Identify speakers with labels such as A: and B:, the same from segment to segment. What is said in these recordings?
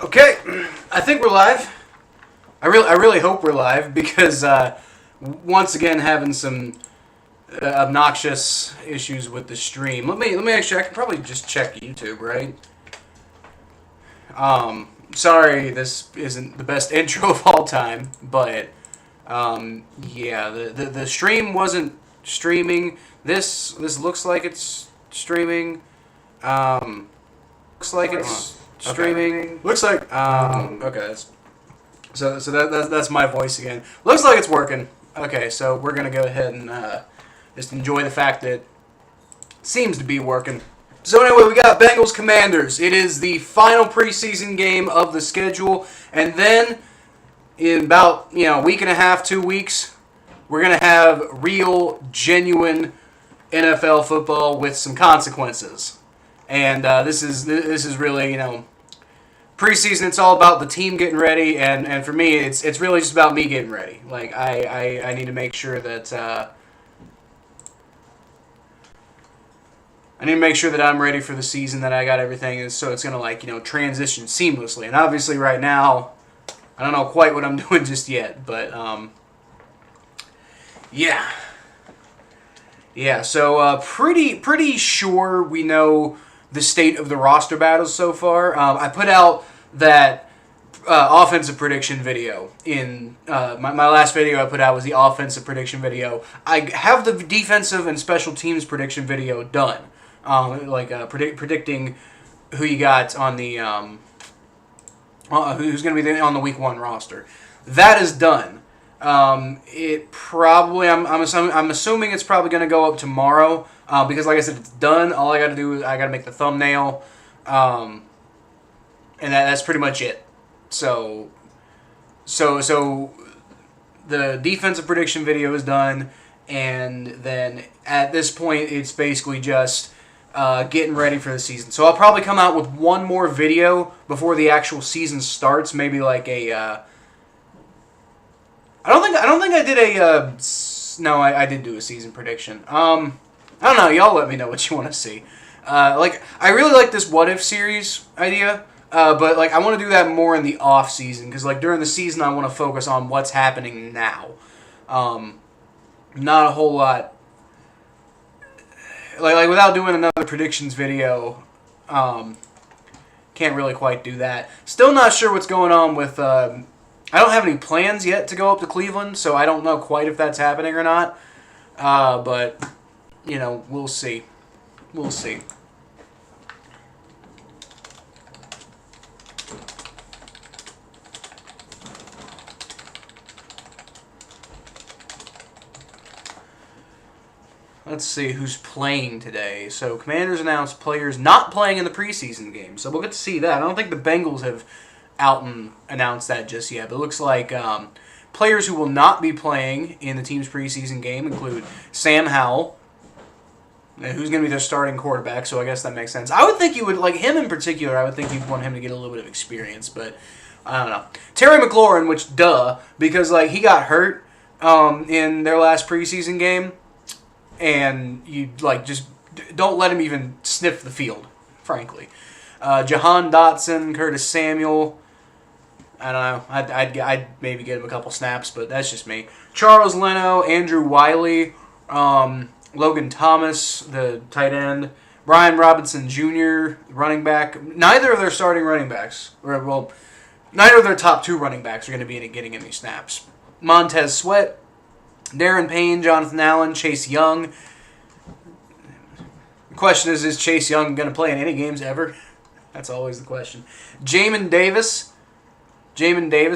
A: Okay, I think we're live. I really hope we're live because once again having some obnoxious issues with the stream. Let me actually, I can probably just check YouTube, right? Sorry, this isn't the best intro of all time, but yeah, the stream wasn't streaming. This looks like it's streaming. Looks like it's streaming.
B: Okay. Looks like
A: Okay. So that's my voice again. Looks like it's working. Okay, so we're gonna go ahead and just enjoy the fact that it seems to be working. So anyway, we got Bengals Commanders. It is the final preseason game of the schedule, and then in about a week and a half, 2 weeks, we're gonna have real, genuine NFL football with some consequences. And this is really preseason. It's all about the team getting ready, and for me, it's really just about me getting ready. Like I need to make sure that I'm ready for the season, that I got everything, and so it's gonna transition seamlessly. And obviously, right now, I don't know quite what I'm doing just yet, but yeah. So pretty sure we know the state of the roster battles so far. I put out that offensive prediction video in my last video. I put out was the offensive prediction video. I have the defensive and special teams prediction video done, predicting who you got on the who's going to be on the week 1 roster. That is done. It probably I'm assuming it's probably going to go up tomorrow. Because, like I said, it's done. All I got to do is I got to make the thumbnail, and that's pretty much it. So the defensive prediction video is done, and then at this point, it's basically just getting ready for the season. So I'll probably come out with one more video before the actual season starts. Maybe like a I don't think I did a no. I did do a season prediction. I don't know. Y'all let me know what you want to see. I really like this What If series idea, but I want to do that more in the off season because during the season I want to focus on what's happening now. Not a whole lot. Without doing another predictions video, can't really quite do that. Still not sure what's going on with. I don't have any plans yet to go up to Cleveland, so I don't know quite if that's happening or not. But we'll see. We'll see. Let's see who's playing today. So, Commanders announced players not playing in the preseason game. So, we'll get to see that. I don't think the Bengals have out and announced that just yet. But it looks like players who will not be playing in the team's preseason game include Sam Howell, who's going to be their starting quarterback, so I guess that makes sense. I would think you would, him in particular, I would think you'd want him to get a little bit of experience, but I don't know. Terry McLaurin, which, because, he got hurt in their last preseason game, and you, just don't let him even sniff the field, frankly. Jahan Dotson, Curtis Samuel, I don't know. I'd maybe get him a couple snaps, but that's just me. Charles Leno, Andrew Wiley, Logan Thomas, the tight end, Brian Robinson Jr., running back. Neither of their starting running backs, neither of their top 2 running backs are going to be getting any snaps. Montez Sweat, Darren Payne, Jonathan Allen, Chase Young. The question is Chase Young going to play in any games ever? That's always the question. Jamin Davis,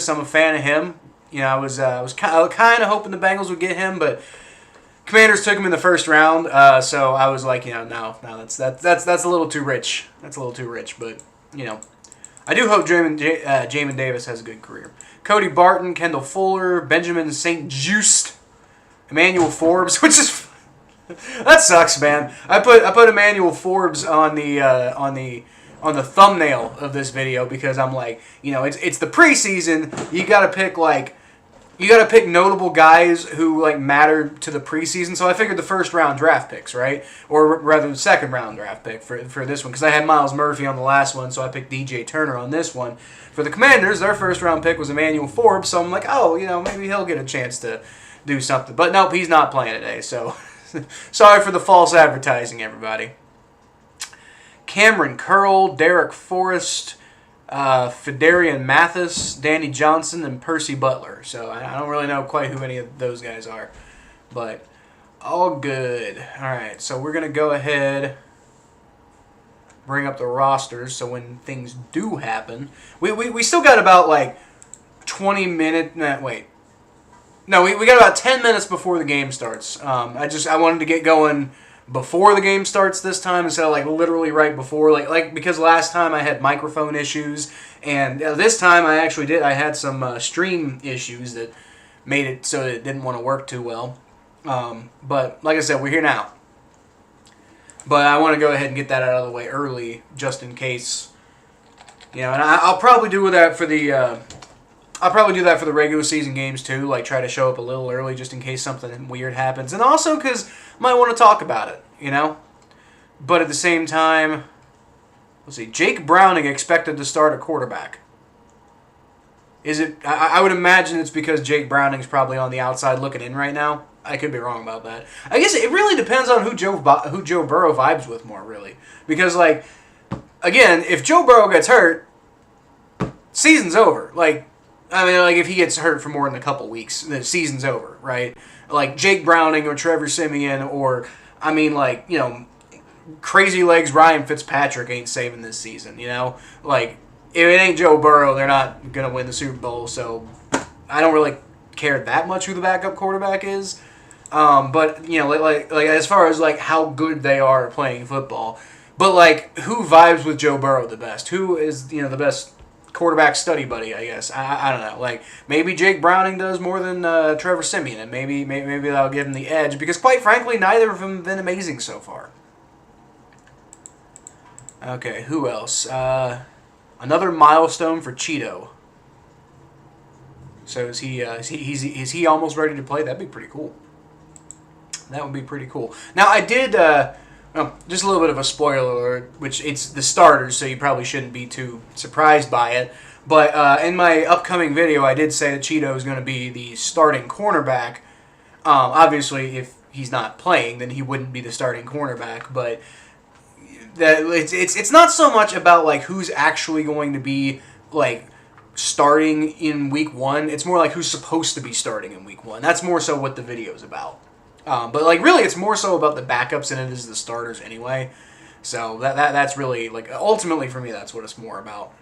A: I'm a fan of him. I was kind of hoping the Bengals would get him, but Commanders took him in the first round, so I was like, no, that's a little too rich. That's a little too rich, but I do hope Jamin Davis has a good career. Cody Barton, Kendall Fuller, Benjamin St. Juste, Emmanuel Forbes, which is that sucks, man. I put Emmanuel Forbes on the thumbnail of this video because I'm like, it's the preseason. You got to pick you got to pick notable guys who like matter to the preseason. So I figured the first round draft picks, right? Or rather the second round draft pick for this one, because I had Miles Murphy on the last one, so I picked DJ Turner on this one. For the Commanders, their first round pick was Emmanuel Forbes, so I'm like, oh, maybe he'll get a chance to do something. But nope, he's not playing today, so sorry for the false advertising, everybody. Cameron Curl, Derek Forrest, Fedarian Mathis, Danny Johnson, and Percy Butler. So I don't really know quite who any of those guys are, but all good. All right, so we're gonna go ahead, bring up the rosters. So when things do happen, we still got about like 20 minutes. No, we got about 10 minutes before the game starts. I wanted to get going before the game starts this time instead of like literally right before, like because last time I had microphone issues, and this time I had some stream issues that made it so it didn't want to work too well. But like I said, we're here now. But I want to go ahead and get that out of the way early, just in case, and I'll probably do that for the. I'll probably do that for the regular season games too, like try to show up a little early just in case something weird happens. And also because I might want to talk about it, But at the same time, let's see, Jake Browning expected to start at quarterback. Is it? I would imagine it's because Jake Browning's probably on the outside looking in right now. I could be wrong about that. I guess it really depends on who Joe Burrow vibes with more, really. Because, again, if Joe Burrow gets hurt, season's over. If he gets hurt for more than a couple weeks, the season's over, right? Like Jake Browning or Trevor Siemian or, crazy legs Ryan Fitzpatrick ain't saving this season, If it ain't Joe Burrow, they're not going to win the Super Bowl, so I don't really care that much who the backup quarterback is. But, as far as, how good they are playing football. But, who vibes with Joe Burrow the best? Who is, the best quarterback study buddy, I guess. I don't know. Maybe Jake Browning does more than Trevor Siemian, and maybe that'll give him the edge, because quite frankly, neither of them have been amazing so far. Okay, who else? Another milestone for Cheeto. So is he almost ready to play? That'd be pretty cool. That would be pretty cool. Now I did. Just a little bit of a spoiler alert, which it's the starters, so you probably shouldn't be too surprised by it. But in my upcoming video, I did say that Cheeto is going to be the starting cornerback. Obviously, if he's not playing, then he wouldn't be the starting cornerback. But it's not so much about who's actually going to be starting in week 1. It's more who's supposed to be starting in week 1. That's more so what the video is about. But really, it's more so about the backups than it is the starters anyway. So that's really ultimately for me, that's what it's more about.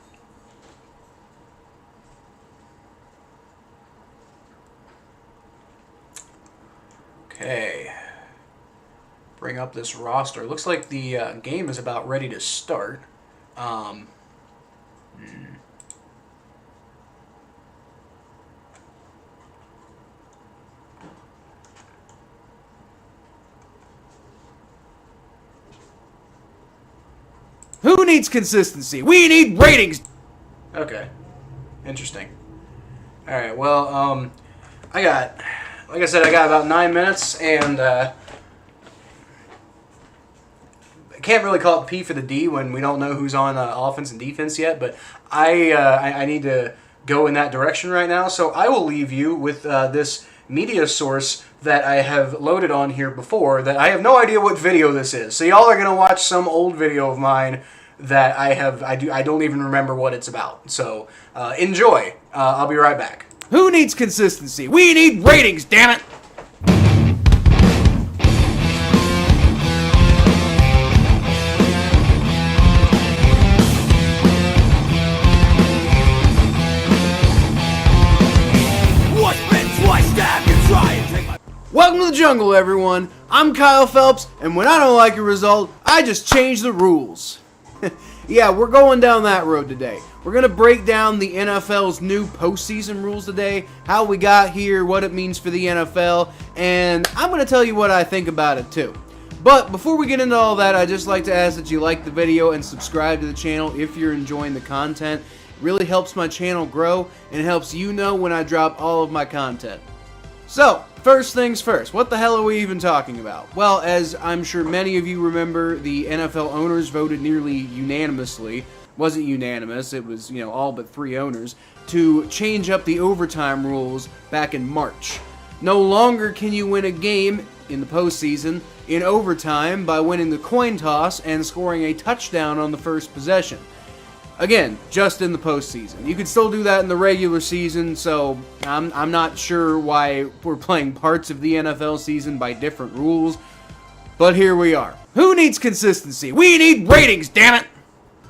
A: Okay, bring up this roster. Looks like the game is about ready to start.
B: Who needs consistency? We need ratings!
A: Okay. Interesting. Alright, well, like I said, I got about 9 minutes, and I can't really call it P for the D when we don't know who's on offense and defense yet, but I need to go in that direction right now, so I will leave you with this media source that I have loaded on here before that I have no idea what video this is. So y'all are going to watch some old video of mine that I don't even remember what it's about. So enjoy. I'll be right back.
B: Who needs consistency? We need ratings, damn it! Welcome to the jungle, everyone. I'm Kyle Phelps, and when I don't like a result, I just change the rules. Yeah, we're going down that road today. We're going to break down the NFL's new postseason rules today, how we got here, what it means for the NFL, and I'm going to tell you what I think about it too. But before we get into all that, I'd just like to ask that you like the video and subscribe to the channel if you're enjoying the content. really helps my channel grow, and it helps you know when I drop all of my content. So, first things first, what the hell are we even talking about? Well, as I'm sure many of you remember, the NFL owners voted nearly unanimously, wasn't unanimous, it was, all but 3 owners, to change up the overtime rules back in March. No longer can you win a game in the postseason in overtime by winning the coin toss and scoring a touchdown on the first possession. Again, just in the postseason. You could still do that in the regular season, so I'm not sure why we're playing parts of the NFL season by different rules, but here we are. Who needs consistency? We need ratings, damn it!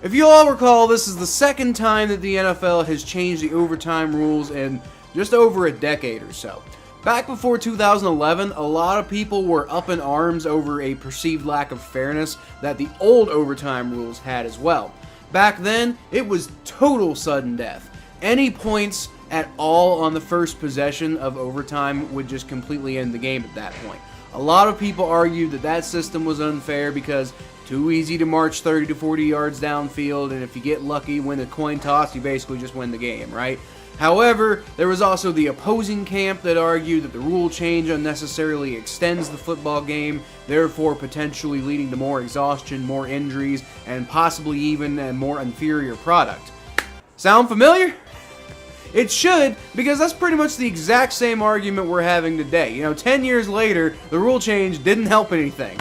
B: If you all recall, this is the second time that the NFL has changed the overtime rules in just over a decade or so. Back before 2011, a lot of people were up in arms over a perceived lack of fairness that the old overtime rules had as well. Back then, it was total sudden death. Any points at all on the first possession of overtime would just completely end the game at that point. A lot of people argued that that system was unfair because too easy to march 30 to 40 yards downfield, and if you get lucky, win a coin toss, you basically just win the game, right? However, there was also the opposing camp that argued that the rule change unnecessarily extends the football game, therefore potentially leading to more exhaustion, more injuries, and possibly even a more inferior product. Sound familiar? It should, because that's pretty much the exact same argument we're having today. 10 years later, the rule change didn't help anything.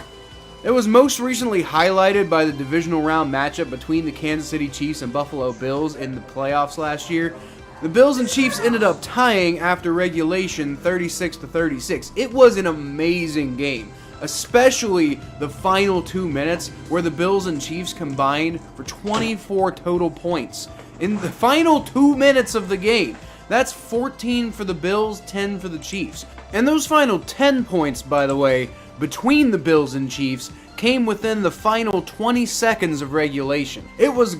B: It was most recently highlighted by the divisional round matchup between the Kansas City Chiefs and Buffalo Bills in the playoffs last year. The Bills and Chiefs ended up tying after regulation 36-36. It was an amazing game, especially the final 2 minutes where the Bills and Chiefs combined for 24 total points. In the final 2 minutes of the game, that's 14 for the Bills, 10 for the Chiefs. And those final 10 points, by the way, between the Bills and Chiefs came within the final 20 seconds of regulation. It was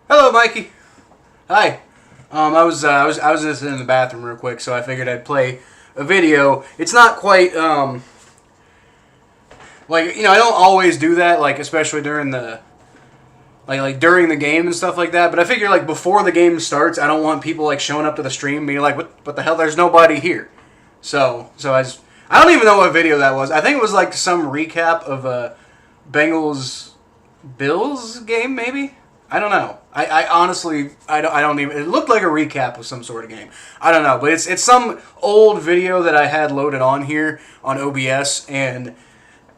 A: Hello, Mikey. Hi. I was just in the bathroom real quick, so I figured I'd play a video. It's not quite I don't always do that, especially during the during the game and stuff like that. But I figure before the game starts, I don't want people showing up to the stream and being like, what the hell? There's nobody here. So I don't even know what video that was. I think it was some recap of a Bengals Bills game, maybe. I don't know. I honestly, I don't even, it looked like a recap of some sort of game. I don't know, but it's some old video that I had loaded on here on OBS, and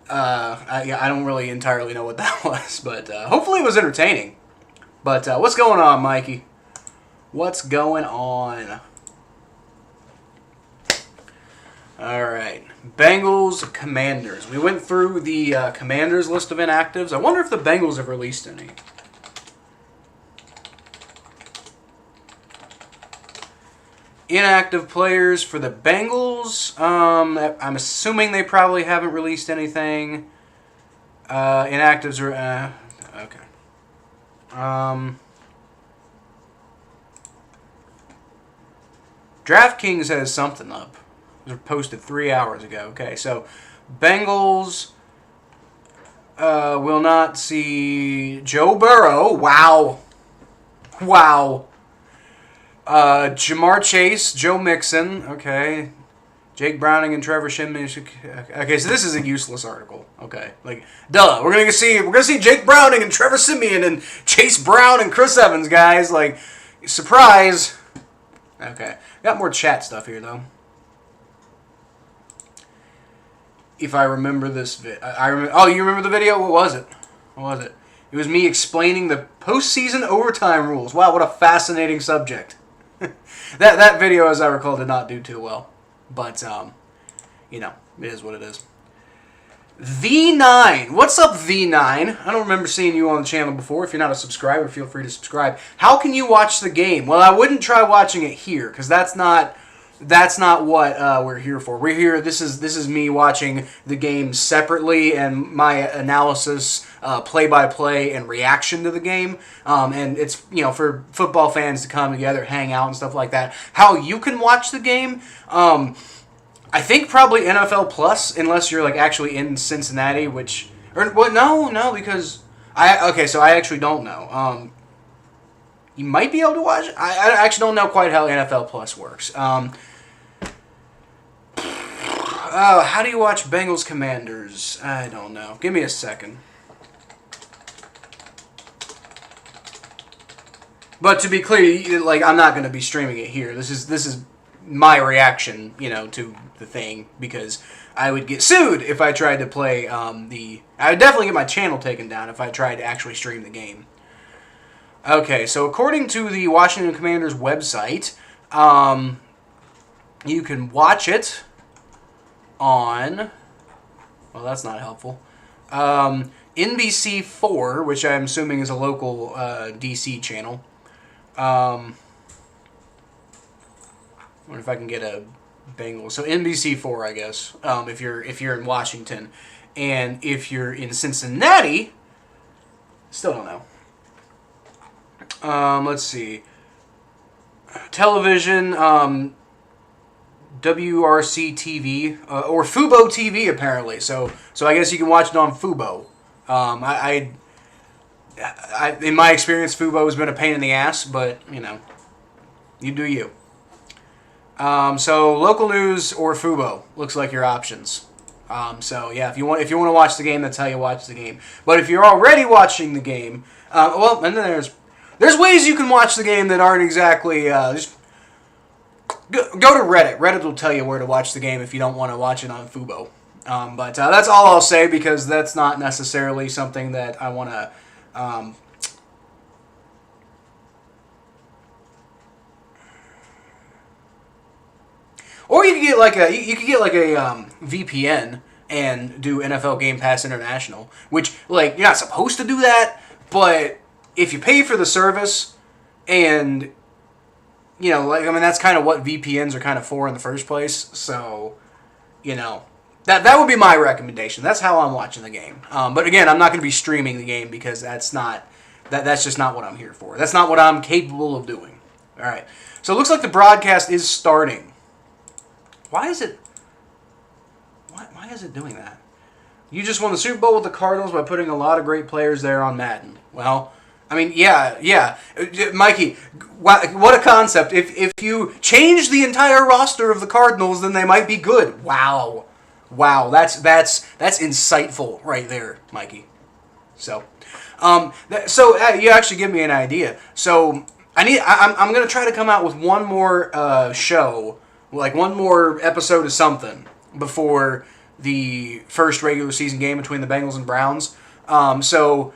A: I don't really entirely know what that was, but hopefully it was entertaining. But what's going on, Mikey? What's going on? Alright, Bengals, Commanders. We went through the Commanders list of inactives. I wonder if the Bengals have released any. Inactive players for the Bengals. I'm assuming they probably haven't released anything. Inactives are okay. DraftKings has something up. It was posted 3 hours ago. Okay, so Bengals will not see Joe Burrow. Wow. Jamar Chase, Joe Mixon, okay. Jake Browning and Trevor Shimmy. Okay, so this is a useless article. Okay, duh. We're gonna see Jake Browning and Trevor Siemian and Chase Brown and Chris Evans, guys. Surprise. Okay, got more chat stuff here though. If I remember this I remember. Oh, you remember the video? What was it? It was me explaining the postseason overtime rules. Wow, what a fascinating subject. That video, as I recall, did not do too well. But, it is what it is. V9. What's up, V9? I don't remember seeing you on the channel before. If you're not a subscriber, feel free to subscribe. How can you watch the game? Well, I wouldn't try watching it here, because that's not what we're here for. We're here. This is me watching the game separately and my analysis, play-by-play, and reaction to the game. And it's for football fans to come together, hang out, and stuff like that. How you can watch the game? I think probably NFL Plus, unless you're actually in Cincinnati, no, because So I actually don't know. You might be able to watch it. I actually don't know quite how NFL Plus works. How do you watch Bengals Commanders? I don't know. Give me a second. But to be clear, like I'm not going to be streaming it here. This is my reaction, to the thing because I would get sued if I tried to play I would definitely get my channel taken down if I tried to actually stream the game. Okay, so according to the Washington Commanders website, you can watch it on. Well, that's not helpful. NBC4, which I'm assuming is a local DC channel. I wonder if I can get a Bengals. So NBC4, I guess. If you're in Washington, and if you're in Cincinnati, still don't know. Let's see. Television, WRC TV or Fubo TV apparently. So I guess you can watch it on Fubo. I in my experience, Fubo has been a pain in the ass, but you do you. So local news or Fubo looks like your options. So yeah, if you want to watch the game, that's how you watch the game. But if you're already watching the game, and then there's ways you can watch the game that aren't exactly just go to Reddit. Reddit will tell you where to watch the game if you don't want to watch it on Fubo. But that's all I'll say because that's not necessarily something that I want to. Or you could get like a VPN and do NFL Game Pass International, which you're not supposed to do that, but if you pay for the service, and that's kind of what VPNs are kind of for in the first place. So, that would be my recommendation. That's how I'm watching the game. But again, I'm not going to be streaming the game because that's just not what I'm here for. That's not what I'm capable of doing. All right. So it looks like the broadcast is starting. Why is it doing that? You just won the Super Bowl with the Cardinals by putting a lot of great players there on Madden. Well, I mean, yeah. Mikey, what a concept. If you change the entire roster of the Cardinals, then they might be good. Wow. That's insightful right there, Mikey. So, you actually give me an idea. So I'm going to try to come out with one more show, like one more episode of something before the first regular season game between the Bengals and Browns. So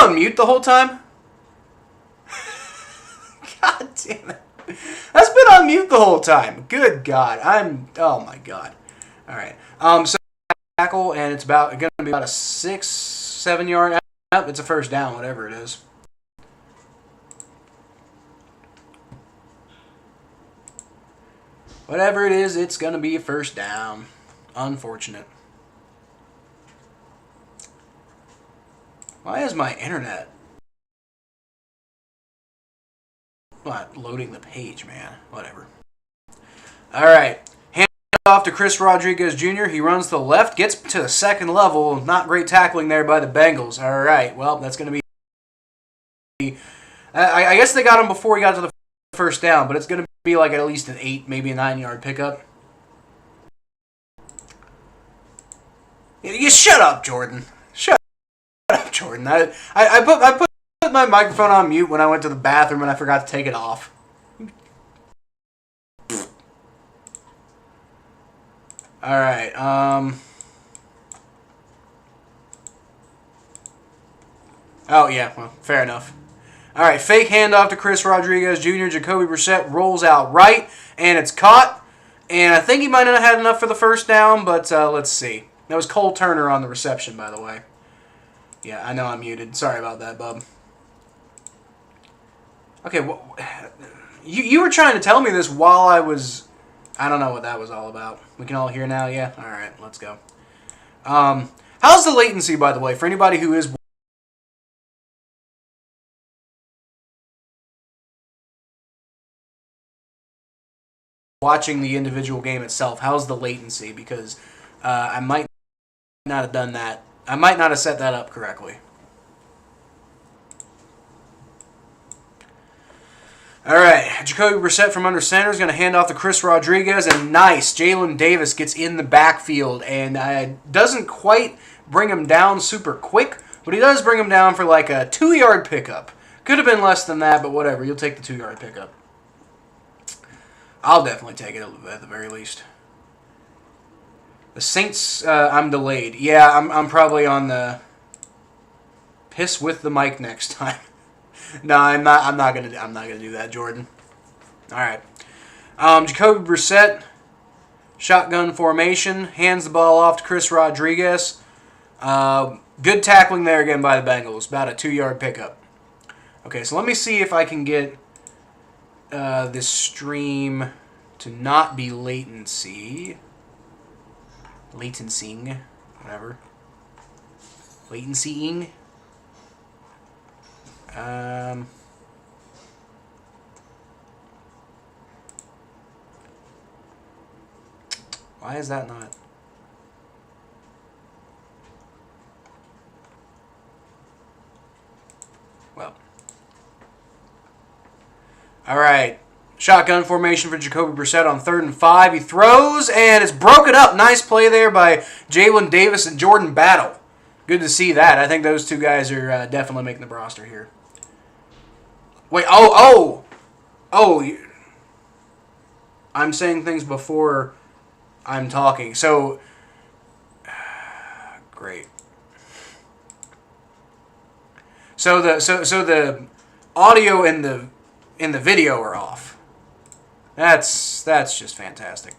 A: on mute the whole time? God damn it. That's been on mute the whole time. Good God. Oh my God. All right. So tackle, and it's going to be about a 6-7 yard out. It's a first down, whatever it is. Whatever it is, it's going to be a first down. Unfortunate. Why is my internet not loading the page, man? Whatever. All right. Hand off to Chris Rodriguez Jr. He runs to the left, gets to the second level. Not great tackling there by the Bengals. All right. Well, that's going to be... I guess they got him before he got to the first down, but it's going to be like at least an 8, maybe a 9-yard pickup. You shut up, Jordan. Shut up, Jordan. I put my microphone on mute when I went to the bathroom and I forgot to take it off. All right. Oh yeah. Well, fair enough. All right, fake handoff to Chris Rodriguez Jr. Jacoby Brissett rolls out right, and it's caught. And I think he might not have had enough for the first down, but let's see. That was Cole Turner on the reception, by the way. Yeah, I know I'm muted. Sorry about that, bub. Okay, you were trying to tell me this while I was... I don't know what that was all about. We can all hear now, yeah? All right, let's go. How's the latency, by the way, for anybody who is... watching the individual game itself? How's the latency? Because I might not have done that. I might not have set that up correctly. All right, Jacoby Brissett from under center is going to hand off to Chris Rodriguez, and nice. Jalen Davis gets in the backfield and doesn't quite bring him down super quick, but he does bring him down for like a 2-yard pickup. Could have been less than that, but whatever. You'll take the 2-yard pickup. I'll definitely take it at the very least. The Saints, I'm delayed. Yeah, I'm probably on the piss with the mic next time. No, I'm not gonna do that, Jordan. All right. Jacoby Brissett, shotgun formation, hands the ball off to Chris Rodriguez. Good tackling there again by the Bengals. About a 2-yard pickup. Okay, so let me see if I can get this stream to not be latencying, whatever. Latencying. Why is that not? Well. All right. Shotgun formation for Jacoby Brissett on 3rd and 5. He throws, and it's broken up. Nice play there by Jalen Davis and Jordan Battle. Good to see that. I think those two guys are definitely making the roster here. Wait, oh! I'm saying things before I'm talking. So, great. So the audio and the video are off. That's just fantastic.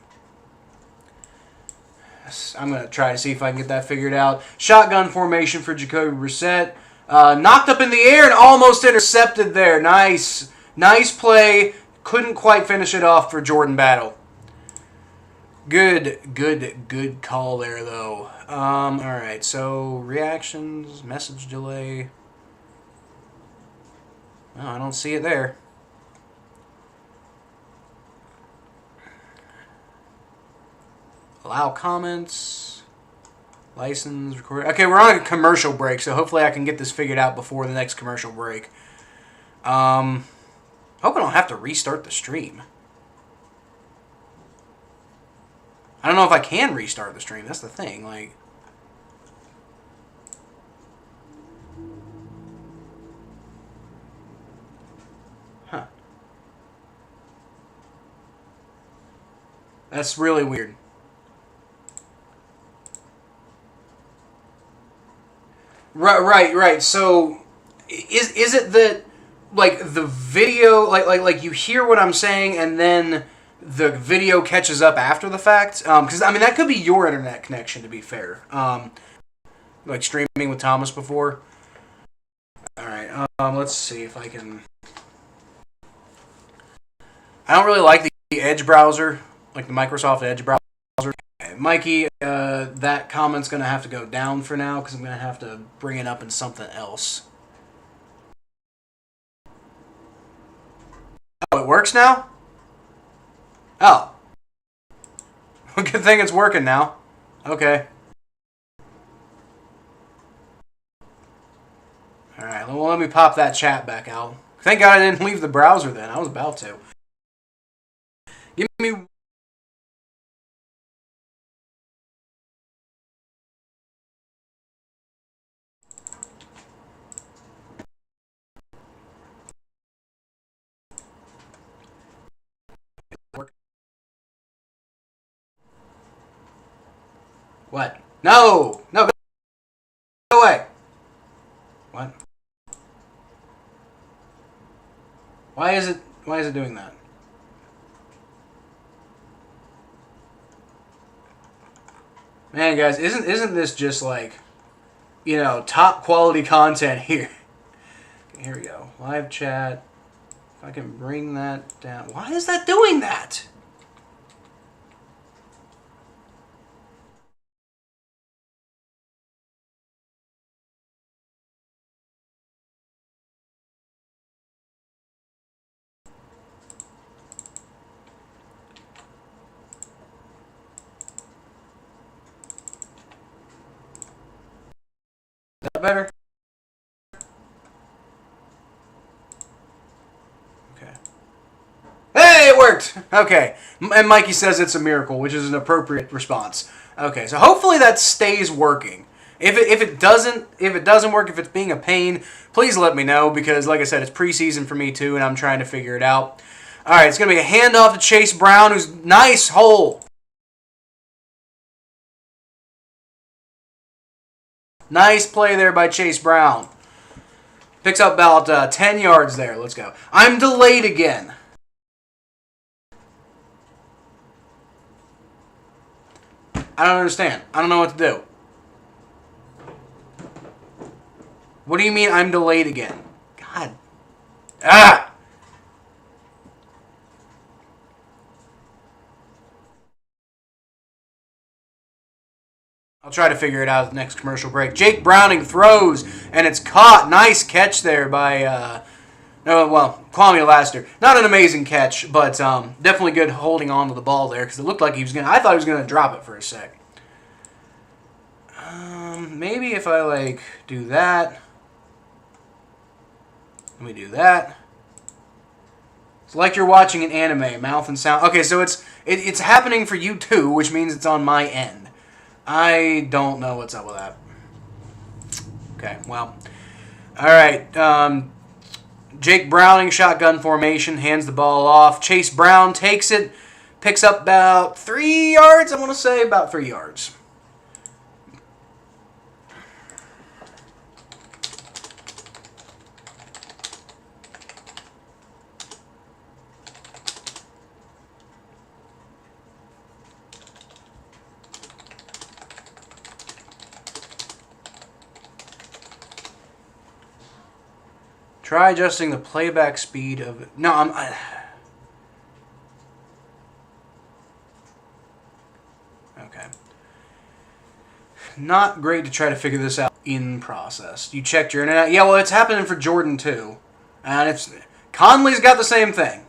A: I'm going to try to see if I can get that figured out. Shotgun formation for Jacoby Brissett. Knocked up in the air and almost intercepted there. Nice play. Couldn't quite finish it off for Jordan Battle. Good call there, though. All right, so reactions, message delay. No, I don't see it there. Allow comments. License, record. Okay, we're on a commercial break, so hopefully I can get this figured out before the next commercial break. Hope I don't have to restart the stream. I don't know if I can restart the stream. That's the thing. Like, huh? That's really weird. Right. So Is it that like the video like you hear what I'm saying and then the video catches up after the fact? Because I mean that could be your internet connection, to be fair. Like streaming with Thomas before. All right. Let's see if I can. I don't really like the Edge browser, like the Microsoft Edge browser. Okay, Mikey, that comment's going to have to go down for now because I'm going to have to bring it up in something else. Oh, it works now? Oh. Good thing it's working now. Okay. Alright, well, let me pop that chat back out. Thank God I didn't leave the browser then. I was about to. Give me... What? No! No, go away! What? Why is it doing that? Man, guys, isn't this just like, you know, top quality content here? Okay, here we go. Live chat. If I can bring that down. Why is that doing that? Is that better? Okay. Hey, it worked! Okay. And Mikey says it's a miracle, which is an appropriate response. Okay, so hopefully that stays working. If it doesn't work, if it's being a pain, please let me know, because like I said, it's preseason for me too, and I'm trying to figure it out. Alright, it's going to be a handoff to Chase Brown, who's nice hole. Nice play there by Chase Brown. Picks up about 10 yards there. Let's go. I'm delayed again. I don't understand. I don't know what to do. What do you mean I'm delayed again? God. Ah! I'll try to figure it out at the next commercial break. Jake Browning throws, and it's caught. Nice catch there by, Kwame Lassiter. Not an amazing catch, but definitely good holding on to the ball there, because it looked like he was going to... I thought he was going to drop it for a sec. Maybe if I, like, do that. Let me do that. It's like you're watching an anime, mouth and sound. Okay, so it's happening for you too, which means it's on my end. I don't know what's up with that. Okay, well. Alright, Jake Browning, shotgun formation, hands the ball off. Chase Brown takes it, picks up about 3 yards, I want to say, about 3 yards. Try adjusting the playback speed of it. No, okay. Not great to try to figure this out in process. You checked your internet? Yeah, well, it's happening for Jordan, too. And Conley's got the same thing.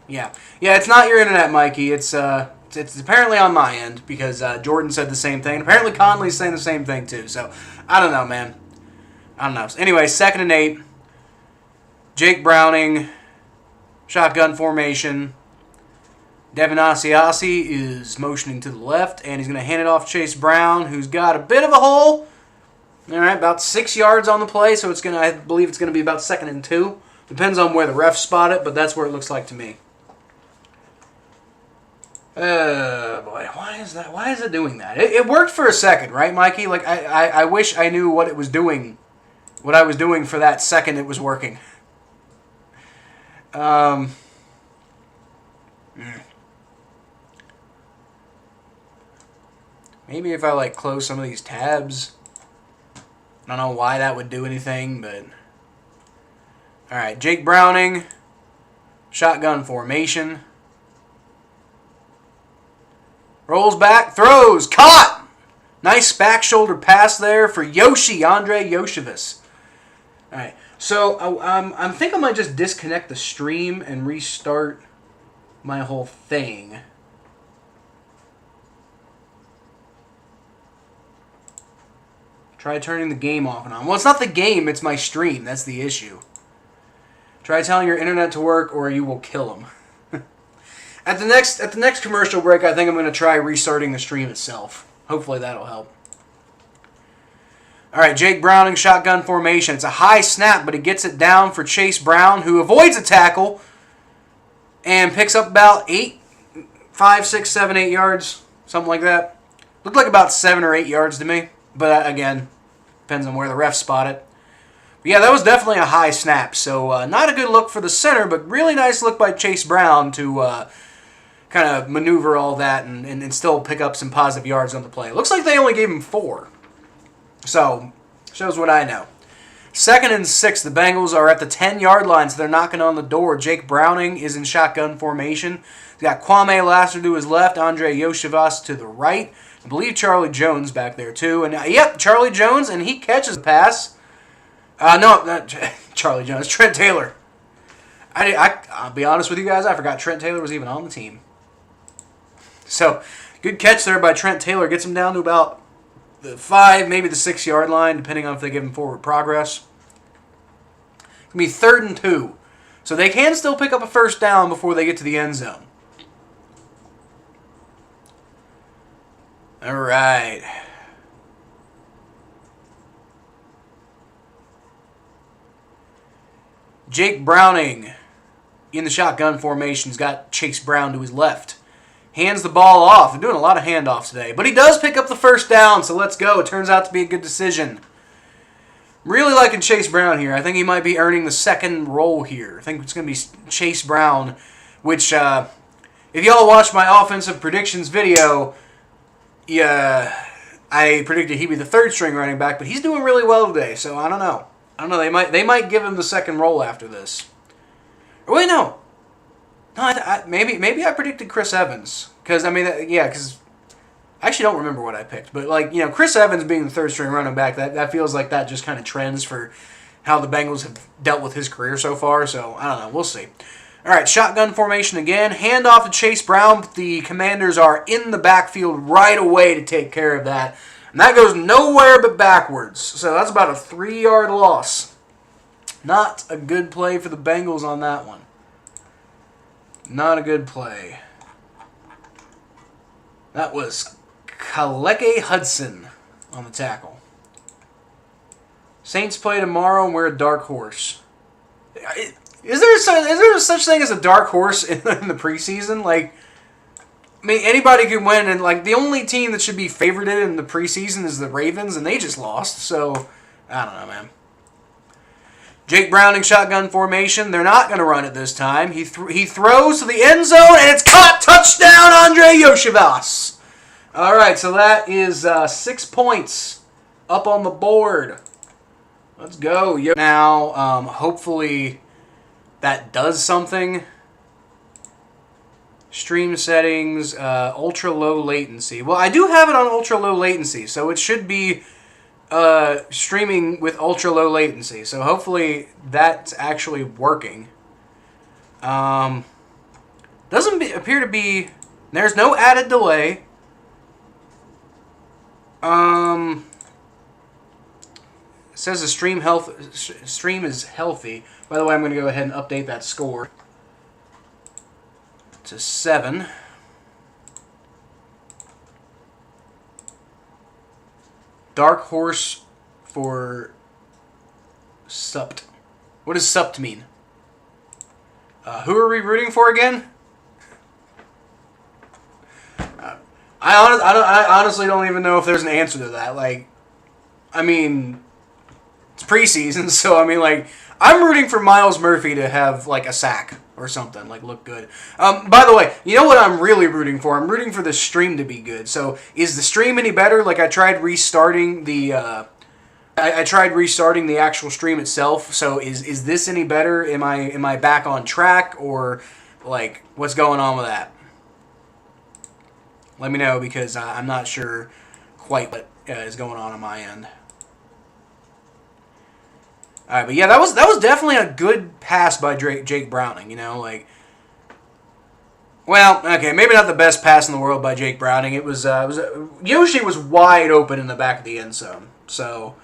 A: Yeah. Yeah, it's not your internet, Mikey. It's apparently on my end, because Jordan said the same thing. Apparently Conley's saying the same thing, too. So, I don't know, man. I don't know. Anyway, 2nd and 8. Jake Browning, shotgun formation. Devin Asiasi is motioning to the left, and he's going to hand it off to Chase Brown, who's got a bit of a hole. All right, about 6 yards on the play, so I believe it's going to be about 2nd and 2. Depends on where the refs spot it, but that's where it looks like to me. Boy, why is that? Why is it doing that? It worked for a second, right, Mikey? Like I wish I knew what it was doing what I was doing for that second it was working. Maybe if I like close some of these tabs. I don't know why that would do anything, but all right, Jake Browning, shotgun formation. Rolls back, throws, caught! Nice back shoulder pass there for Andre Yoshivas. All right, so I think I might just disconnect the stream and restart my whole thing. Try turning the game off and on. Well, it's not the game, it's my stream. That's the issue. Try telling your internet to work or you will kill them. At the next commercial break, I think I'm going to try restarting the stream itself. Hopefully that'll help. All right, Jake Browning, shotgun formation. It's a high snap, but he gets it down for Chase Brown, who avoids a tackle and picks up about 5, 6, 7, 8 yards, something like that. Looked like about 7 or 8 yards to me, but again, depends on where the ref spot it. But yeah, that was definitely a high snap, so not a good look for the center, but really nice look by Chase Brown to kind of maneuver all that and still pick up some positive yards on the play. It looks like they only gave him 4. So, shows what I know. 2nd and 6, the Bengals are at the 10-yard line, so they're knocking on the door. Jake Browning is in shotgun formation. He's got Kwame Lassiter to his left, Andre Yoshivas to the right. I believe Charlie Jones back there too. And yep, Charlie Jones, and he catches the pass. No, not Charlie Jones, Trent Taylor. I'll be honest with you guys, I forgot Trent Taylor was even on the team. So, good catch there by Trent Taylor. Gets him down to about the 5, maybe the 6-yard line, depending on if they give him forward progress. It's going to be 3rd and 2. So they can still pick up a first down before they get to the end zone. All right. Jake Browning in the shotgun formation. He's got Chase Brown to his left. Hands the ball off. They're doing a lot of handoffs today. But he does pick up the first down, so let's go. It turns out to be a good decision. Really liking Chase Brown here. I think he might be earning the second role here. I think it's going to be Chase Brown, which, if y'all watched my offensive predictions video, yeah, I predicted he'd be the 3rd string running back, but he's doing really well today, so I don't know. They might give him the second role after this. Or wait, no. No, maybe I predicted Chris Evans. Because, because I actually don't remember what I picked. But, Chris Evans being the 3rd string running back, that feels like that just kind of trends for how the Bengals have dealt with his career so far. So, I don't know. We'll see. All right, shotgun formation again. Hand off to Chase Brown. But the Commanders are in the backfield right away to take care of that. And that goes nowhere but backwards. So, that's about a 3-yard loss. Not a good play for the Bengals on that one. Not a good play. That was Kaleke Hudson on the tackle. Saints play tomorrow, and we're a dark horse. Is there such thing as a dark horse in the preseason? Anybody can win, and the only team that should be favorited in the preseason is the Ravens, and they just lost. So I don't know, man. Jake Browning, shotgun formation. They're not going to run it this time. He throws to the end zone, and it's caught. Touchdown, Andre Yoshivas. All right, so that is 6 points up on the board. Let's go. Now, hopefully that does something. Stream settings, ultra low latency. Well, I do have it on ultra low latency, so it should be streaming with ultra low latency. So hopefully that's actually working. Doesn't appear to be. There's no added delay. It says the stream is healthy. By the way, I'm going to go ahead and update that score to 7. Dark horse for supt. What does supt mean? Who are we rooting for again? I honestly don't even know if there's an answer to that. It's preseason, so I mean, like, I'm rooting for Miles Murphy to have like a sack or something, like look good. By the way, you know what I'm really rooting for? I'm rooting for the stream to be good. So is the stream any better? Like I tried restarting the I tried restarting the actual stream itself. So is this any better? Am I back on track, or like what's going on with that? Let me know, because I'm not sure quite what is going on my end. All right, but yeah, that was definitely a good pass by Jake Browning. You know, like, well, okay, maybe not the best pass in the world by Jake Browning. Yoshi was wide open in the back of the end zone, so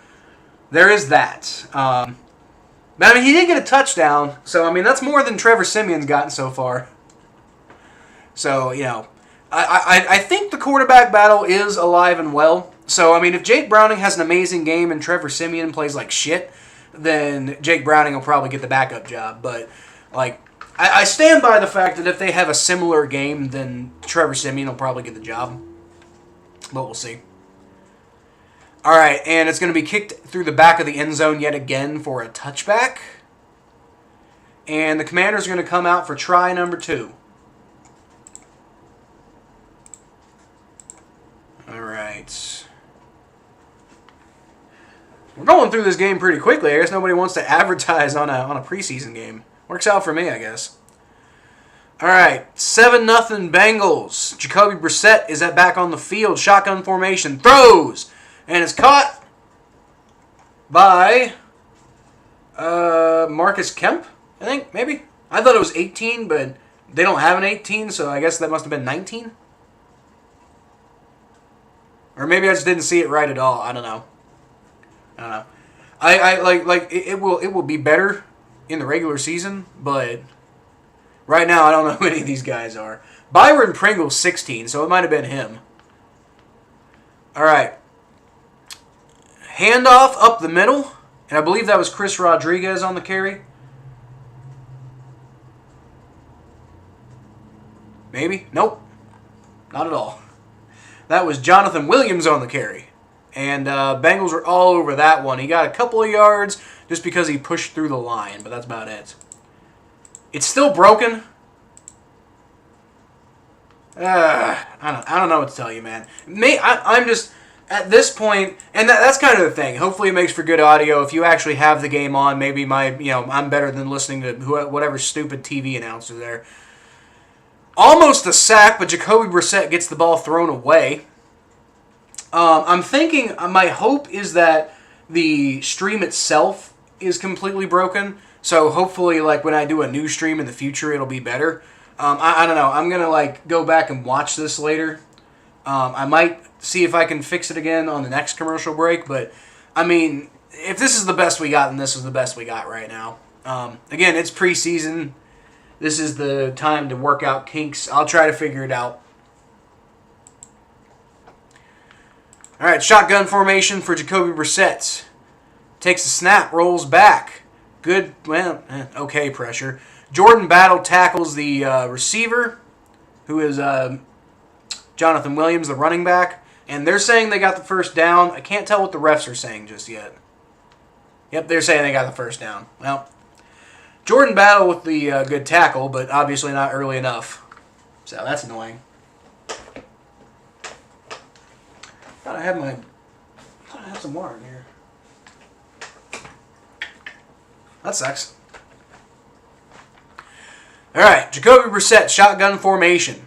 A: there is that. But I mean, he did get a touchdown, so I mean that's more than Trevor Siemian's gotten so far. So you know, I think the quarterback battle is alive and well. So I mean, if Jake Browning has an amazing game and Trevor Siemian plays like shit, then Jake Browning will probably get the backup job. But, like, I stand by the fact that if they have a similar game, then Trevor Siemian will probably get the job. But we'll see. All right, and it's going to be kicked through the back of the end zone yet again for a touchback. And the Commanders are going to come out for try number 2. All right. We're going through this game pretty quickly. I guess nobody wants to advertise on a preseason game. Works out for me, I guess. All right, 7-0 Bengals. Jacoby Brissett is back on the field. Shotgun formation. Throws. And it's caught by Marcus Kemp, I think, maybe. I thought it was 18, but they don't have an 18, so I guess that must have been 19. Or maybe I just didn't see it right at all. I don't know. I like it will be better in the regular season, but right now I don't know who any of these guys are. Byron Pringle's 16, so it might have been him. All right. Handoff up the middle, and I believe that was Chris Rodriguez on the carry. Maybe? Nope. Not at all. That was Jonathan Williams on the carry. And Bengals were all over that one. He got a couple of yards just because he pushed through the line, but that's about it. It's still broken. I don't know what to tell you, man. I'm just, at this point, and that's kind of the thing. Hopefully it makes for good audio. If you actually have the game on, maybe I'm better than listening to whatever stupid TV announcer there. Almost a sack, but Jacoby Brissett gets the ball thrown away. I'm thinking, my hope is that the stream itself is completely broken. So hopefully, like, when I do a new stream in the future, it'll be better. I don't know. I'm going to, like, go back and watch this later. I might see if I can fix it again on the next commercial break. But, I mean, if this is the best we got, then this is the best we got right now. Again, it's preseason. This is the time to work out kinks. I'll try to figure it out. All right, shotgun formation for Jacoby Brissett. Takes a snap, rolls back. Good, well, okay pressure. Jordan Battle tackles the receiver, who is Jonathan Williams, the running back. And they're saying they got the first down. I can't tell what the refs are saying just yet. Yep, they're saying they got the first down. Well, Jordan Battle with the good tackle, but obviously not early enough. So that's annoying. I thought I had some water in here. That sucks. All right, Jacoby Brissett, shotgun formation.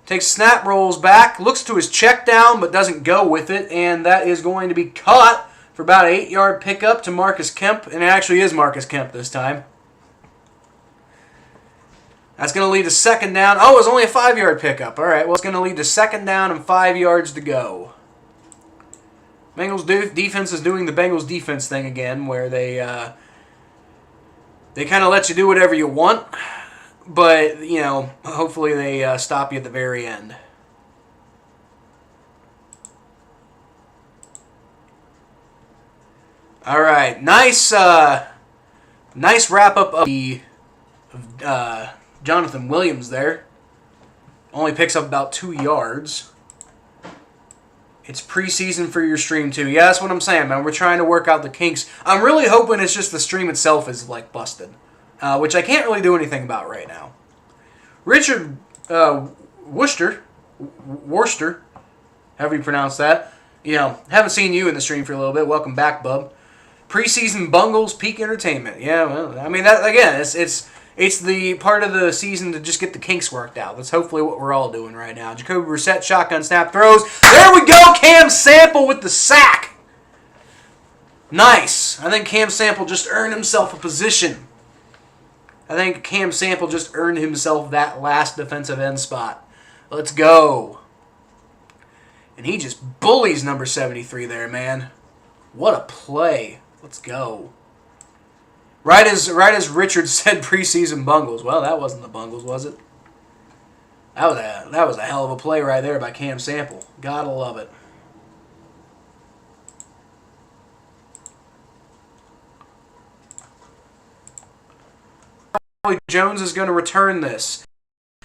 A: Takes snap, rolls back, looks to his check down, but doesn't go with it, and that is going to be caught for about an 8-yard pickup to Marcus Kemp, and it actually is Marcus Kemp this time. That's going to lead to second down. Oh, it was only a 5-yard pickup. All right, well, it's going to lead to second down and 5 yards to go. Bengals defense is doing the Bengals defense thing again, where they kind of let you do whatever you want, but, you know, hopefully they stop you at the very end. All right, nice wrap-up of the Jonathan Williams there. Only picks up about 2 yards. It's preseason for your stream, too. Yeah, that's what I'm saying, man. We're trying to work out the kinks. I'm really hoping it's just the stream itself is, like, busted, which I can't really do anything about right now. Richard Worcester, however you pronounce that. You know, haven't seen you in the stream for a little bit. Welcome back, bub. Preseason Bengals peak entertainment. Yeah, well, I mean, that again, it's the part of the season to just get the kinks worked out. That's hopefully what we're all doing right now. Jacoby Brissett, shotgun snap, throws. There we go! Cam Sample with the sack. Nice. I think Cam Sample just earned himself a position. I think Cam Sample just earned himself that last defensive end spot. Let's go. And he just bullies number 73 there, man. What a play. Let's go. Right as Richard said, preseason Bengals. Well, that wasn't the Bengals, was it? That was a hell of a play right there by Cam Sample. Gotta love it. Jones is going to return this.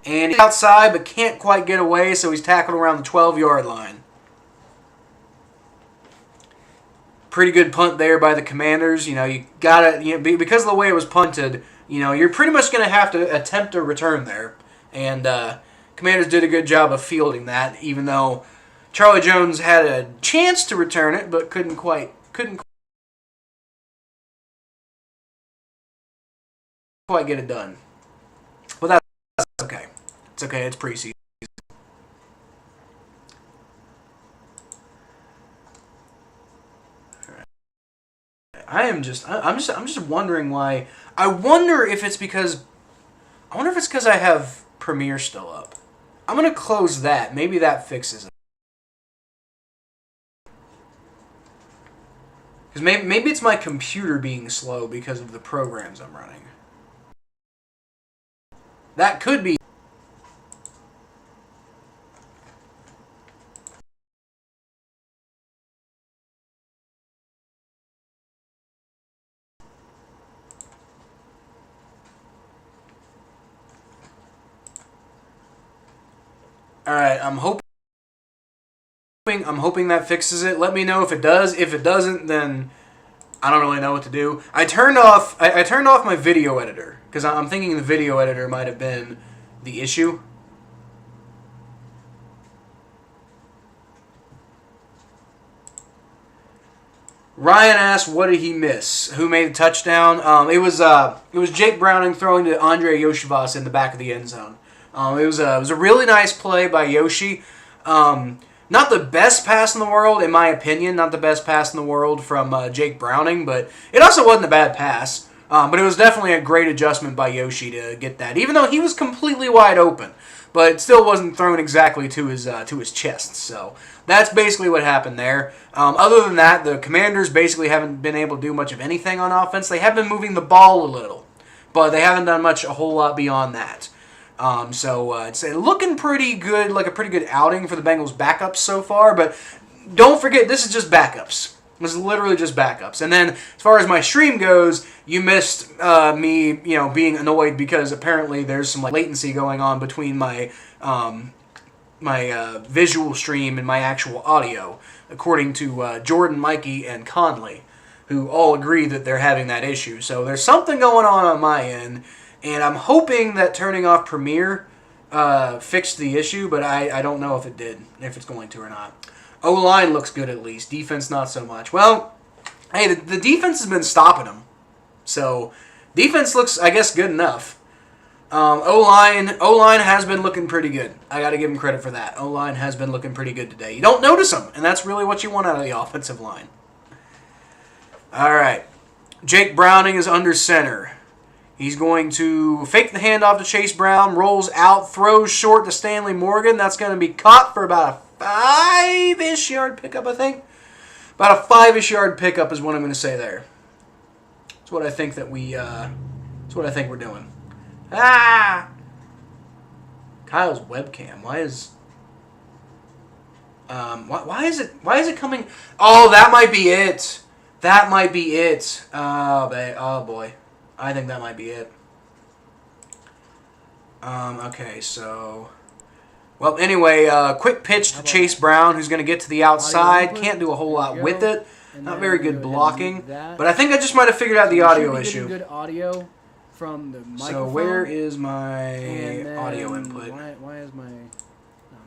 A: And he's outside but can't quite get away, so he's tackled around the 12-yard line. Pretty good punt there by the Commanders. You know, you gotta, because of the way it was punted, you're pretty much going to have to attempt a return there. And Commanders did a good job of fielding that, even though Charlie Jones had a chance to return it, but couldn't quite get it done. But that's okay. It's okay. It's preseason. I'm just wondering why. I wonder if it's because I have Premiere still up. I'm gonna close that. Maybe that fixes it. Because maybe it's my computer being slow because of the programs I'm running. That could be. All right, I'm hoping that fixes it. Let me know if it does. If it doesn't, then I don't really know what to do. I turned off my video editor because I'm thinking the video editor might have been the issue. Ryan asked, "What did he miss? Who made the touchdown?" It was Jake Browning throwing to Andre Yoshivas in the back of the end zone. It was a really nice play by Yoshi. Not the best pass in the world, in my opinion. Not the best pass in the world from Jake Browning, but it also wasn't a bad pass. But it was definitely a great adjustment by Yoshi to get that, even though he was completely wide open. But it still wasn't thrown exactly to his chest. So that's basically what happened there. Other than that, the Commanders basically haven't been able to do much of anything on offense. They have been moving the ball a little, but they haven't done a whole lot beyond that. So it's looking pretty good, like a pretty good outing for the Bengals backups so far. But don't forget, this is just backups. This is literally just backups. And then as far as my stream goes, you missed me, being annoyed because apparently there's some latency going on between my visual stream and my actual audio, according to Jordan, Mikey, and Conley, who all agree that they're having that issue. So there's something going on my end. And I'm hoping that turning off Premiere fixed the issue, but I don't know if it did, if it's going to or not. O-line looks good at least. Defense not so much. Well, hey, the defense has been stopping them. So defense looks, I guess, good enough. O-line has been looking pretty good. I got to give them credit for that. O-line has been looking pretty good today. You don't notice them, and that's really what you want out of the offensive line. All right. Jake Browning is under center. He's going to fake the handoff to Chase Brown, rolls out, throws short to Stanley Morgan. That's going to be caught for about a 5-ish yard pickup, I think. About a 5-ish yard pickup is what I'm going to say there. That's what I think that that's what I think we're doing. Kyle's webcam. Why is it coming? Oh, that might be it. That might be it. Oh boy. I think that might be it. Okay, so Well, anyway, quick pitch to Chase Brown, who's going to get to the outside. Can't do a whole lot with it. Not very good blocking. But I think I just might have figured out the audio issue.
B: Good audio from the microphone.
A: So where is my audio input?
B: Why is my... No,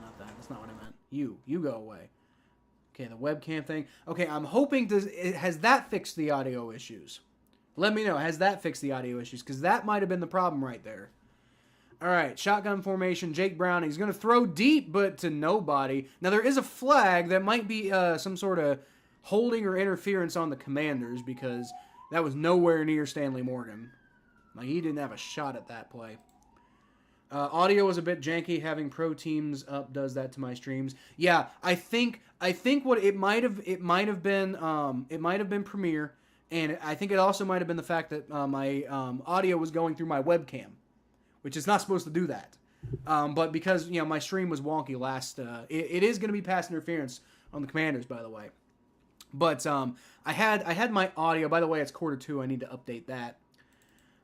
B: not that. That's not what I meant. You go away. Okay, the webcam thing. Okay, I'm hoping... Has that fixed the audio issues? Let me know. Has that fixed the audio issues? Because that might have been the problem right there. All right, shotgun formation. Jake Browning. He's going to throw deep, but to nobody. Now, there is a flag that might be some sort of holding or interference on the Commanders because that was nowhere near Stanley Morgan. Like, he didn't have a shot at that play. Audio was a bit janky. Having pro teams up does that to my streams. Yeah, I think what it might have been Premiere. And I think it also might have been the fact that my audio was going through my webcam, which is not supposed to do that. But because my stream was wonky last, it is going to be pass interference on the Commanders, by the way. But I had my audio. By the way, it's 1:45. I need to update that.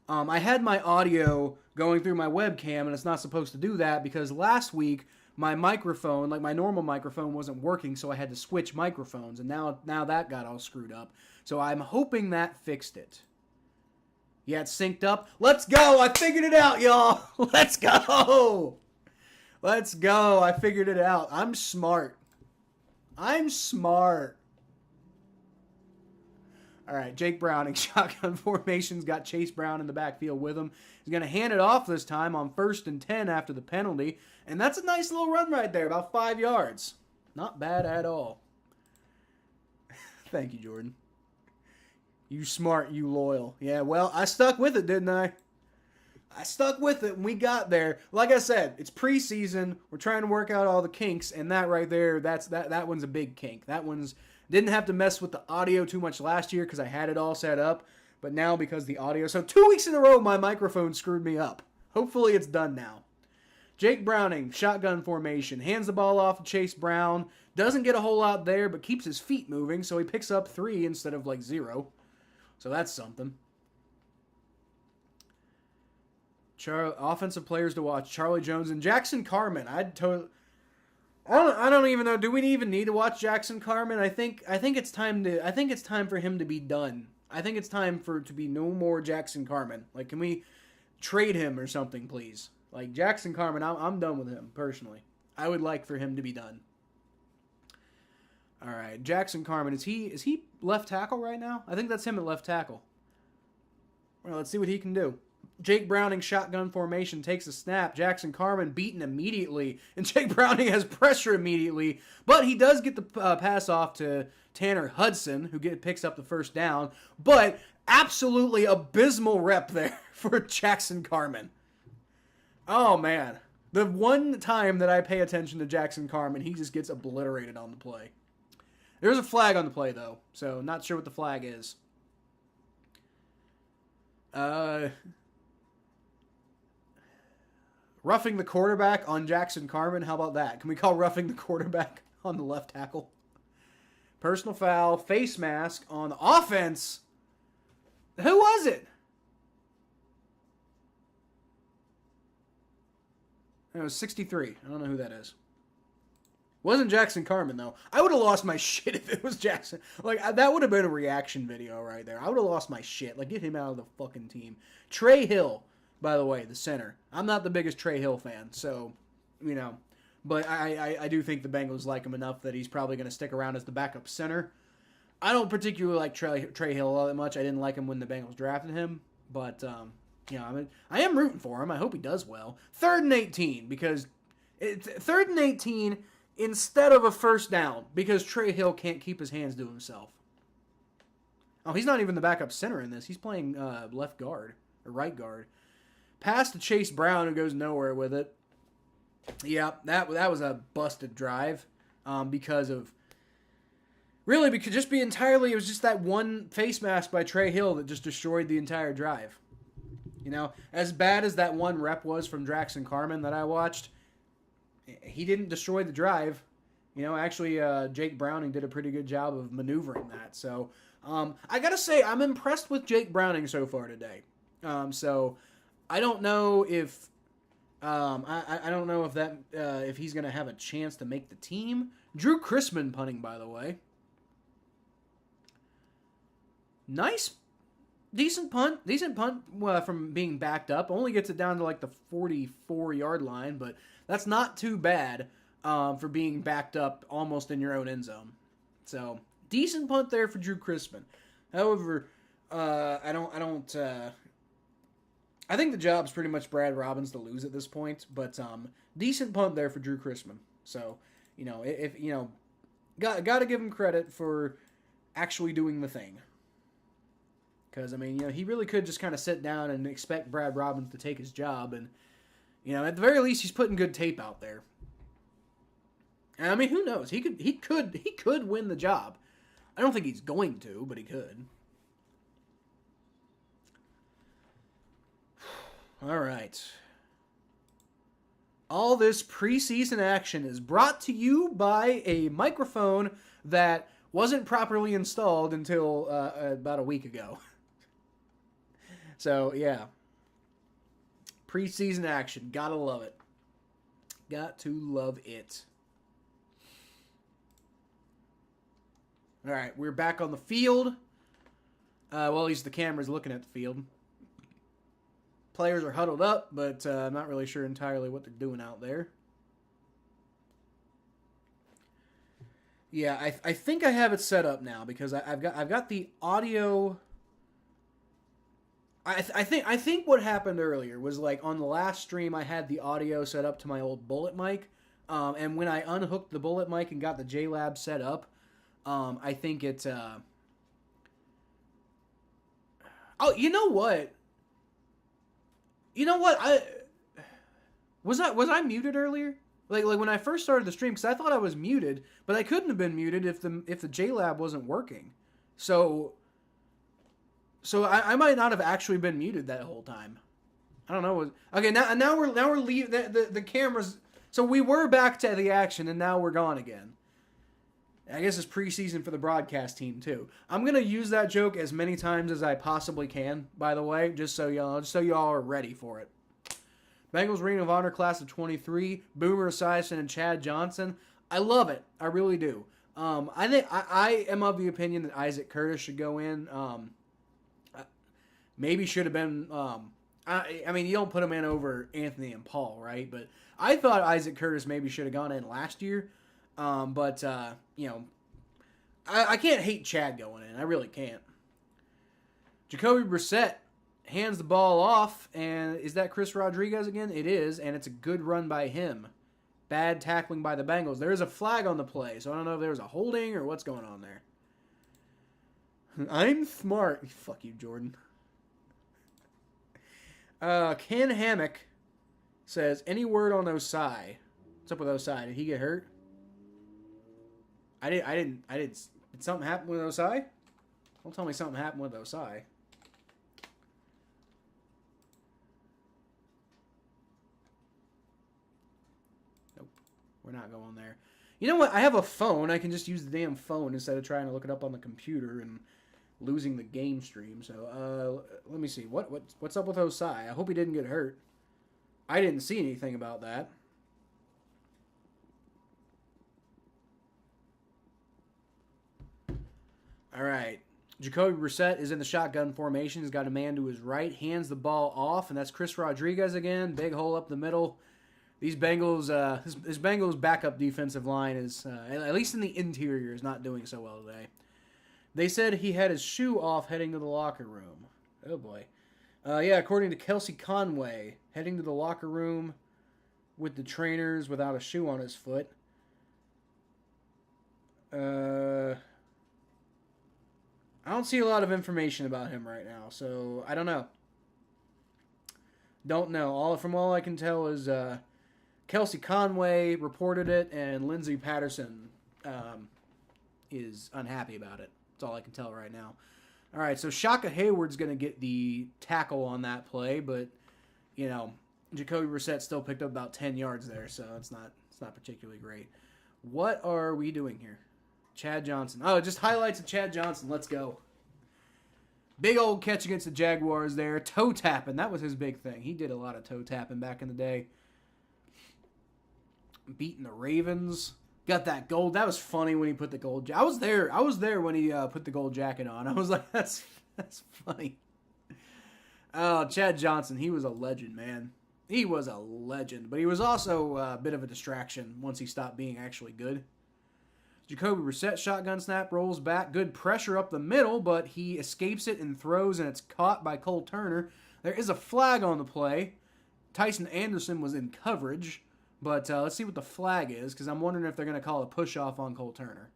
B: I had my audio going through my webcam, and it's not supposed to do that because last week my microphone, like my normal microphone, wasn't working, so I had to switch microphones, and now that got all screwed up. So I'm hoping that fixed it. Yeah, it's synced up. Let's go! I figured it out, y'all! Let's go! Let's go! I figured it out. I'm smart. All right, Jake Browning, shotgun formations, got Chase Brown in the backfield with him. He's going to hand it off this time on 1st and 10 after the penalty. And that's a nice little run right there, about 5 yards. Not bad at all. Thank you, Jordan. You smart, you loyal. Yeah, well, I stuck with it, didn't I? I stuck with it, and we got there. Like I said, it's preseason. We're trying to work out all the kinks, and that right there, that one's a big kink. That one's... Didn't have to mess with the audio too much last year because I had it all set up. But now because the audio... So 2 weeks in a row, my microphone screwed me up. Hopefully it's done now. Jake Browning, shotgun formation. Hands the ball off to Chase Brown. Doesn't get a whole lot there, but keeps his feet moving. So he picks up 3 instead of 0. So that's something. Offensive players to watch. Charlie Jones and Jackson Carman. I don't even know. Do we even need to watch Jackson Carman? I think it's time for him to be done. I think it's time to be no more Jackson Carman. Like, can we trade him or something, please? Like, Jackson Carman, I'm done with him personally. I would like for him to be done. All right, Jackson Carman, is he left tackle right now? I think that's him at left tackle. Well, let's see what he can do. Jake Browning, shotgun formation, takes a snap. Jackson Carman beaten immediately. And Jake Browning has pressure immediately. But he does get the pass off to Tanner Hudson, who picks up the first down. But absolutely abysmal rep there for Jackson Carman. Oh, man. The one time that I pay attention to Jackson Carman, he just gets obliterated on the play. There's a flag on the play, though. So, not sure what the flag is. Roughing the quarterback on Jackson Carman. How about that? Can we call roughing the quarterback on the left tackle? Personal foul. Face mask on the offense. Who was it? It was 63. I don't know who that is. Wasn't Jackson Carman, though. I would have lost my shit if it was Jackson. Like, that would have been a reaction video right there. I would have lost my shit. Like, get him out of the fucking team. Trey Hill, by the way, the center. I'm not the biggest Trey Hill fan, so, But I do think the Bengals like him enough that he's probably going to stick around as the backup center. I don't particularly like Trey Hill all that much. I didn't like him when the Bengals drafted him. But, I am rooting for him. I hope he does well. 3rd and 18, because... 3rd and 18... instead of a first down, because Trey Hill can't keep his hands to himself. Oh, he's not even the backup center in this. He's playing left guard, or right guard. Pass to Chase Brown, who goes nowhere with it. Yeah, that was a busted drive because it was just that one face mask by Trey Hill that just destroyed the entire drive. As bad as that one rep was from Jackson Carman that I watched, he didn't destroy the drive. Actually, Jake Browning did a pretty good job of maneuvering that. So, I gotta say, I'm impressed with Jake Browning so far today. So, I don't know if I don't know if he's going to have a chance to make the team. Drew Chrisman punting, by the way. Nice, decent punt from being backed up. Only gets it down to like the 44-yard line, but that's not too bad for being backed up almost in your own end zone. So decent punt there for Drew Chrisman. However, I think the job's pretty much Brad Robbins to lose at this point, but decent punt there for Drew Chrisman. So, if got to give him credit for actually doing the thing. Because, he really could just kind of sit down and expect Brad Robbins to take his job, and, at the very least, he's putting good tape out there. And, who knows? He could win the job. I don't think he's going to, but he could. All right. All this preseason action is brought to you by a microphone that wasn't properly installed until about a week ago. So, yeah. Preseason action. Gotta love it. Got to love it. All right, we're back on the field. Well, at least the camera's looking at the field. Players are huddled up, but I'm not really sure entirely what they're doing out there. Yeah, I think I have it set up now because I've got the audio. I think what happened earlier was like on the last stream I had the audio set up to my old bullet mic, and when I unhooked the bullet mic and got the JLab set up, I think it. Oh, you know what? Was I muted earlier? Like when I first started the stream, because I thought I was muted, but I couldn't have been muted if the JLab wasn't working. So I might not have actually been muted that whole time. I don't know. Okay, now we're leaving the cameras. So we were back to the action, and now we're gone again. I guess it's preseason for the broadcast team too. I'm gonna use that joke as many times as I possibly can. By the way, just so y'all are ready for it. Bengals Ring of Honor class of 23, Boomer Esiason and Chad Johnson. I love it. I really do. I think I am of the opinion that Isaac Curtis should go in. Maybe should have been. You don't put him in over Anthony and Paul, right? But I thought Isaac Curtis maybe should have gone in last year. I can't hate Chad going in. I really can't. Jacoby Brissett hands the ball off, and is that Chris Rodriguez again? It is, and it's a good run by him. Bad tackling by the Bengals. There is a flag on the play, so I don't know if there was a holding or what's going on there. I'm smart. Fuck you, Jordan. Ken Hammock says, any word on Osai? What's up with Osai? Did he get hurt? I didn't. Did something happen with Osai? Don't tell me something happened with Osai. Nope. We're not going there. You know what? I have a phone. I can just use the damn phone instead of trying to look it up on the computer and losing the game stream. So, let me see. What's up with Osai? I hope he didn't get hurt. I didn't see anything about that. All right. Jacoby Brissett is in the shotgun formation. He's got a man to his right, hands the ball off, and that's Chris Rodriguez again. Big hole up the middle. These Bengals, this Bengals backup defensive line is, at least in the interior, is not doing so well today. They said he had his shoe off heading to the locker room. Oh, boy. According to Kelsey Conway, heading to the locker room with the trainers without a shoe on his foot. I don't see a lot of information about him right now, so I don't know. Don't know. From all I can tell is Kelsey Conway reported it, and Lindsey Patterson is unhappy about it. That's all I can tell right now. All right, so Shaka Hayward's going to get the tackle on that play, but Jacoby Brissett still picked up about 10 yards there, so it's not particularly great. What are we doing here? Chad Johnson. Oh, just highlights of Chad Johnson. Let's go. Big old catch against the Jaguars there. Toe tapping. That was his big thing. He did a lot of toe tapping back in the day. beating the Ravens. Got that gold. That was funny when he put the gold. I was there. I was there when he put the gold jacket on. I was like, that's funny. Oh, Chad Johnson. He was a legend, man. He was a legend, but he was also a bit of a distraction once he stopped being actually good. Jacoby Brissett shotgun snap, rolls back. Good pressure up the middle, but he escapes it and throws, and it's caught by Cole Turner. There is a flag on the play. Tyson Anderson was in coverage, but let's see what the flag is, because I'm wondering if they're going to call a push-off on Cole Turner.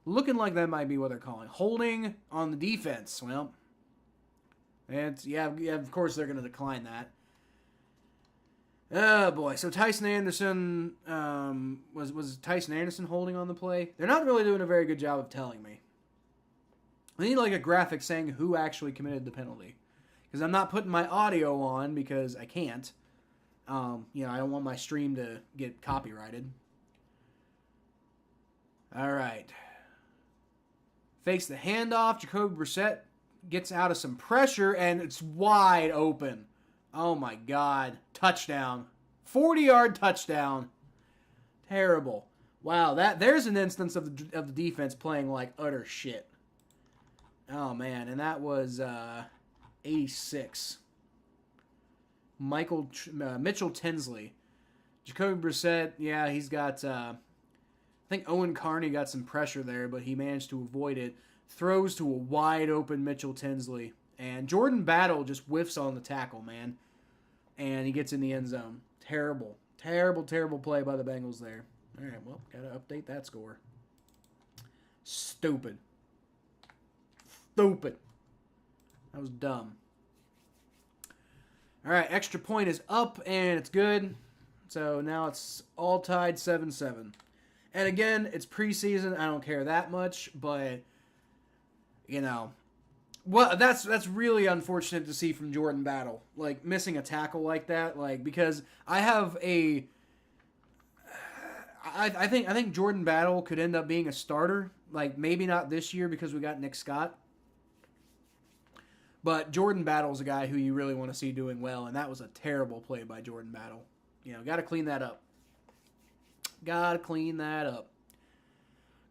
B: Looking like that might be what they're calling. Holding on the defense. Well, and yeah, of course they're going to decline that. Oh boy! So Tyson Anderson was Tyson Anderson holding on the play? They're not really doing a very good job of telling me. I need like a graphic saying who actually committed the penalty, because I'm not putting my audio on because I can't. I don't want my stream to get copyrighted. All right. Fakes the handoff. Jacoby Brissett gets out of some pressure, and it's wide open. Oh, my God. Touchdown. 40-yard touchdown. Terrible. Wow, there's an instance of the defense playing like utter shit. Oh, man, and that was 86. Mitchell Tinsley. Jacoby Brissett, yeah, he's got... I think Owen Carney got some pressure there, but he managed to avoid it. Throws to a wide-open Mitchell Tinsley. And Jordan Battle just whiffs on the tackle, man. And he gets in the end zone. Terrible. Terrible, terrible play by the Bengals there. All right, well, got to update that score. Stupid. Stupid. That was dumb. All right, extra point is up, and it's good. So now it's all tied 7-7. And again, it's preseason. I don't care that much, but, well, that's really unfortunate to see from Jordan Battle. Like, missing a tackle like that, because I have I think Jordan Battle could end up being a starter. Like, maybe not this year because we got Nick Scott. But Jordan Battle's a guy who you really want to see doing well, and that was a terrible play by Jordan Battle. Got to clean that up. Got to clean that up.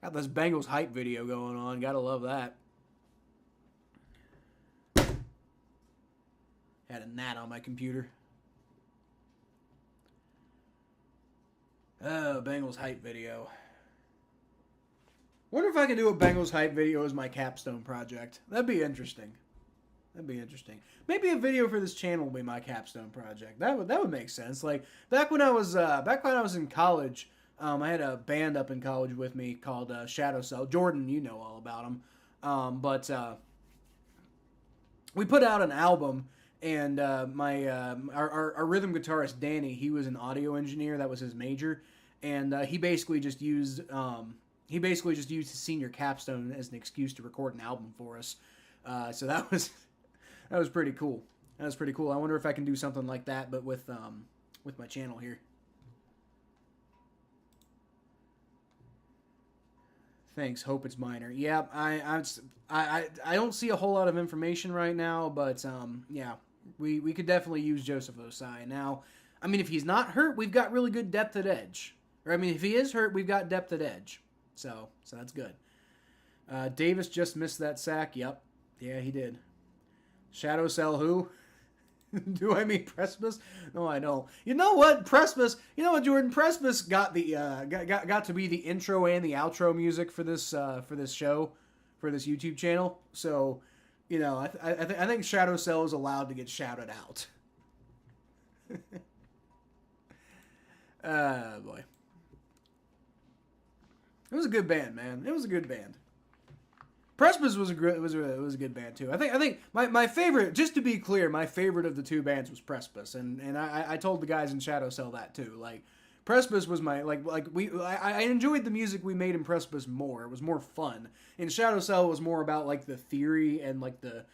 B: Got this Bengals hype video going on. Got to love that. Had a gnat on my computer. Oh, Bengals hype video. Wonder if I can do a Bengals hype video as my capstone project. That'd be interesting. Maybe a video for this channel will be my capstone project. That would make sense. Like back when I was in college, I had a band up in college with me called Shadow Cell. Jordan, you know all about them. But we put out an album, and our rhythm guitarist Danny, he was an audio engineer. That was his major, and he basically just used his senior capstone as an excuse to record an album for us. So that was pretty cool. I wonder if I can do something like that, but with my channel here. Thanks. Hope it's minor. Yeah, I don't see a whole lot of information right now, but yeah, we could definitely use Joseph Osai. Now, I mean, if he's not hurt, we've got really good depth at edge. Or I mean, if he is hurt, we've got depth at edge. So that's good. Davis just missed that sack. Yep. Yeah, he did. Shadow Cell who? Do I mean Precipice? No, I don't. You know what, Precipice? You know what, Jordan? Precipice got the got to be the intro and the outro music for this show, for this YouTube channel. So, I think Shadow Cell is allowed to get shouted out. Boy, it was a good band, man. It was a good band. Precipice was a good band too. I think my favorite, just to be clear, my favorite of the two bands was Precipice, and I told the guys in Shadow Cell that too. Like Precipice was my I enjoyed the music we made in Precipice more. It was more fun. In Shadow Cell was more about like the theory and like the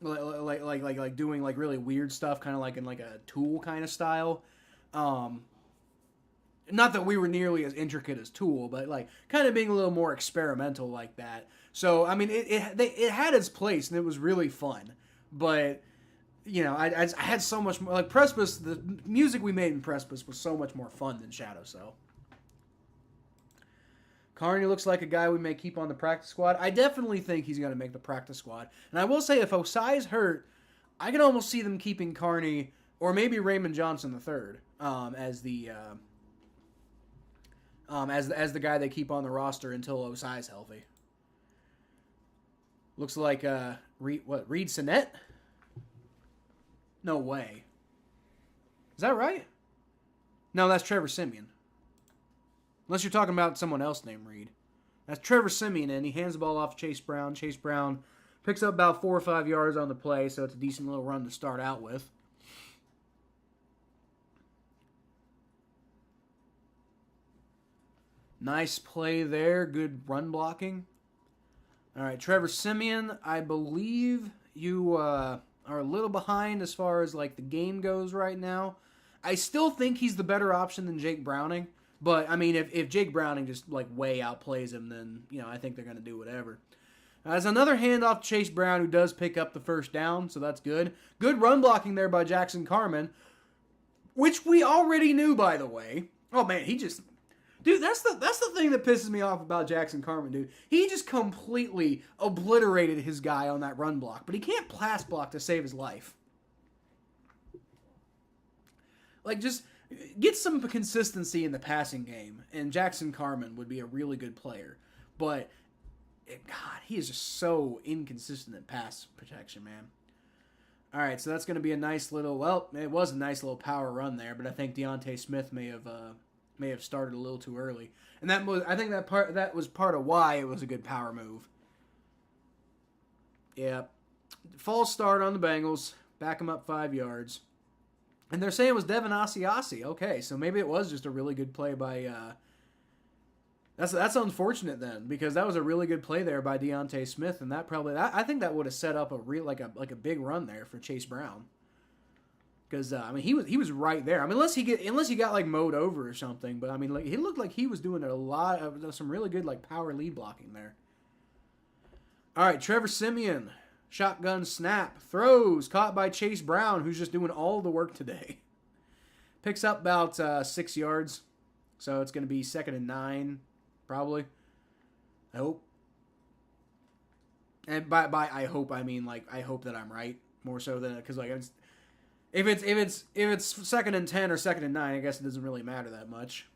B: like doing like really weird stuff, kind of like in like a Tool kind of style. Not that we were nearly as intricate as Tool, but like kind of being a little more experimental like that. So I mean, it had its place and it was really fun. But you know, I had so much more, like Precipice, the music we made in Precipice was so much more fun than Shadow Cell. Carney looks like a guy we may keep on the practice squad. I definitely think he's going to make the practice squad. And I will say, if Osai's hurt, I can almost see them keeping Carney or maybe Raymond Johnson III as the guy they keep on the roster until Osai's healthy. Looks like Reed Sinnett? No way. Is that right? No, that's Trevor Siemian. Unless you're talking about someone else named Reed. That's Trevor Siemian, and he hands the ball off to Chase Brown. Chase Brown picks up about 4 or 5 yards on the play, so it's a decent little run to start out with. Nice play there. Good run blocking. All right, Trevor Siemian, I believe you are a little behind as far as like the game goes right now. I still think he's the better option than Jake Browning. But, I mean, if Jake Browning just, like, way outplays him, then, you know, I think they're going to do whatever. There's another handoff to Chase Brown, who does pick up the first down, so that's good. Good run blocking there by Jackson Carman, which we already knew, by the way. Oh, man, he just... Dude, that's the thing that pisses me off about Jackson Carman, dude. He just completely obliterated his guy on that run block, but he can't pass block to save his life. Like, just... Get some consistency in the passing game, and Jackson Carman would be a really good player. But, God, he is just so inconsistent in pass protection, man. All right, so that's going to be a nice little, well, it was a nice little power run there, but I think Deontay Smith may have started a little too early. And I think that was part of why it was a good power move. Yeah. False start on the Bengals. Back them up 5 yards. And they're saying it was Devin Asiasi. Okay, so maybe it was just a really good play by... That's unfortunate then, because that was a really good play there by Deontay Smith, and I think that would have set up a real like a big run there for Chase Brown. Because I mean he was right there. I mean unless he got like mowed over or something, but I mean like he looked like he was doing a lot of some really good like power lead blocking there. All right, Trevor Siemian. Shotgun snap. Throws. Caught by Chase Brown, who's just doing all the work today. Picks up about 6 yards. So it's going to be 2nd and 9, probably. I hope. And by I hope, I mean, like, I hope that I'm right. More so than... Because, like, if it's 2nd and 10 or 2nd and 9, I guess it doesn't really matter that much.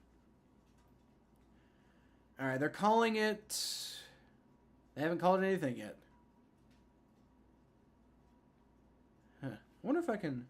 B: All right, they're calling it... They haven't called it anything yet. I wonder if I can...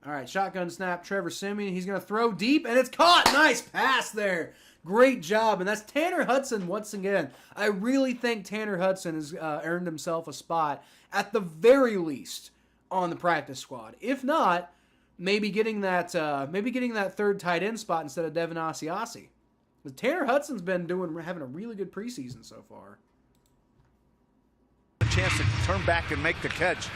B: All right, shotgun snap, Trevor Siemian. He's going to throw deep, and it's caught. Nice pass there. Great job. And that's Tanner Hudson once again. I really think Tanner Hudson has earned himself a spot, at the very least, on the practice squad. If not, maybe getting that third tight end spot instead of Devin Asiasi. But Tanner Hudson's been having a really good preseason so far.
C: Chance to turn back and make the catch.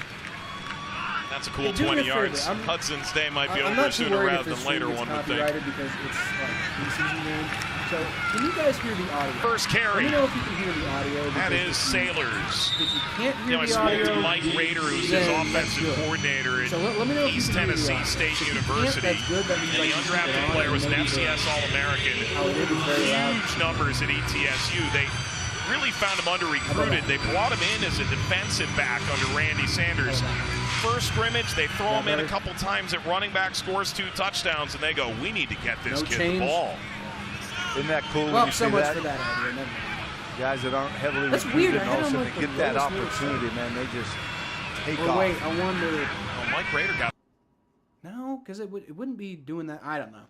D: That's a cool 20 yards. Hudson's day might be over sooner rather than later, one would think.
B: Because it's like preseason game. So, can you guys hear the audio?
D: First carry.
B: Let me know if you can hear the audio.
D: That is Sailors.
B: If you can't hear
D: I
B: the
D: spoke
B: audio,
D: to Mike Rader, who's his offensive coordinator at
B: let me know if
D: East
B: you can hear the
D: Tennessee
B: audio.
D: State
B: If you
D: University.
B: can't, that's good. That means
D: And the undrafted player was an FCS All-American. Huge numbers at ETSU. They really found him under-recruited. They brought him in as a defensive back under Randy Sanders. First scrimmage, they throw him in a couple times at running back, scores 2 touchdowns, and they go, we need to get this kid the ball.
C: Isn't that cool when
B: Well,
C: you
B: so
C: see
B: much
C: that?
B: for that idea.
C: Guys that aren't heavily
B: That's
C: recruited,
B: weird. I had
C: and all of a
B: him
C: sudden
B: like
C: they get that
B: the lowest
C: opportunity, man. They just take off.
B: Wait, I wonder...
D: Well, Mike Rader got...
B: No, because it wouldn't be doing that. I don't know.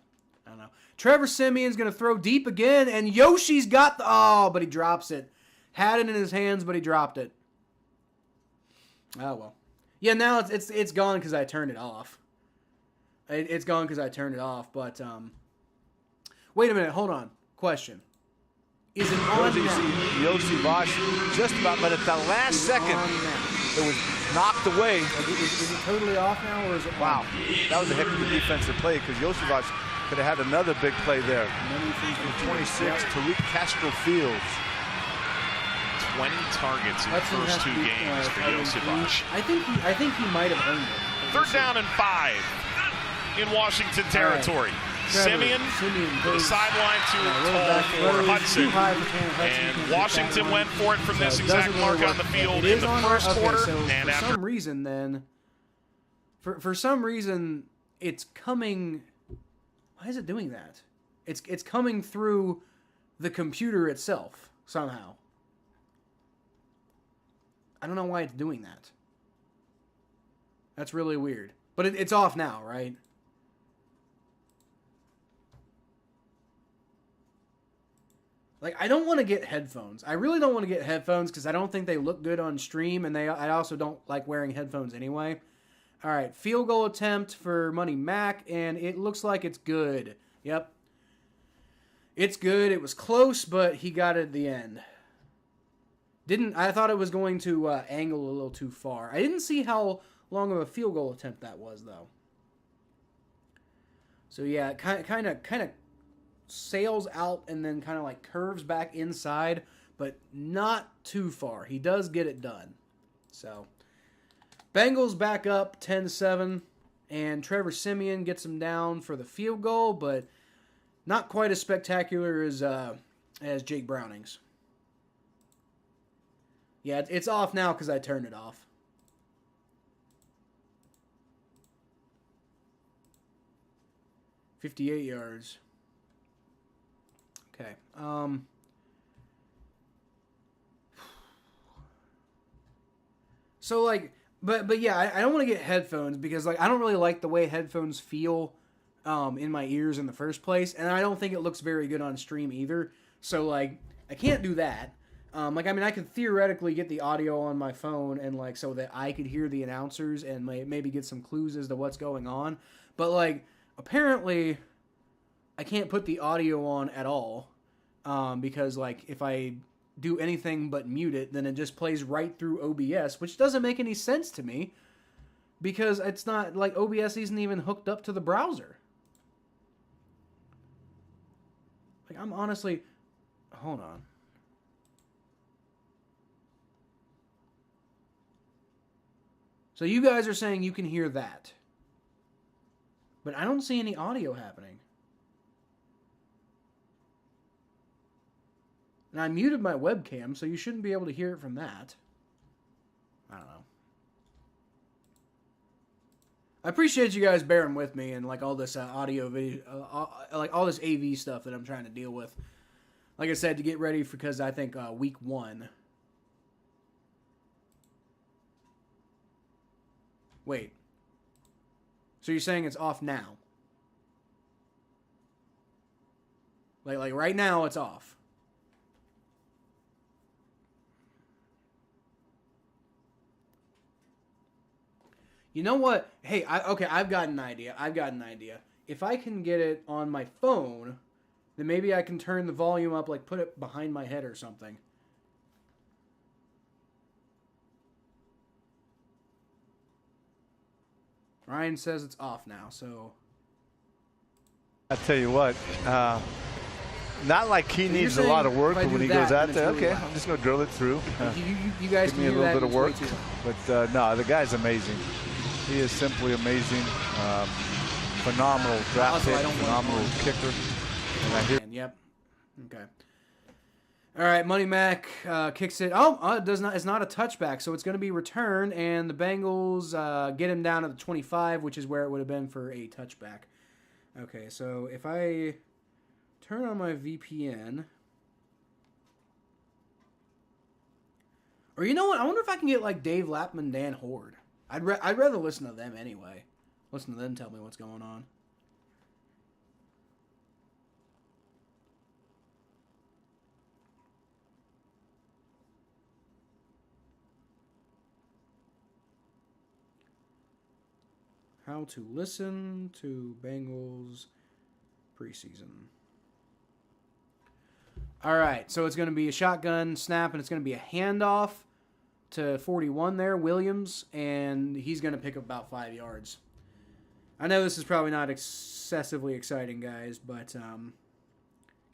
B: Trevor Siemian's going to throw deep again, and Yoshi's got the... Oh, but he drops it. Had it in his hands, but he dropped it. Oh, well. Yeah, now it's gone because I turned it off. It's gone because I turned it off, but... Wait a minute, hold on. Question. Is it on now?
C: Yoshi Vosh just about, but at the last second, it was knocked away.
B: Is it totally off now, or is it...
C: Wow, that was a heck of a defensive play because Yoshi Vosh could have had another big play there. 26, Tariq Castro Fields.
D: 20 targets in the first 2 games for Joseph.
B: I think he might have earned it.
D: Third down and 5 in Washington territory. Simeon to the sideline to for Hudson. And Washington went for it from this exact mark on the field in the first quarter. And
B: for some reason, then, for some reason, it's coming. Why is it doing that? It's coming through the computer itself somehow. I don't know why it's doing that. That's really weird. But it's off now, right? Like, I don't want to get headphones. I really don't want to get headphones because I don't think they look good on stream, and I also don't like wearing headphones anyway. All right, field goal attempt for Money Mac, and it looks like it's good. Yep. It's good. It was close, but he got it at the end. I thought it was going to angle a little too far. I didn't see how long of a field goal attempt that was, though. So, yeah, kind of sails out and then kind of like curves back inside, but not too far. He does get it done. So, Bengals back up 10-7, and Trevor Siemian gets him down for the field goal, but not quite as spectacular as Jake Browning's. Yeah, it's off now because I turned it off. $58 yards. Okay. So, like, but yeah, I don't want to get headphones because, like, I don't really like the way headphones feel in my ears in the first place, and I don't think it looks very good on stream either. So, like, I can't do that. Like, I mean, I could theoretically get the audio on my phone and, like, so that I could hear the announcers and maybe get some clues as to what's going on. But, like, apparently I can't put the audio on at all because, like, if I do anything but mute it, then it just plays right through OBS, which doesn't make any sense to me because it's not, like, OBS isn't even hooked up to the browser. Like, I'm honestly... Hold on. So you guys are saying you can hear that. But I don't see any audio happening. And I muted my webcam, so you shouldn't be able to hear it from that. I don't know. I appreciate you guys bearing with me and, like, all this audio video, like all this AV stuff that I'm trying to deal with. Like I said, to get ready for, because I think week 1. Wait. So you're saying it's off now? Like right now it's off. You know what? Hey, I've got an idea. If I can get it on my phone, then maybe I can turn the volume up, like put it behind my head or something. Ryan says it's off now, so...
C: I tell you what, not like he needs a lot of work, but when he goes out there, okay, I'm just going to drill it through.
B: You guys
C: give me a little bit of work. But no, the guy's amazing. He is simply amazing. Phenomenal draft pick, phenomenal kicker.
B: Yep. Okay. All right, Money Mac kicks it. Oh, it does not. It's not a touchback, so it's going to be returned, and the Bengals get him down to the 25, which is where it would have been for a touchback. Okay, so if I turn on my VPN, or you know what? I wonder if I can get like Dave Lappman, Dan Horde. I'd rather listen to them anyway. Listen to them tell me what's going on. How to listen to Bengals preseason. All right, so it's going to be a shotgun snap, and it's going to be a handoff to 41 there, Williams, and he's going to pick up about 5 yards. I know this is probably not excessively exciting, guys, but can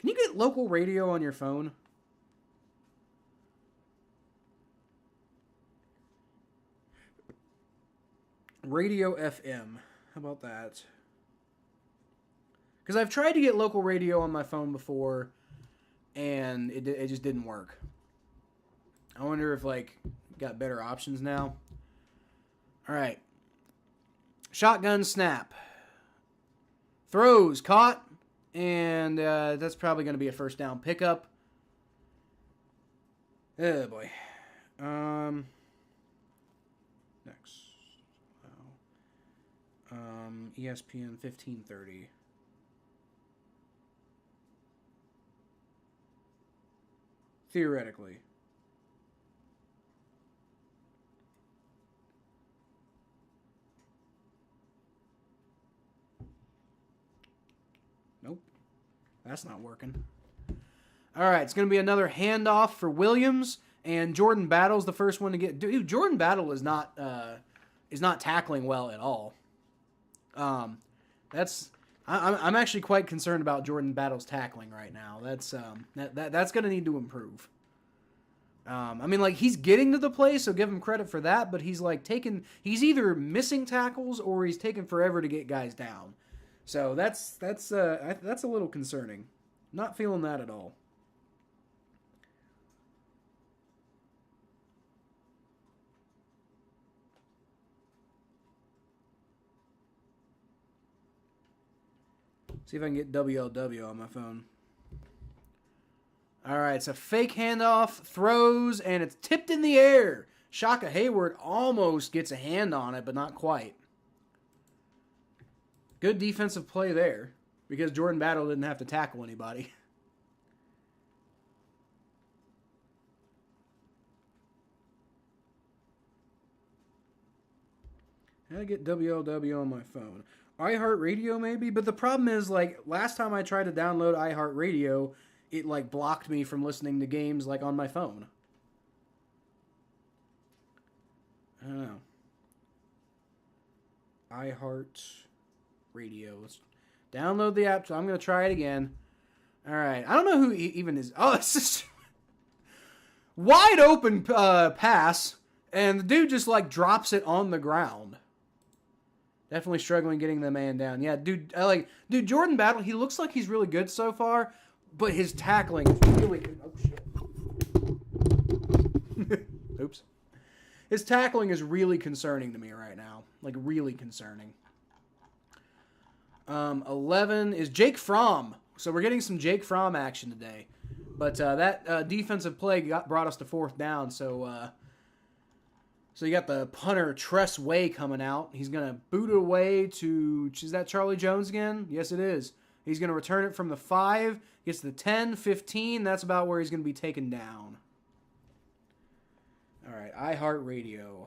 B: you get local radio on your phone? Radio FM. How about that? Because I've tried to get local radio on my phone before, and it just didn't work. I wonder if, like, got better options now. All right. Shotgun snap. Throws, caught, and that's probably going to be a first down pickup. Oh, boy. Next. ESPN 1530. Theoretically. Nope. That's not working. All right, it's going to be another handoff for Williams, and Jordan Battle's the first one to get. Dude, Jordan Battle is not tackling well at all. I'm actually quite concerned about Jordan Battle's tackling right now. That's going to need to improve. I mean, like, he's getting to the play, so give him credit for that. But he's he's either missing tackles or he's taking forever to get guys down. So that's a little concerning. Not feeling that at all. See if I can get WLW on my phone. All right, it's a fake handoff, throws, and it's tipped in the air. Shaka Hayward almost gets a hand on it, but not quite. Good defensive play there, because Jordan Battle didn't have to tackle anybody. How to get WLW on my phone? iHeartRadio maybe, but the problem is, like, last time I tried to download iHeartRadio, it, like, blocked me from listening to games, like, on my phone. I don't know. iHeartRadio. Let's download the app, so I'm going to try it again. All right. I don't know who even is. Oh, it's just wide open pass, and the dude just, like, drops it on the ground. Definitely struggling getting the man down. Yeah, dude, Jordan Battle, he looks like he's really good so far, but his tackling is really good. Oh, shit. Oops. His tackling is really concerning to me right now. Like, really concerning. 11 is Jake Fromm. So we're getting some Jake Fromm action today. But that defensive play brought us to fourth down, so you got the punter, Tress Way, coming out. He's going to boot it away to... Is that Charlie Jones again? Yes, it is. He's going to return it from the 5. Gets to the 10, 15. That's about where he's going to be taken down. All right, iHeartRadio.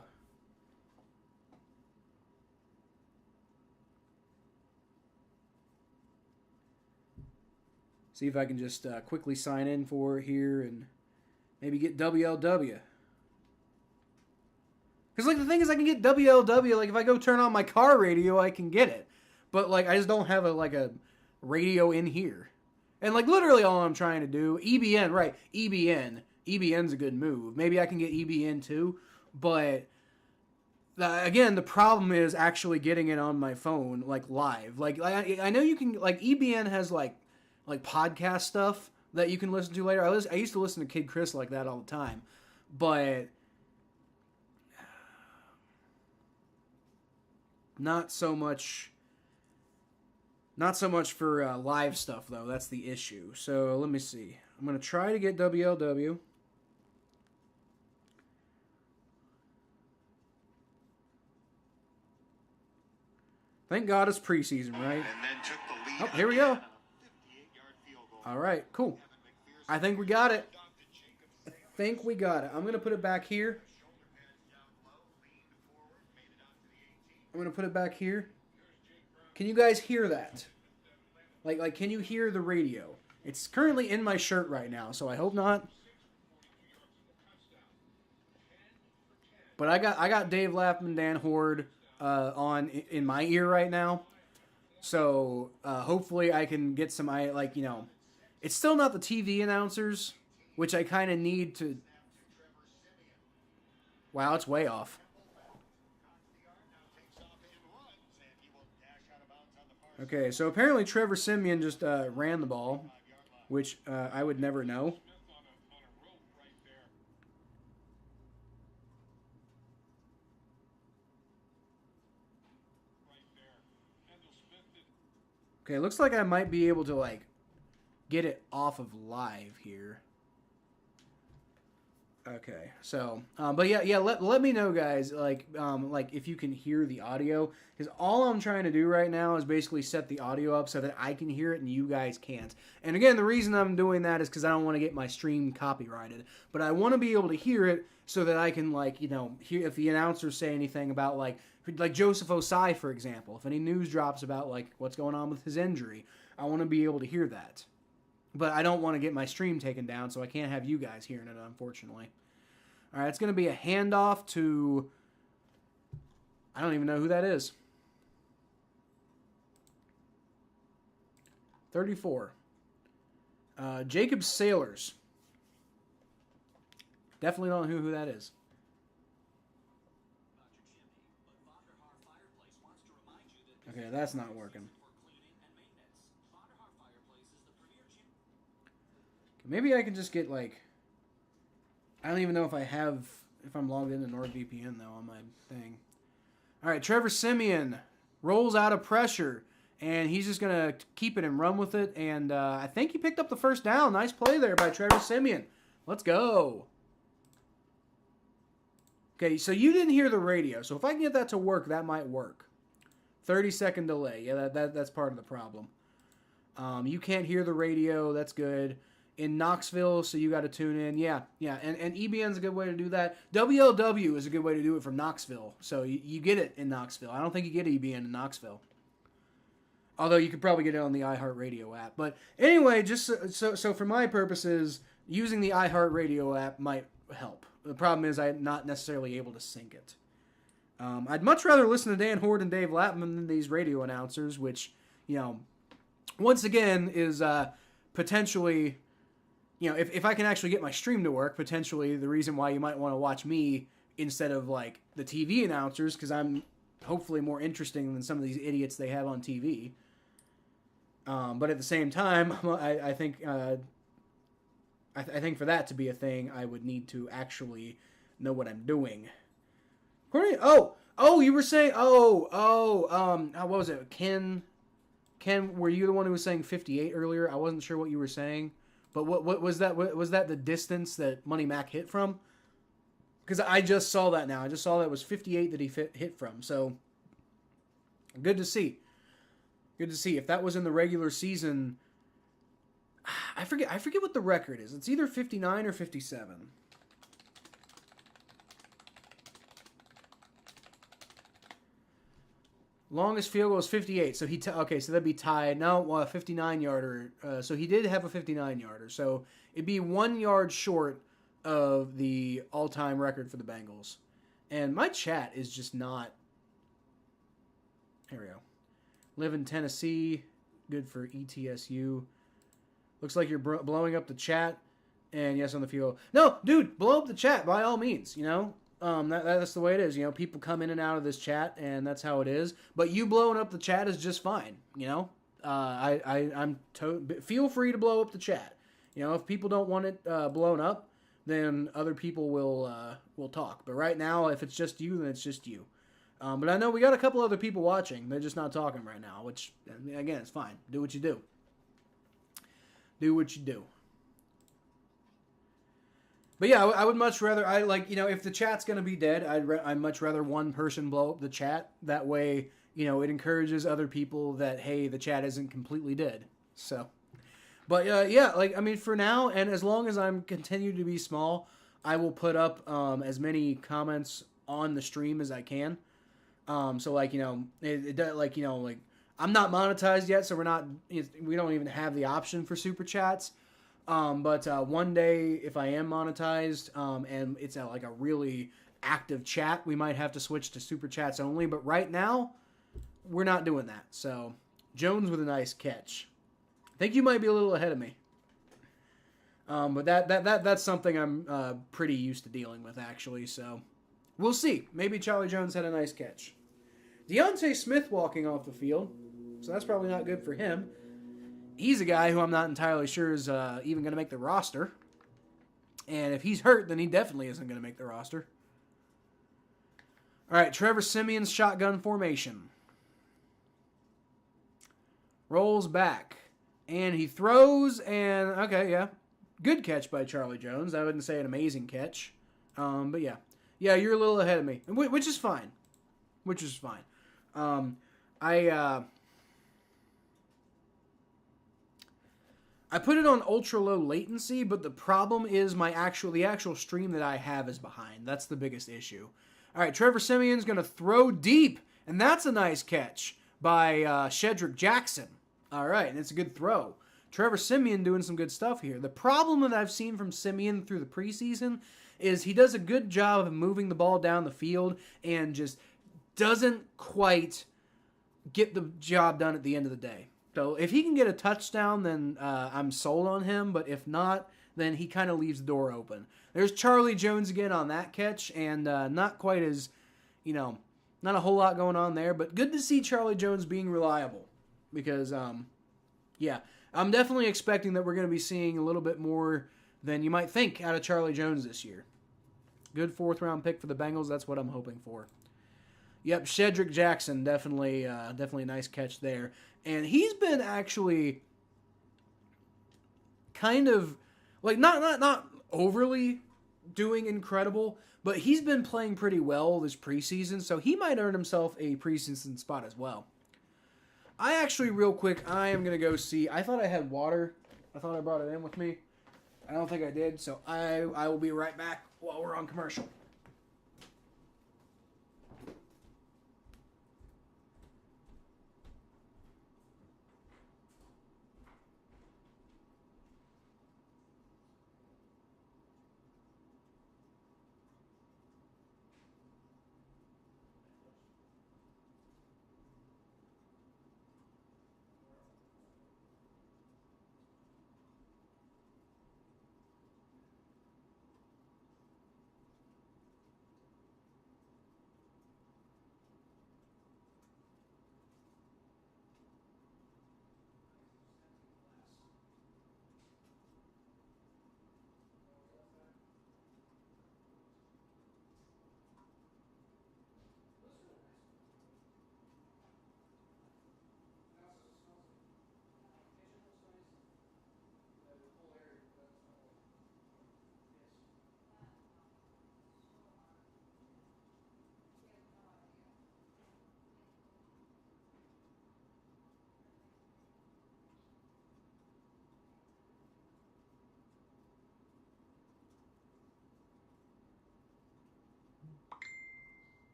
B: See if I can just quickly sign in for here and maybe get WLW. Because, like, the thing is, I can get WLW, like, if I go turn on my car radio, I can get it. But, like, I just don't have a radio in here. And, like, literally all I'm trying to do, EBN, right, EBN. EBN's a good move. Maybe I can get EBN too. But, again, the problem is actually getting it on my phone, like, live. Like, I know you can, like, EBN has, like podcast stuff that you can listen to later. I used to listen to Kid Chris like that all the time. But... Not so much for live stuff, though. That's the issue. So, let me see. I'm going to try to get WLW. Thank God it's preseason, right? Oh, here we go. All right, cool. I think we got it. I'm going to put it back here. Can you guys hear that? Like, can you hear the radio? It's currently in my shirt right now, so I hope not. But I got Dave Lapham, Dan Horde on in my ear right now. So hopefully I can get some, it's still not the TV announcers, which I kind of need to. Wow, it's way off. Okay, so apparently Trevor Siemian just ran the ball, which I would never know. Okay, looks like I might be able to, like, get it off of live here. Okay, so, but yeah, let me know, guys, like if you can hear the audio, because all I'm trying to do right now is basically set the audio up so that I can hear it and you guys can't. And again, the reason I'm doing that is because I don't want to get my stream copyrighted, but I want to be able to hear it so that I can, like, you know, hear if the announcers say anything about, like Joseph Osai, for example, if any news drops about, like, what's going on with his injury, I want to be able to hear that. But I don't want to get my stream taken down, so I can't have you guys hearing it, unfortunately. All right, it's going to be a handoff to... I don't even know who that is. 34. Jacob Sailors. Definitely don't know who that is. Okay, that's not working. Maybe I can just get, like... I don't even know if I'm logged into NordVPN, though, on my thing. All right, Trevor Siemian rolls out of pressure, and he's just going to keep it and run with it, and I think he picked up the first down. Nice play there by Trevor Siemian. Let's go. Okay, so you didn't hear the radio, so if I can get that to work, that might work. 30-second delay. Yeah, that's part of the problem. You can't hear the radio. That's good. In Knoxville, so you got to tune in. Yeah. And EBN's a good way to do that. WLW is a good way to do it from Knoxville. So you get it in Knoxville. I don't think you get EBN in Knoxville. Although you could probably get it on the iHeartRadio app. But anyway, just so for my purposes, using the iHeartRadio app might help. The problem is I'm not necessarily able to sync it. I'd much rather listen to Dan Horde and Dave Lapham than these radio announcers, which, you know, once again is potentially... You know, if I can actually get my stream to work, potentially the reason why you might want to watch me instead of, like, the TV announcers, because I'm hopefully more interesting than some of these idiots they have on TV. But at the same time, I think for that to be a thing, I would need to actually know what I'm doing. You were saying, what was it, Ken, were you the one who was saying 58 earlier? I wasn't sure what you were saying. But what was that? Was that the distance that Money Mac hit from? Because I just saw that now. I just saw that it was 58 that he hit from. So, good to see. Good to see. If that was in the regular season, I forget what the record is. It's either 59 or 57. Longest field goal is 58, so okay, so that'd be tied. No, a 59-yarder. So he did have a 59-yarder. So it'd be 1 yard short of the all-time record for the Bengals. And my chat is just not... Here we go. Live in Tennessee. Good for ETSU. Looks like you're blowing up the chat. And yes, on the field. No, dude, blow up the chat by all means, you know? That's the way it is. You know, people come in and out of this chat, and that's how it is. But you blowing up the chat is just fine. You know, feel free to blow up the chat. You know, if people don't want it blown up, then other people will talk. But right now, if it's just you, then it's just you. But I know we got a couple other people watching. They're just not talking right now, which again, it's fine. Do what you do. Do what you do. But yeah, I would much rather, if the chat's going to be dead, I'd much rather one person blow up the chat. That way, you know, it encourages other people that, hey, the chat isn't completely dead. So, but for now, and as long as I'm continue to be small, I will put up as many comments on the stream as I can. I'm not monetized yet, so we don't even have the option for super chats. But one day, if I am monetized, and it's like a really active chat, we might have to switch to super chats only. But right now, we're not doing that. So, Jones with a nice catch. I think you might be a little ahead of me. But that's something I'm pretty used to dealing with, actually. So, we'll see. Maybe Charlie Jones had a nice catch. Deontay Smith walking off the field. So that's probably not good for him. He's a guy who I'm not entirely sure is even going to make the roster. And if he's hurt, then he definitely isn't going to make the roster. All right, Trevor Siemian's shotgun formation. Rolls back. And he throws, and okay, yeah. Good catch by Charlie Jones. I wouldn't say an amazing catch. But yeah. Yeah, you're a little ahead of me, which is fine. Which is fine. I put it on ultra low latency, but the problem is the actual stream that I have is behind. That's the biggest issue. All right, Trevor Siemian's going to throw deep, and that's a nice catch by Shedrick Jackson. All right, and it's a good throw. Trevor Siemian doing some good stuff here. The problem that I've seen from Siemian through the preseason is he does a good job of moving the ball down the field and just doesn't quite get the job done at the end of the day. So if he can get a touchdown, then I'm sold on him. But if not, then he kind of leaves the door open. There's Charlie Jones again on that catch, and not quite as, not a whole lot going on there. But good to see Charlie Jones being reliable because, I'm definitely expecting that we're going to be seeing a little bit more than you might think out of Charlie Jones this year. Good 4th-round pick for the Bengals. That's what I'm hoping for. Yep, Shedrick Jackson, definitely a nice catch there. And he's been actually kind of, like, not overly doing incredible, but he's been playing pretty well this preseason, so he might earn himself a preseason spot as well. I actually, real quick, I am going to go see, I thought I had water. I thought I brought it in with me. I don't think I did, so I will be right back while we're on commercial.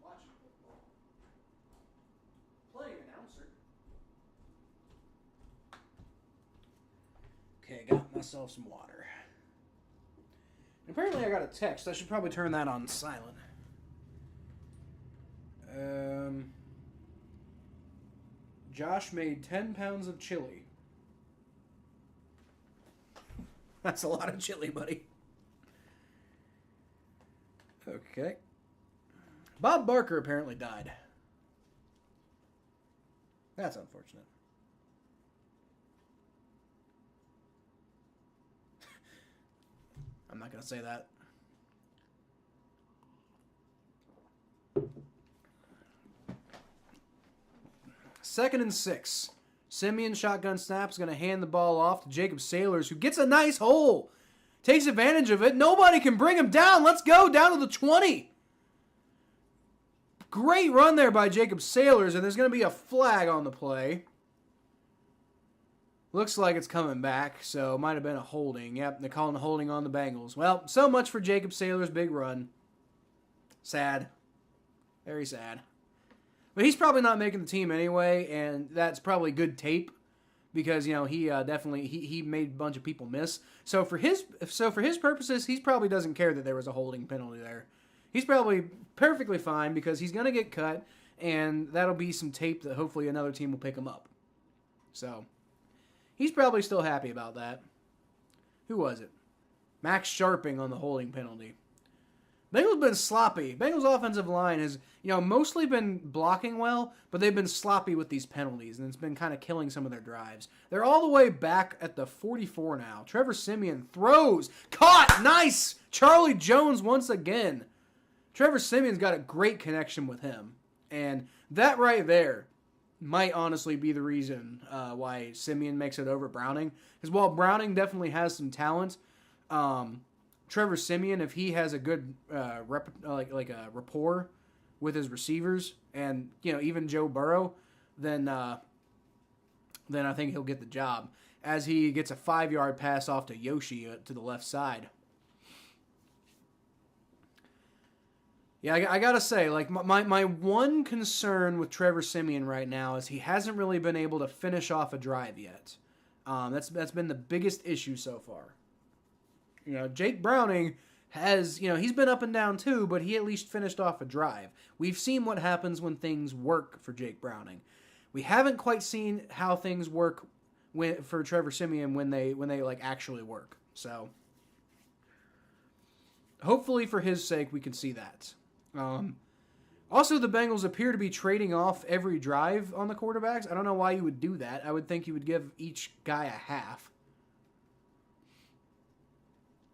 B: Watching football. Playing announcer. Okay, got myself some water. Apparently I got a text. I should probably turn that on silent. Josh made 10 pounds of chili. That's a lot of chili, buddy. Okay. Bob Barker apparently died. That's unfortunate. I'm not going to say that. Second and 6. Siemian shotgun snap is going to hand the ball off to Jacob Sailors, who gets a nice hole. Takes advantage of it. Nobody can bring him down. Let's go down to the 20. Great run there by Jacob Sailors, and there's going to be a flag on the play. Looks like it's coming back, so it might have been a holding. Yep, they're calling a holding on the Bengals. Well, so much for Jacob Sailors' big run. Sad. Very sad. But he's probably not making the team anyway, and that's probably good tape because, you know, he definitely he made a bunch of people miss. So for his purposes, he probably doesn't care that there was a holding penalty there. He's probably perfectly fine because he's going to get cut, and that'll be some tape that hopefully another team will pick him up. So he's probably still happy about that. Who was it? Max Sharping on the holding penalty. Bengals been sloppy. Bengals offensive line has, mostly been blocking well, but they've been sloppy with these penalties, and it's been kind of killing some of their drives. They're all the way back at the 44 now. Trevor Siemian throws. Caught! Nice! Charlie Jones once again. Trevor Siemian's got a great connection with him. And that right there might honestly be the reason why Siemian makes it over Browning. Because while Browning definitely has some talent, Trevor Siemian, if he has a good a rapport with his receivers and even Joe Burrow, then I think he'll get the job. As he gets a 5-yard pass off to Yoshi to the left side. Yeah, I gotta say, my one concern with Trevor Siemian right now is he hasn't really been able to finish off a drive yet. That's been the biggest issue so far. Jake Browning has, he's been up and down too, but he at least finished off a drive. We've seen what happens when things work for Jake Browning. We haven't quite seen how things work for Trevor Siemian when they actually work. So hopefully for his sake we can see that. Also, the Bengals appear to be trading off every drive on the quarterbacks. I don't know why you would do that. I would think you would give each guy a half.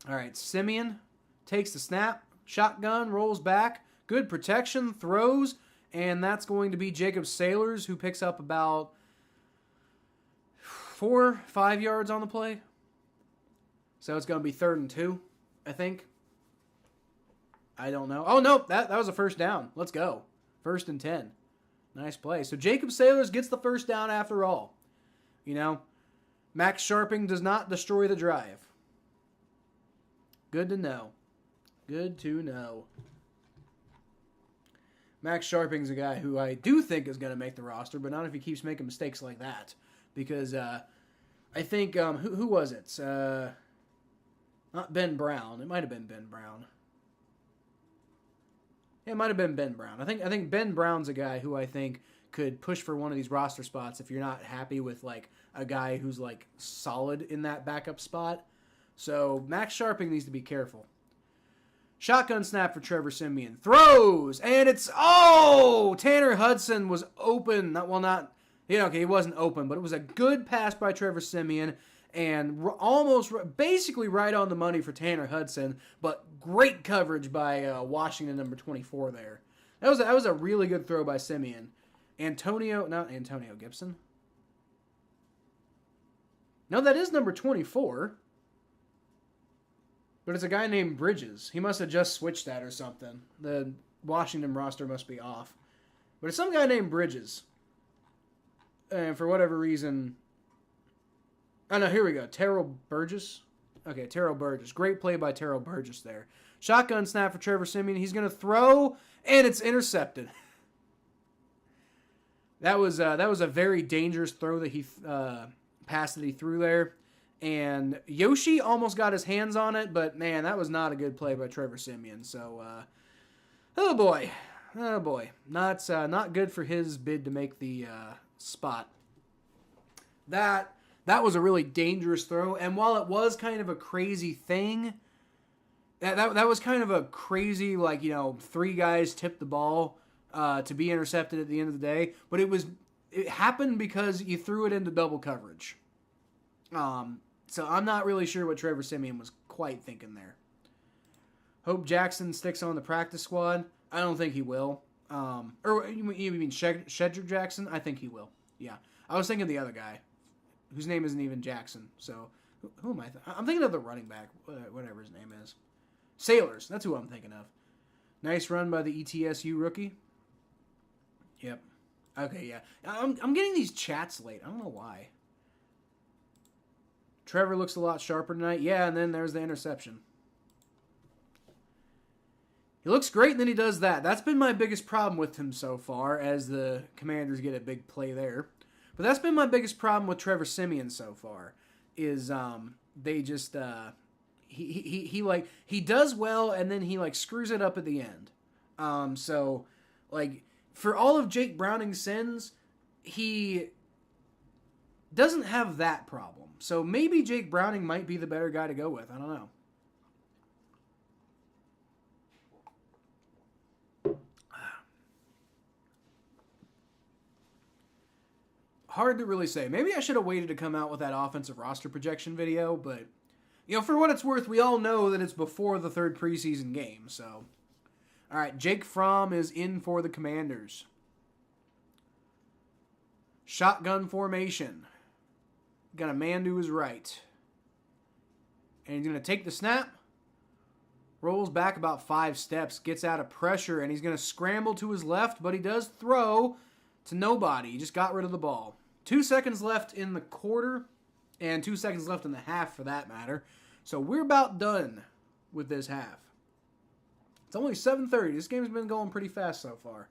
B: All right, Siemian takes the snap, shotgun, rolls back, good protection, throws, and that's going to be Jacob Sailors, who picks up about 4-5 yards on the play. So it's going to be 3rd and 2, I think. I don't know. Oh, no, that was a first down. Let's go. 1st and 10. Nice play. So Jacob Sailors gets the first down after all. Max Sharping does not destroy the drive. Good to know. Good to know. Max Sharping's a guy who I do think is going to make the roster, but not if he keeps making mistakes like that. Because I think, who was it? Not Ben Brown. It might have been Ben Brown. Yeah, it might have been Ben Brown. I think Ben Brown's a guy who I think could push for one of these roster spots if you're not happy with a guy who's solid in that backup spot. So Max Sharping needs to be careful. Shotgun snap for Trevor Siemian. Throws! And it's... Oh! Tanner Hudson was open. He wasn't open, but it was a good pass by Trevor Siemian. And basically right on the money for Tanner Hudson. But great coverage by Washington, number 24 there. That was a really good throw by Siemian. Not Antonio Gibson. No, that is number 24. But it's a guy named Bridges. He must have just switched that or something. The Washington roster must be off. But it's some guy named Bridges. And for whatever reason... Oh, no, here we go. Terrell Burgess. Okay, Terrell Burgess. Great play by Terrell Burgess there. Shotgun snap for Trevor Siemian. He's going to throw, and it's intercepted. That was a very dangerous throw that pass that he threw there. And Yoshi almost got his hands on it, but man, that was not a good play by Trevor Siemian. So, oh boy, not good for his bid to make the spot. That was a really dangerous throw, and while it was kind of a crazy thing, that was kind of a crazy 3 guys tipped the ball to be intercepted at the end of the day, but it happened because you threw it into double coverage. So I'm not really sure what Trevor Siemian was quite thinking there. Hope Jackson sticks on the practice squad. I don't think he will. Or you mean Shedrick Jackson? I think he will. Yeah. I was thinking of the other guy, whose name isn't even Jackson. So who am I? I'm thinking of the running back, whatever his name is. Sailors. That's who I'm thinking of. Nice run by the ETSU rookie. Yep. Okay, yeah. I'm getting these chats late. I don't know why. Trevor looks a lot sharper tonight. Yeah, and then there's the interception. He looks great, and then he does that. That's been my biggest problem with him so far, as the Commanders get a big play there. But that's been my biggest problem with Trevor Siemian so far, is they just he does well, and then he screws it up at the end. So for all of Jake Browning's sins, he doesn't have that problem. So maybe Jake Browning might be the better guy to go with. I don't know. Hard to really say. Maybe I should have waited to come out with that offensive roster projection video, but, for what it's worth, we all know that it's before the third preseason game, so. All right, Jake Fromm is in for the Commanders. Shotgun formation. Got a man to his right. And he's going to take the snap. Rolls back about 5 steps. Gets out of pressure. And he's going to scramble to his left. But he does throw to nobody. He just got rid of the ball. 2 seconds left in the quarter. And 2 seconds left in the half for that matter. So we're about done with this half. It's only 7:30. This game's been going pretty fast so far.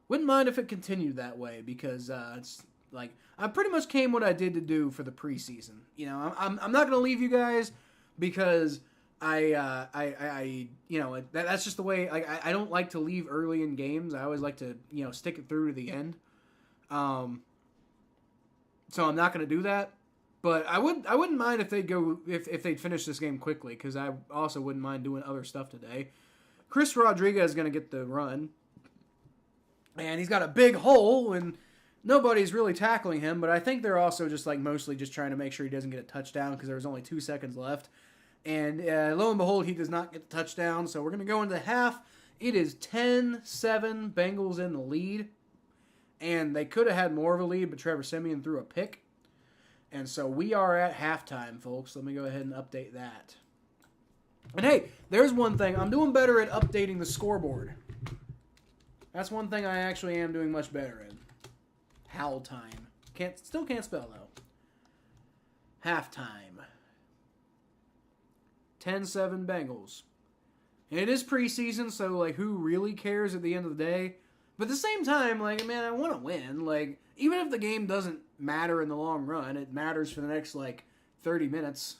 B: Wouldn't mind if it continued that way because it's like I pretty much came what I did to do for the preseason. I'm not going to leave you guys because that's just the way. Like I don't like to leave early in games. I always like to stick it through to the end. So I'm not going to do that. But I wouldn't mind if they'd finish this game quickly because I also wouldn't mind doing other stuff today. Chris Rodriguez is going to get the run. And he's got a big hole, and nobody's really tackling him. But I think they're also just mostly just trying to make sure he doesn't get a touchdown because there was only 2 seconds left. And lo and behold, he does not get the touchdown. So we're going to go into the half. It is 10-7, Bengals in the lead. And they could have had more of a lead, but Trevor Siemian threw a pick. And so we are at halftime, folks. Let me go ahead and update that. And hey, there's one thing. I'm doing better at updating the scoreboard. That's one thing I actually am doing much better in. Howl time. Still can't spell, though. Halftime. 10-7 Bengals. And it is preseason, so, who really cares at the end of the day? But at the same time, man, I want to win. Even if the game doesn't matter in the long run, it matters for the next, 30 minutes.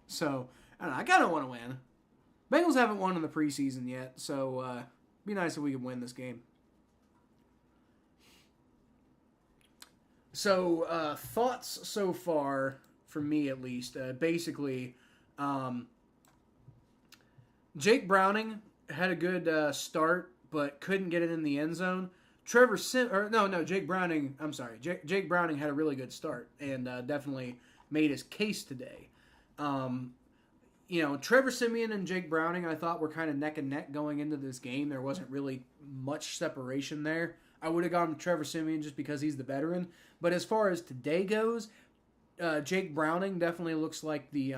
B: So, I don't know. I kind of want to win. Bengals haven't won in the preseason yet, so be nice if we could win this game. So, thoughts so far, for me at least, basically, Jake Browning had a good start, but couldn't get it in the end zone. Jake Browning, I'm sorry. Jake Browning had a really good start and definitely made his case today. Trevor Siemian and Jake Browning, I thought were kind of neck and neck going into this game. There wasn't really much separation there. I would have gone with Trevor Siemian just because he's the veteran. But as far as today goes, Jake Browning definitely looks like the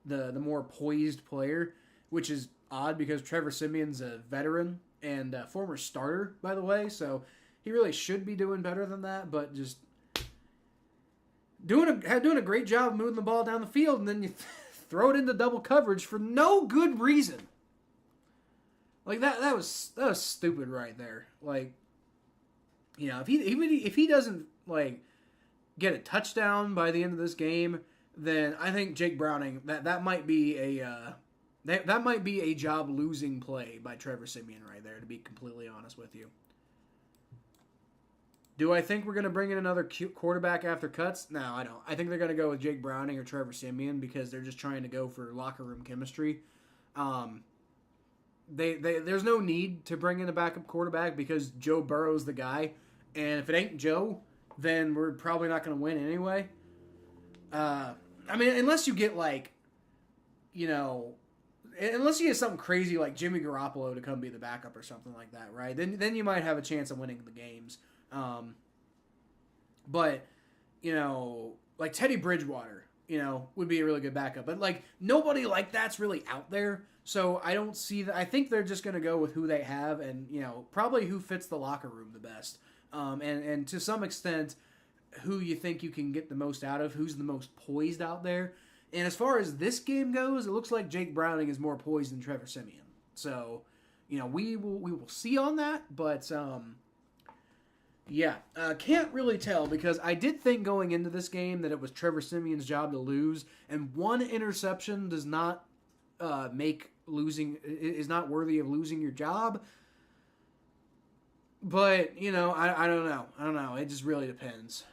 B: more poised player, which is odd because Trevor Siemian's a veteran and a former starter, by the way. So he really should be doing better than that, but just doing a great job moving the ball down the field, and then you throw it into double coverage for no good reason. That was stupid right there. If he doesn't get a touchdown by the end of this game, then I think Jake Browning that might be a that might be a job losing play by Trevor Siemian right there. To be completely honest with you. Do I think we're going to bring in another quarterback after cuts? No, I don't. I think they're going to go with Jake Browning or Trevor Siemian because they're just trying to go for locker room chemistry. There's no need to bring in a backup quarterback because Joe Burrow's the guy. And if it ain't Joe, then we're probably not going to win anyway. Unless you get unless you get something crazy like Jimmy Garoppolo to come be the backup or something like that, right? Then you might have a chance of winning the games. But Teddy Bridgewater, would be a really good backup. But nobody like that's really out there. So I don't see that. I think they're just going to go with who they have and, probably who fits the locker room the best. And to some extent, who you think you can get the most out of, who's the most poised out there. And as far as this game goes, it looks like Jake Browning is more poised than Trevor Siemian. So, we will see on that, but can't really tell because I did think going into this game that it was Trevor Siemian's job to lose, and one interception does not is not worthy of losing your job. But, I don't know. I don't know. It just really depends.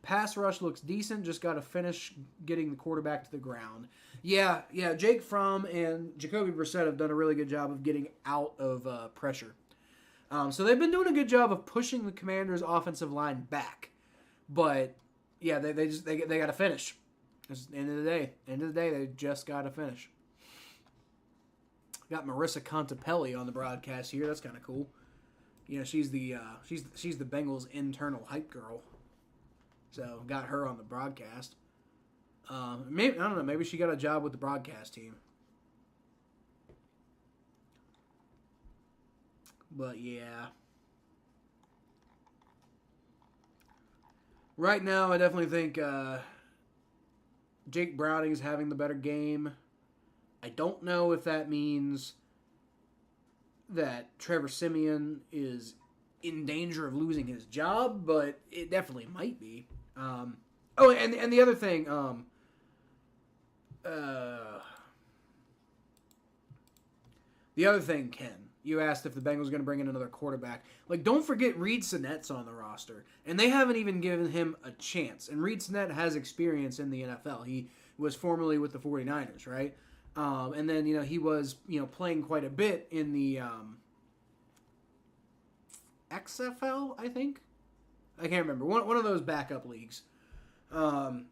B: Pass rush looks decent. Just got to finish getting the quarterback to the ground. Yeah. Jake Fromm and Jacoby Brissett have done a really good job of getting out of pressure. So they've been doing a good job of pushing the Commanders' offensive line back. But, yeah, they got to finish. It's the end of the day, they just got to finish. Got Marissa Contepelli on the broadcast here. That's kind of cool. You know, she's the she's the Bengals' internal hype girl. So got her on the broadcast. Maybe I don't know. Maybe she got a job with the broadcast team. But yeah, right now I definitely think Jake Browning is having the better game. I don't know if that means that Trevor Siemian is in danger of losing his job, but it definitely might be. And the other thing, Ken, you asked if the Bengals are going to bring in another quarterback. Like, don't forget Reed Sinet's on the roster, and they haven't even given him a chance. And Reed Sinet has experience in the NFL. He was formerly with the 49ers, right? And then, he was, playing quite a bit in the XFL, I think. I can't remember. One of those backup leagues. And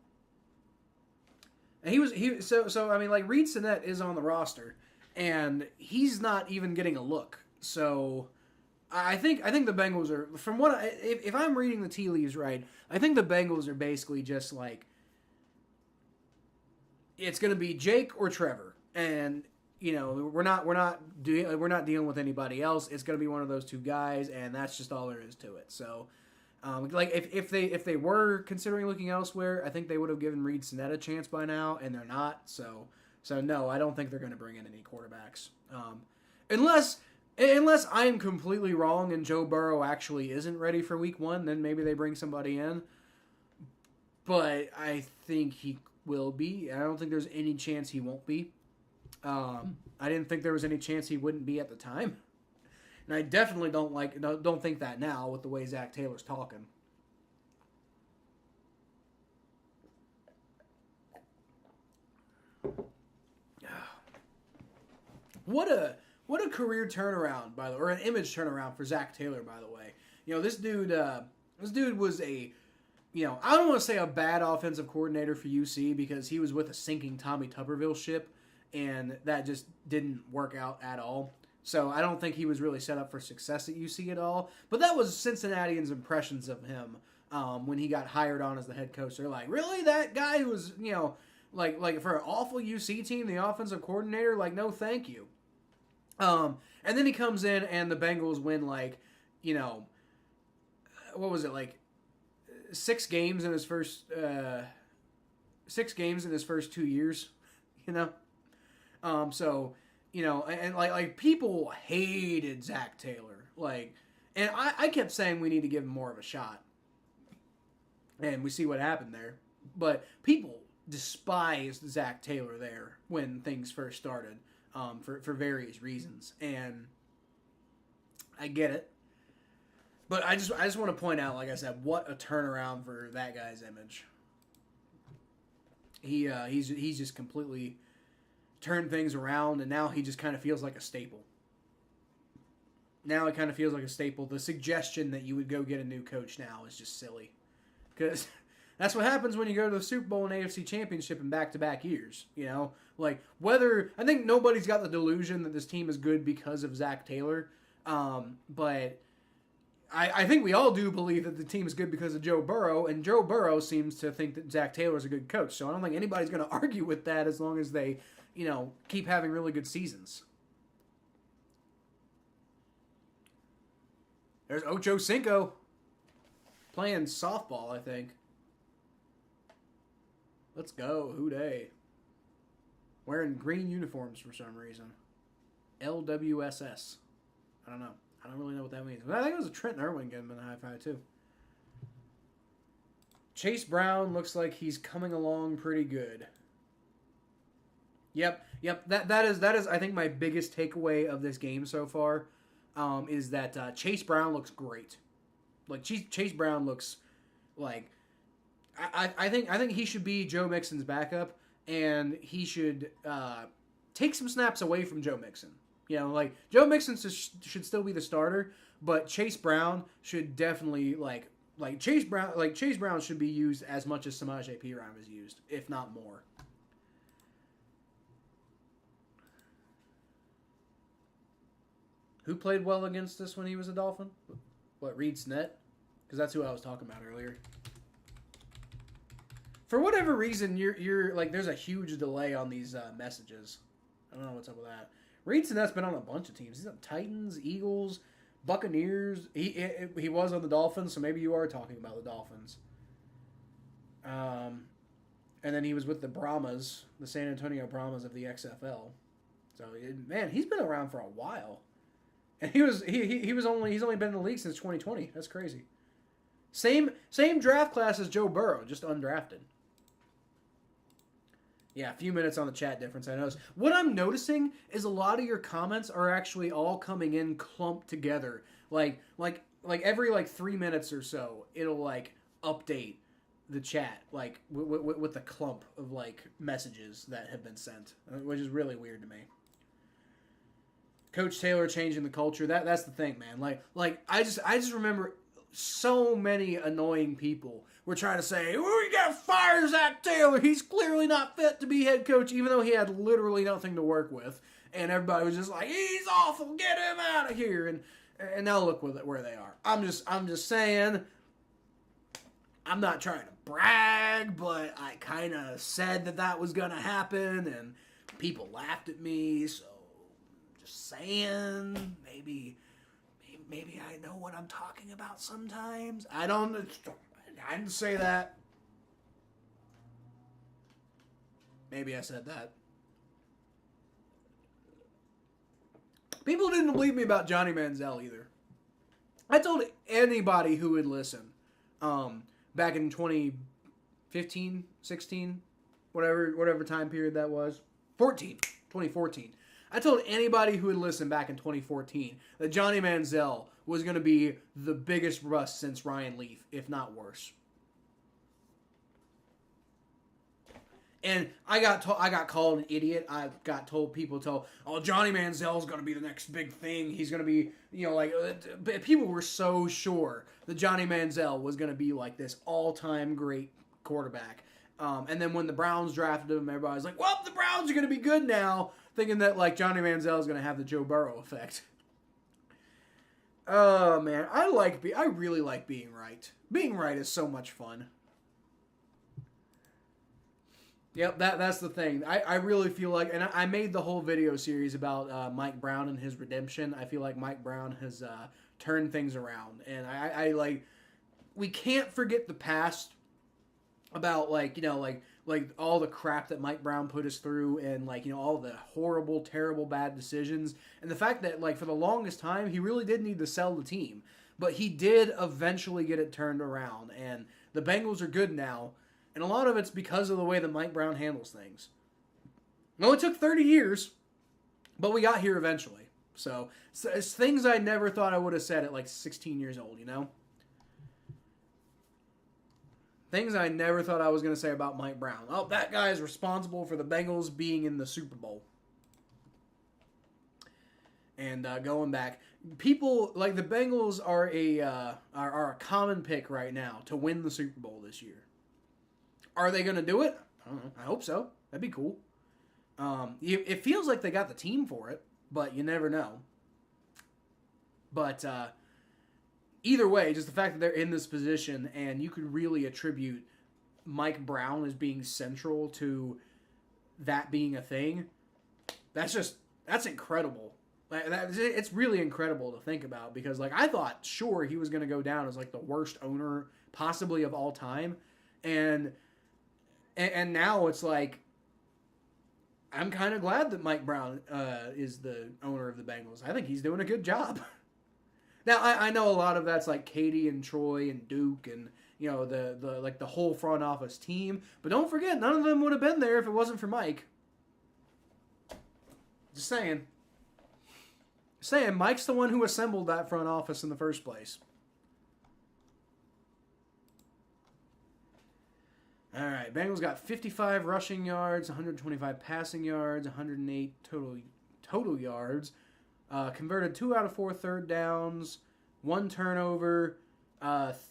B: Reed Sinet is on the roster, and he's not even getting a look. So I think the Bengals are, from what if I'm reading the tea leaves right, I think the Bengals are basically just like, it's going to be Jake or Trevor, and we're not dealing with anybody else. It's going to be one of those two guys, and that's just all there is to it. So, if they were considering looking elsewhere, I think they would have given Reed Sinet a chance by now, and they're not. So no, I don't think they're going to bring in any quarterbacks, unless I am completely wrong and Joe Burrow actually isn't ready for Week 1. Then maybe they bring somebody in, but I think he will be. I don't think there's any chance he won't be. I didn't think there was any chance he wouldn't be at the time. And I definitely don't think that now with the way Zach Taylor's talking. What a career turnaround, by the way, or an image turnaround for Zach Taylor, by the way. This dude was a, I don't want to say a bad offensive coordinator for UC because he was with a sinking Tommy Tuberville ship, and that just didn't work out at all. So I don't think he was really set up for success at UC at all. But that was Cincinnatians' impressions of him when he got hired on as the head coach. They're like, really? That guy who was, like for an awful UC team, the offensive coordinator? Like, no thank you. And then he comes in and the Bengals win what was it, like 6 games in his first 2 years, and like people hated Zach Taylor, and I kept saying we need to give him more of a shot, and we see what happened there. But people despised Zach Taylor there when things first started, for various reasons, and I get it. But I just want to point out, like I said, what a turnaround for that guy's image. He's just completely turned things around, and now he just kind of feels like a staple. Now it kind of feels like a staple. The suggestion that you would go get a new coach now is just silly, because that's what happens when you go to the Super Bowl and AFC Championship in back-to-back years. I think nobody's got the delusion that this team is good because of Zach Taylor, but I think we all do believe that the team is good because of Joe Burrow, and Joe Burrow seems to think that Zach Taylor is a good coach. So I don't think anybody's going to argue with that as long as they, keep having really good seasons. There's Ocho Cinco playing softball, I think. Let's go, Houday. Wearing green uniforms for some reason. LWSS. I don't know. I don't really know what that means. But I think it was a Trent Irwin giving him a high five, too. Chase Brown looks like he's coming along pretty good. Yep. That is I think my biggest takeaway of this game so far, is that Chase Brown looks great. Like Chase Brown looks like I think he should be Joe Mixon's backup, and he should take some snaps away from Joe Mixon. You know, like Joe Mixon should still be the starter, but Chase Brown should definitely Chase Brown should be used as much as Samaje Perine is used, if not more. Who played well against us when he was a Dolphin? What, Reed Snett? Because that's who I was talking about earlier. For whatever reason, you're like, there's a huge delay on these messages. I don't know what's up with that. Reed Snett's been on a bunch of teams. He's on Titans, Eagles, Buccaneers. He was on the Dolphins, so maybe you are talking about the Dolphins. And then he was with the Brahmas, the San Antonio Brahmas of the XFL. So man, he's been around for a while. And he's only been in the league since 2020. That's crazy. Same draft class as Joe Burrow, just undrafted. Yeah, a few minutes on the chat difference, I noticed. What I'm noticing is a lot of your comments are actually all coming in clumped together. Like every 3 minutes or so, it'll update the chat with the clump of messages that have been sent, which is really weird to me. Coach Taylor changing the culture. That's the thing, man. I just remember so many annoying people were trying to say, we gotta fire Zach Taylor. He's clearly not fit to be head coach, even though he had literally nothing to work with. And everybody was just like, he's awful. Get him out of here. And now look where they are. I'm just saying. I'm not trying to brag, but I kind of said that was gonna happen, and people laughed at me. So just saying, maybe I know what I'm talking about sometimes. I didn't say that. Maybe I said that. People didn't believe me about Johnny Manziel either. I told anybody who would listen back in 2015, 16, whatever time period that was. 2014. I told anybody who would listen back in 2014 that Johnny Manziel was going to be the biggest bust since Ryan Leaf, if not worse. And I got called an idiot. I got people told, Johnny Manziel's going to be the next big thing. He's going to be, people were so sure that Johnny Manziel was going to be this all-time great quarterback. And then when the Browns drafted him, everybody was like, well, the Browns are going to be good now, thinking that Johnny Manziel is going to have the Joe Burrow effect. Oh, man, I really like being right. Being right is so much fun. Yep, that's the thing. I really feel like, and I made the whole video series about Mike Brown and his redemption. I feel like Mike Brown has turned things around, and I we can't forget the past about all the crap that Mike Brown put us through, and all the horrible, terrible, bad decisions, and the fact that for the longest time he really did need to sell the team, but he did eventually get it turned around, and the Bengals are good now. And a lot of it's because of the way that Mike Brown handles things. Well, it took 30 years, but we got here eventually. So it's things I never thought I would have said at 16 years old, Things I never thought I was going to say about Mike Brown. Oh, that guy is responsible for the Bengals being in the Super Bowl. And going back, people the Bengals are a common pick right now to win the Super Bowl this year. Are they going to do it? I don't know. I hope so. That'd be cool. It feels like they got the team for it, but you never know. But either way, just the fact that they're in this position, and you could really attribute Mike Brown as being central to that being a thing, that's incredible. It's really incredible to think about, because I thought sure he was going to go down as the worst owner possibly of all time, and now it's I'm kind of glad that Mike Brown is the owner of the Bengals. I think he's doing a good job. Now, I know a lot of that's Katie and Troy and Duke and, the whole front office team. But don't forget, none of them would have been there if it wasn't for Mike. Just saying. Mike's the one who assembled that front office in the first place. All right, Bengals got 55 rushing yards, 125 passing yards, 108 total yards. Converted 2 out of 4 third downs, 1 turnover,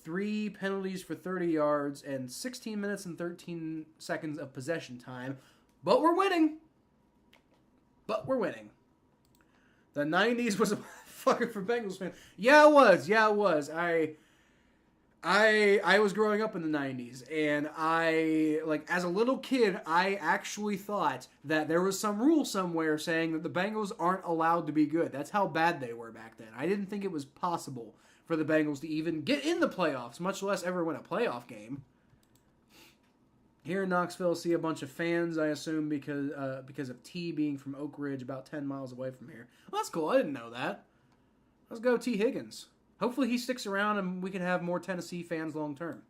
B: 3 penalties for 30 yards, and 16 minutes and 13 seconds of possession time. But we're winning. The 90s was a fucker for Bengals fans. Yeah, it was. I was growing up in the 90s, and as a little kid, I actually thought that there was some rule somewhere saying that the Bengals aren't allowed to be good. That's how bad they were back then. I didn't think it was possible for the Bengals to even get in the playoffs, much less ever win a playoff game. Here in Knoxville, see a bunch of fans, I assume, because of T being from Oak Ridge, about 10 miles away from here. Well, that's cool. I didn't know that. Let's go T. Higgins. Hopefully he sticks around and we can have more Tennessee fans long term.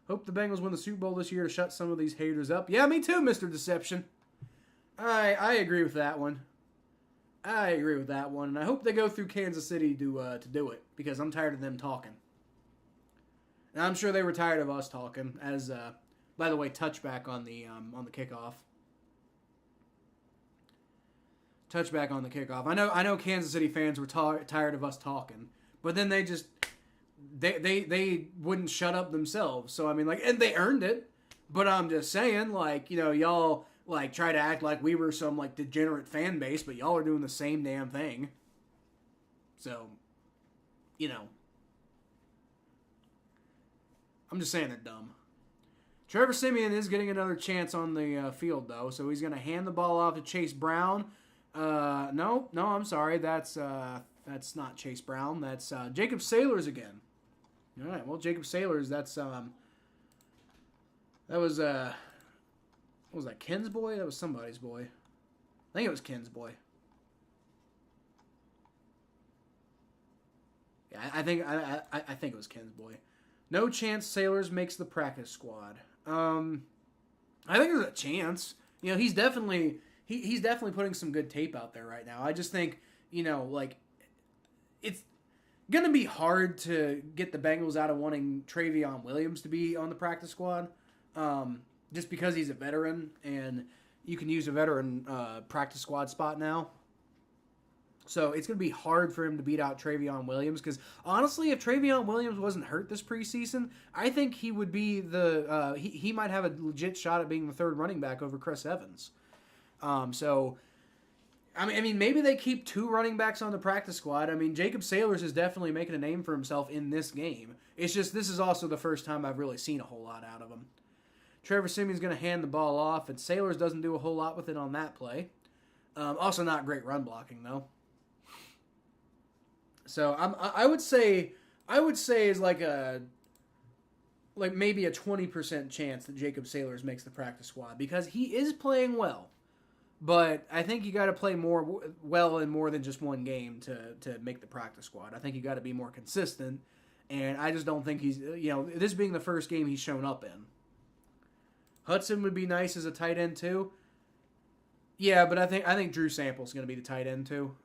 B: Hope the Bengals win the Super Bowl this year to shut some of these haters up. Yeah, me too, Mr. Deception. I agree with that one. And I hope they go through Kansas City to do it, because I'm tired of them talking. And I'm sure they were tired of us talking, as... By the way, touchback on the kickoff. Touchback on the kickoff. I know Kansas City fans were tired of us talking, but then they wouldn't shut up themselves. So I mean, and they earned it. But I'm just saying, y'all try to act like we were some degenerate fan base, but y'all are doing the same damn thing. So, I'm just saying they're dumb. Trevor Siemian is getting another chance on the field, though, so he's going to hand the ball off to Chase Brown. No, I'm sorry. That's not Chase Brown. That's Jacob Saylors again. All right, well, Jacob Saylors, that was what was that, Ken's boy? That was somebody's boy. I think it was Ken's boy. Yeah, I think it was Ken's boy. No chance Saylors makes the practice squad. I think there's a chance. He's definitely putting some good tape out there right now. I just think, it's going to be hard to get the Bengals out of wanting Travion Williams to be on the practice squad, just because he's a veteran and you can use a veteran practice squad spot now. So it's going to be hard for him to beat out Travion Williams, because honestly, if Travion Williams wasn't hurt this preseason, I think he would be he might have a legit shot at being the third running back over Chris Evans. So, I mean, maybe they keep 2 running backs on the practice squad. I mean, Jacob Saylors is definitely making a name for himself in this game. It's just this is also the first time I've really seen a whole lot out of him. Trevor Siemian's going to hand the ball off, and Saylors doesn't do a whole lot with it on that play. Also not great run blocking, though. So I would say is maybe a 20% chance that Jacob Saylors makes the practice squad, because he is playing well. But I think you got to play well in more than just one game to make the practice squad. I think you got to be more consistent, and I just don't think he's this being the first game he's shown up in. Hudson would be nice as a tight end too. Yeah, but I think Drew Sample's going to be the tight end too.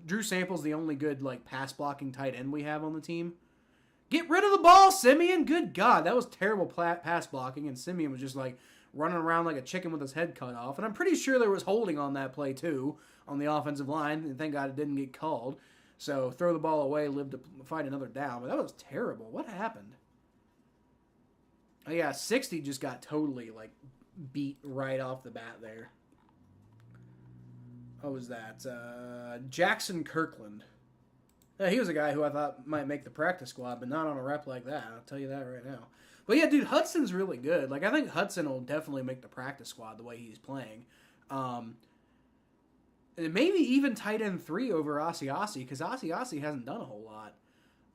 B: Drew Sample's the only good pass blocking tight end we have on the team. Get rid of the ball, Siemian! Good God, that was terrible pass blocking, and Siemian was just running around like a chicken with his head cut off. And I'm pretty sure there was holding on that play too on the offensive line, and thank God it didn't get called. So throw the ball away, live to fight another down. But that was terrible. What happened? Oh yeah, 60 just got totally beat right off the bat there. What was that? Jackson Kirkland. Yeah, he was a guy who I thought might make the practice squad, but not on a rep like that. I'll tell you that right now. But yeah, dude, Hudson's really good. I think Hudson will definitely make the practice squad the way he's playing. And maybe even tight end 3 over Asiasi, because Asiasi hasn't done a whole lot.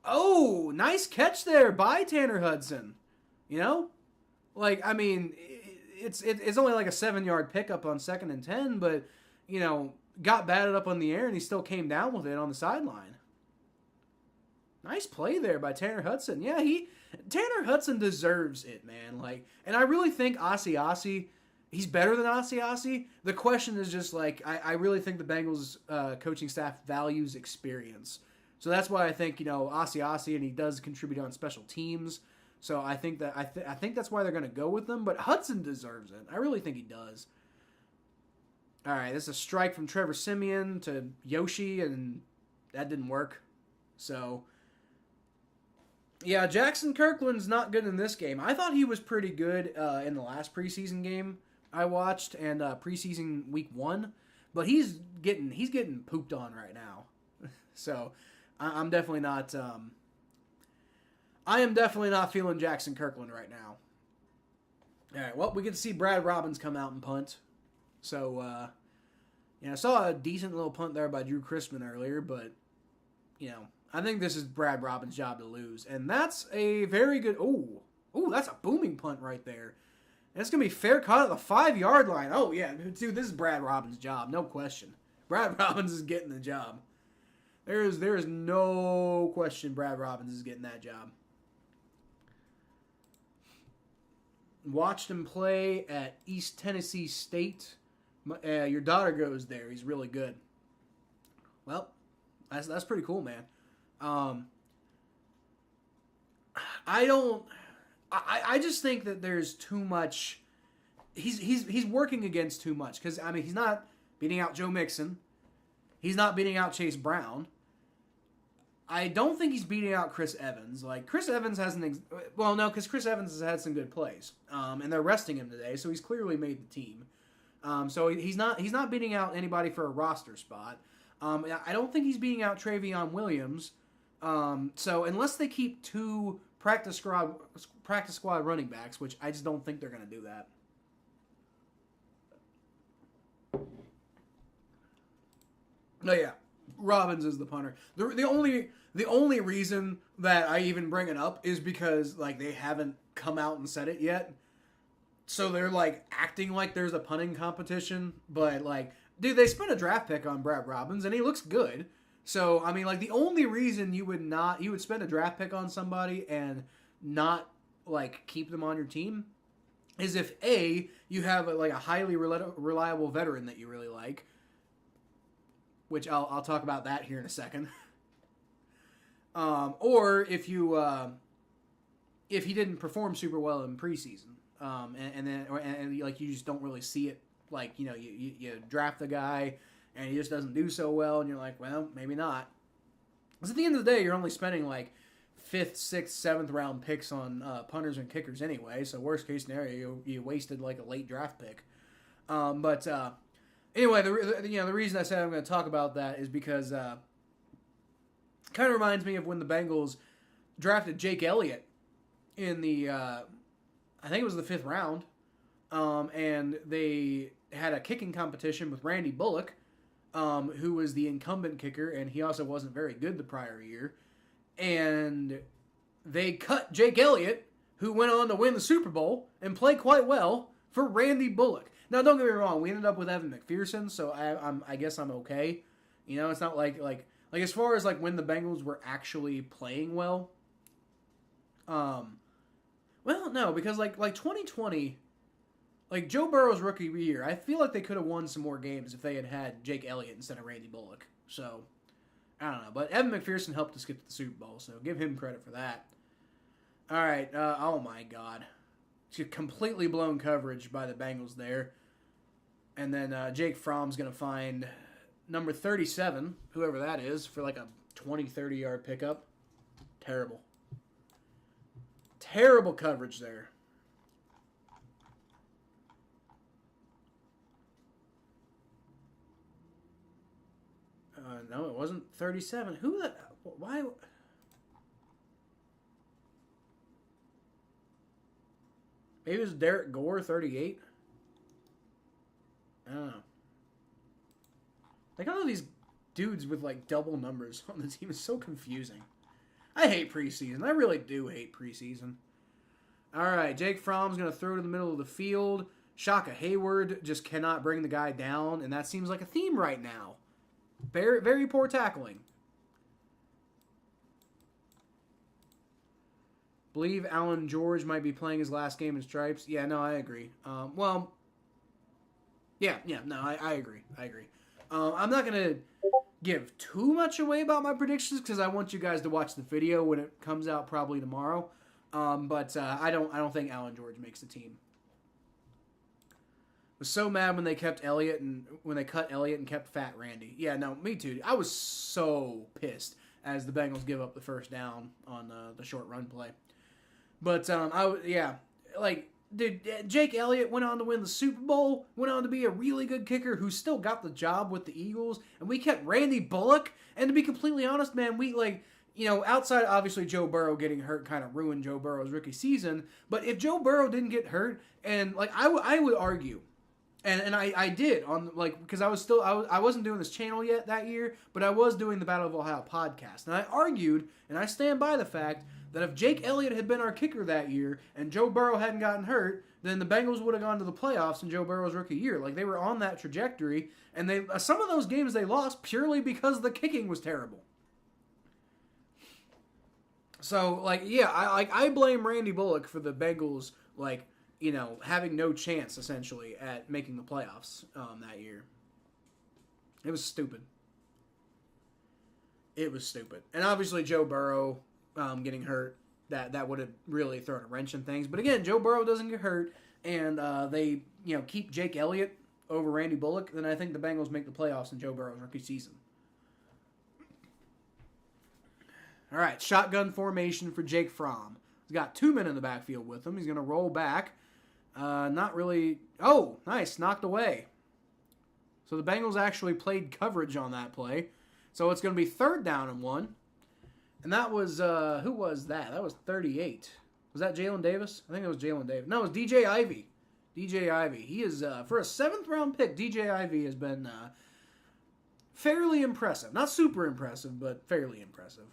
B: Oh, nice catch there by Tanner Hudson. It's only a 7-yard pickup on 2nd and 10, but got batted up on the air and he still came down with it on the sideline. Nice play there by Tanner Hudson. Yeah, Tanner Hudson deserves it, man. And I really think Asiasi, he's better than Asiasi. The question is just I really think the Bengals coaching staff values experience. So that's why I think Asiasi, and he does contribute on special teams. So I think that I think that's why they're going to go with him. But Hudson deserves it. I really think he does. All right, this is a strike from Trevor Siemian to Yoshi, and that didn't work. So, yeah, Jackson Kirkland's not good in this game. I thought he was pretty good in the last preseason game I watched, and preseason week 1, but he's getting pooped on right now. So, I'm definitely not. I am definitely not feeling Jackson Kirkland right now. All right, well, we get to see Brad Robbins come out and punt. So, I saw a decent little punt there by Drew Chrisman earlier, but, I think this is Brad Robbins' job to lose. And that's a very good, that's a booming punt right there. And it's going to be fair caught at the 5-yard line. Oh, yeah, dude, this is Brad Robbins' job, no question. Brad Robbins is getting the job. There is no question Brad Robbins is getting that job. Watched him play at East Tennessee State. Your daughter goes there. He's really good. Well, that's pretty cool, man. I just think that there's too much. He's working against too much because he's not beating out Joe Mixon. He's not beating out Chase Brown. I don't think he's beating out Chris Evans. Like, Chris Evans hasn't... Well, no, because Chris Evans has had some good plays. And they're resting him today, so he's clearly made the team. So he's not beating out anybody for a roster spot. I don't think he's beating out Travion Williams. So unless they keep 2 practice squad running backs, which I just don't think they're going to do that. No, yeah. Robbins is the punter. The only reason that I even bring it up is because they haven't come out and said it yet. So they're acting like there's a punting competition, but dude, they spent a draft pick on Brad Robbins and he looks good. So the only reason you would spend a draft pick on somebody and not keep them on your team is if A, you have a highly reliable veteran that you really like. Which I'll talk about that here in a second. Or if he didn't perform super well in preseason, and you just don't really see it. You draft the guy and he just doesn't do so well, and you're like, well, maybe not. Because at the end of the day, you're only spending 5th, 6th, 7th round picks on punters and kickers anyway. So worst case scenario, you wasted a late draft pick. Anyway, the reason I said I'm going to talk about that is because it kind of reminds me of when the Bengals drafted Jake Elliott in the, I think it was the 5th round, and they had a kicking competition with Randy Bullock, who was the incumbent kicker, and he also wasn't very good the prior year, and they cut Jake Elliott, who went on to win the Super Bowl and play quite well, for Randy Bullock. Now, don't get me wrong. We ended up with Evan McPherson, so I guess I'm okay. It's not like as far as when the Bengals were actually playing well. Well, no, because 2020, Joe Burrow's rookie year, I feel like they could have won some more games if they had Jake Elliott instead of Randy Bullock. So I don't know, but Evan McPherson helped us get to the Super Bowl, so give him credit for that. All right. Oh my God. Completely blown coverage by the Bengals there. And then Jake Fromm's going to find number 37, whoever that is, for a 20, 30-yard pickup. Terrible. Terrible coverage there. No, it wasn't 37. Who the... Why... Maybe it was Derek Gore, 38. I don't know. All of these dudes with double numbers on the team is so confusing. I hate preseason. I really do hate preseason. All right, Jake Fromm's going to throw to the middle of the field. Shaka Hayward just cannot bring the guy down, and that seems like a theme right now. Very, very poor tackling. Believe Alan George might be playing his last game in stripes. Yeah, no, I agree. I agree. I'm not going to give too much away about my predictions because I want you guys to watch the video when it comes out probably tomorrow. But I don't think Alan George makes the team. Was so mad when they kept Elliott and when they cut Elliott and kept Fat Randy. Yeah, no, me too. I was so pissed as the Bengals give up the first down on the short run play. But dude, Jake Elliott went on to win the Super Bowl, went on to be a really good kicker who still got the job with the Eagles, and we kept Randy Bullock. And to be completely honest, man, outside obviously Joe Burrow getting hurt kind of ruined Joe Burrow's rookie season. But if Joe Burrow didn't get hurt, and I would argue. And I did because I wasn't doing this channel yet that year, but I was doing the Battle of Ohio podcast, and I argued, and I stand by the fact that if Jake Elliott had been our kicker that year and Joe Burrow hadn't gotten hurt, then the Bengals would have gone to the playoffs in Joe Burrow's rookie year. Like they were on that trajectory, and some of those games they lost purely because the kicking was terrible. So I blame Randy Bullock for the Bengals having no chance, essentially, at making the playoffs that year. It was stupid. And obviously Joe Burrow getting hurt, that would have really thrown a wrench in things. But again, Joe Burrow doesn't get hurt, and they keep Jake Elliott over Randy Bullock, then I think the Bengals make the playoffs in Joe Burrow's rookie season. All right, shotgun formation for Jake Fromm. He's got 2 men in the backfield with him. He's going to roll back. Not really. Oh, nice. Knocked away. So the Bengals actually played coverage on that play. So it's going to be 3rd down and 1. And that was, who was that? That was 38. Was that Jalen Davis? I think it was Jalen Davis. No, it was DJ Ivey. DJ Ivey. He is, for a 7th round pick, DJ Ivey has been fairly impressive. Not super impressive, but fairly impressive.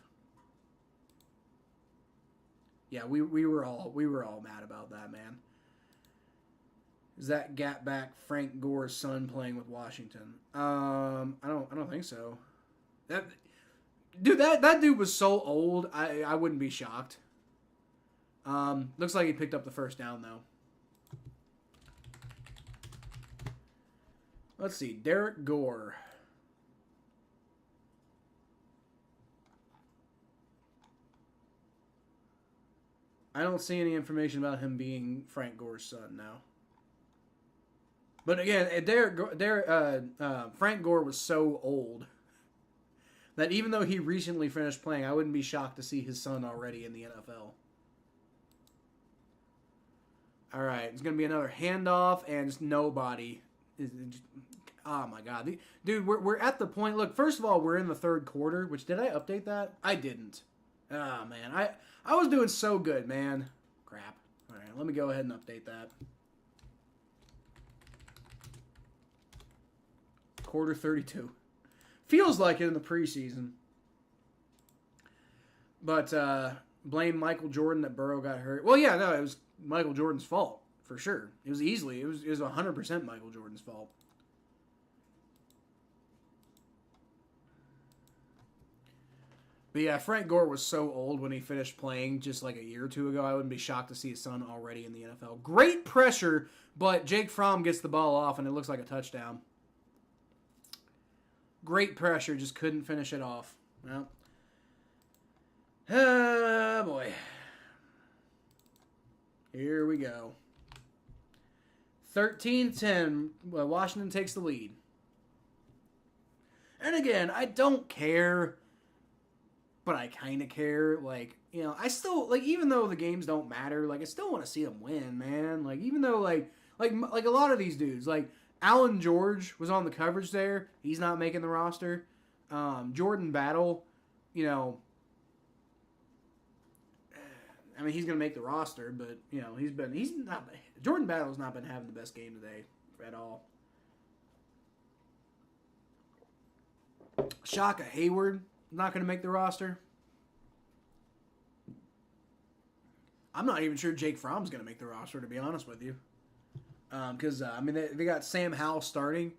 B: Yeah, we were all mad about that, man. Is that gap back Frank Gore's son playing with Washington? I don't think so. That dude was so old. I wouldn't be shocked. Looks like he picked up the first down though. Let's see, Derek Gore. I don't see any information about him being Frank Gore's son now. But again, Frank Gore was so old that even though he recently finished playing, I wouldn't be shocked to see his son already in the NFL. All right, it's going to be another handoff, and just nobody. Oh, my God. Dude, we're at the point. Look, first of all, we're in the 3rd quarter, which, did I update that? I didn't. Oh, man. I was doing so good, man. Crap. All right, let me go ahead and update that. Quarter 32. Feels like it in the preseason. But blame Michael Jordan that Burrow got hurt. Well, yeah, no, it was Michael Jordan's fault, for sure. It was 100% Michael Jordan's fault. But yeah, Frank Gore was so old when he finished playing just like a year or two ago. I wouldn't be shocked to see his son already in the NFL. Great pressure, but Jake Fromm gets the ball off and it looks like a touchdown. Great pressure, just couldn't finish it off. Well, oh boy. Here we go. 13-10. Well, Washington takes the lead. And again, I don't care, but I kind of care. I still, even though the games don't matter, I still want to see them win, man. Even though, like a lot of these dudes, Alan George was on the coverage there. He's not making the roster. Jordan Battle, he's going to make the roster, but, Jordan Battle's not been having the best game today at all. Shaka Hayward, not going to make the roster. I'm not even sure Jake Fromm's going to make the roster, to be honest with you. Because, they got Sam Howell starting,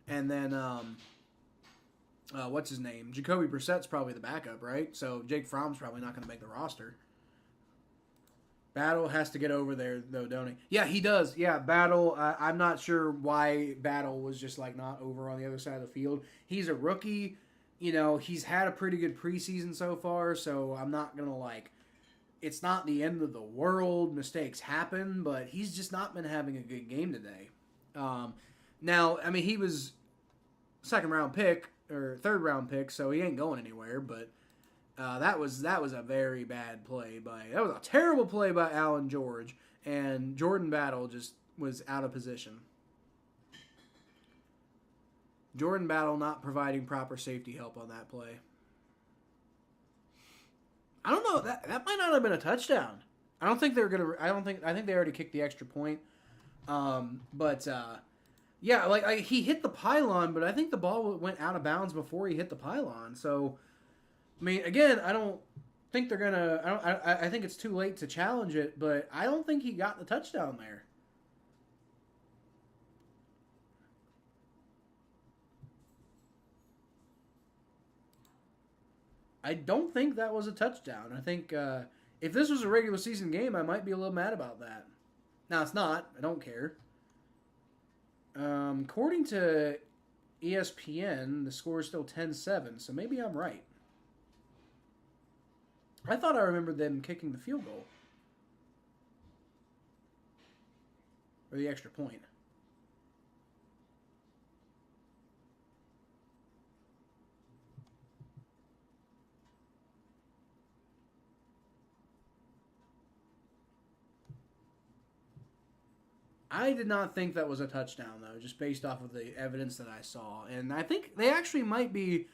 B: and then, what's his name? Jacoby Brissett's probably the backup, right? So Jake Fromm's probably not going to make the roster. Battle has to get over there, though, don't he? Yeah, he does. Yeah, Battle, I'm not sure why Battle was just, not over on the other side of the field. He's a rookie. He's had a pretty good preseason so far, so I'm not going to, it's not the end of the world. Mistakes happen, but he's just not been having a good game today. Now, I mean, he was second-round pick or third-round pick, so he ain't going anywhere. But that was a very bad play that was a terrible play by Alan George, and Jordan Battle just was out of position. Jordan Battle not providing proper safety help on that play. I don't know. That might not have been a touchdown. I think they already kicked the extra point. Yeah, like he hit the pylon, but I think the ball went out of bounds before he hit the pylon. So, I mean, again, I don't think they're gonna. I think it's too late to challenge it, but I don't think he got the touchdown there. I don't think that was a touchdown. I think if this was a regular season game, I might be a little mad about that. Now, it's not. I don't care. According to ESPN, the score is still 10-7, so maybe I'm right. I thought I remembered them kicking the field goal. Or the extra point. I did not think that was a touchdown, though, just based off of the evidence that I saw. And I think they actually might be...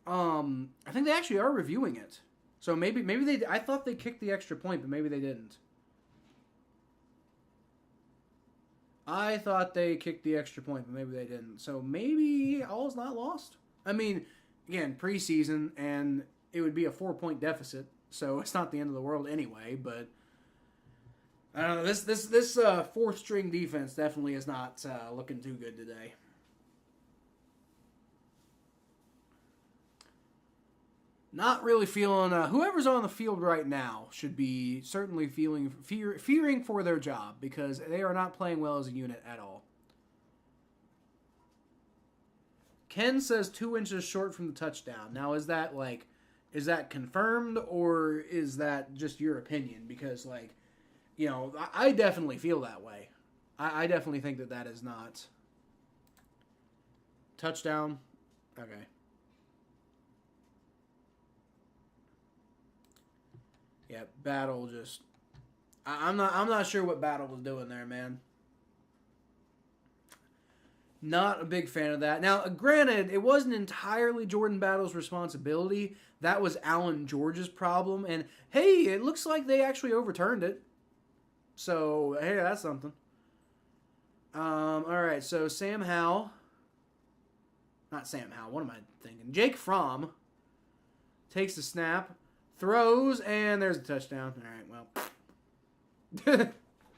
B: I think they actually are reviewing it. So maybe they... I thought they kicked the extra point, but maybe they didn't. I thought they kicked the extra point, but maybe they didn't. So maybe all is not lost. I mean, again, preseason, and it would be a 4-point deficit, so it's not the end of the world anyway, but... I don't know. This fourth string defense definitely is not looking too good today. Not really feeling. Whoever's on the field right now should be certainly fearing for their job because they are not playing well as a unit at all. Ken says 2 inches short from the touchdown. Now, is that confirmed or is that just your opinion? Because I definitely feel that way. I definitely think that is not. Touchdown? Okay. Yeah, Battle just... I'm not sure what Battle was doing there, man. Not a big fan of that. Now, granted, it wasn't entirely Jordan Battle's responsibility. That was Alan George's problem. And, hey, it looks like they actually overturned it. So, hey, that's something. All right, so Sam Howell. Not Sam Howell, what am I thinking? Jake Fromm takes the snap, throws, and there's a touchdown. All right, well.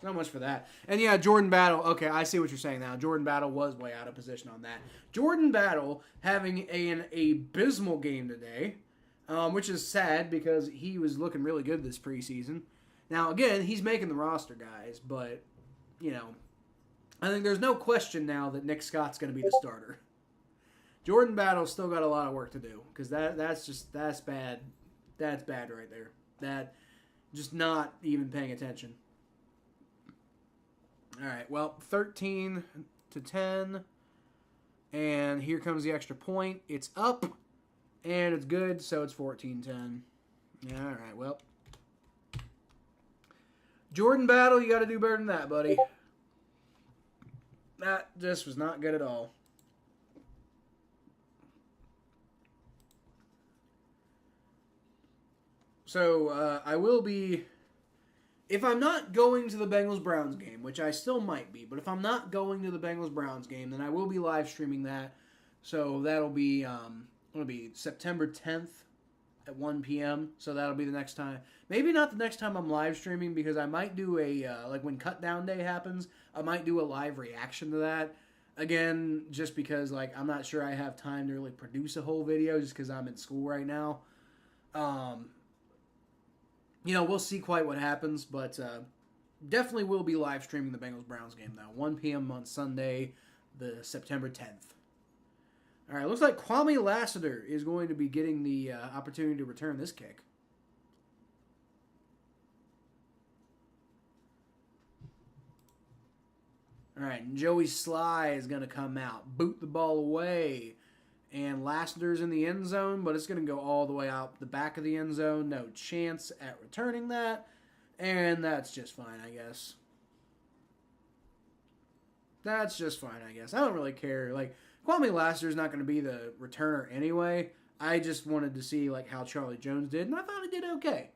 B: Not much for that. And, yeah, Jordan Battle. Okay, I see what you're saying now. Jordan Battle was way out of position on that. Jordan Battle having an abysmal game today, which is sad because he was looking really good this preseason. Now, again, he's making the roster, guys, but, I think there's no question now that Nick Scott's going to be the starter. Jordan Battle's still got a lot of work to do, because that's bad. That's bad right there. That, just not even paying attention. All right, well, 13-10, and here comes the extra point. It's up, and it's good, so it's 14-10. Yeah, all right, well. Jordan Battle, you got to do better than that, buddy. That just was not good at all. So, I will be... If I'm not going to the Bengals-Browns game, which I still might be, but if I'm not going to the Bengals-Browns game, then I will be live streaming that. So that'll be September 10th at 1 p.m. So that'll be the next time. Maybe not the next time I'm live streaming because I might do when Cut Down Day happens, I might do a live reaction to that. Again, just because I'm not sure I have time to really produce a whole video just because I'm in school right now. We'll see quite what happens, but definitely will be live streaming the Bengals-Browns game, though. 1 p.m. on Sunday, the September 10th. All right, looks like Kwame Lassiter is going to be getting the opportunity to return this kick. All All right, Joey Sly is going to come out, boot the ball away, and Lassiter's in the end zone, but it's going to go all the way out the back of the end zone. No chance at returning that, and that's just fine, I guess. That's just fine, I guess. I don't really care. Like, Kwame Lassiter's not going to be the returner anyway. I just wanted to see like how Charlie Jones did, and I thought he did okay.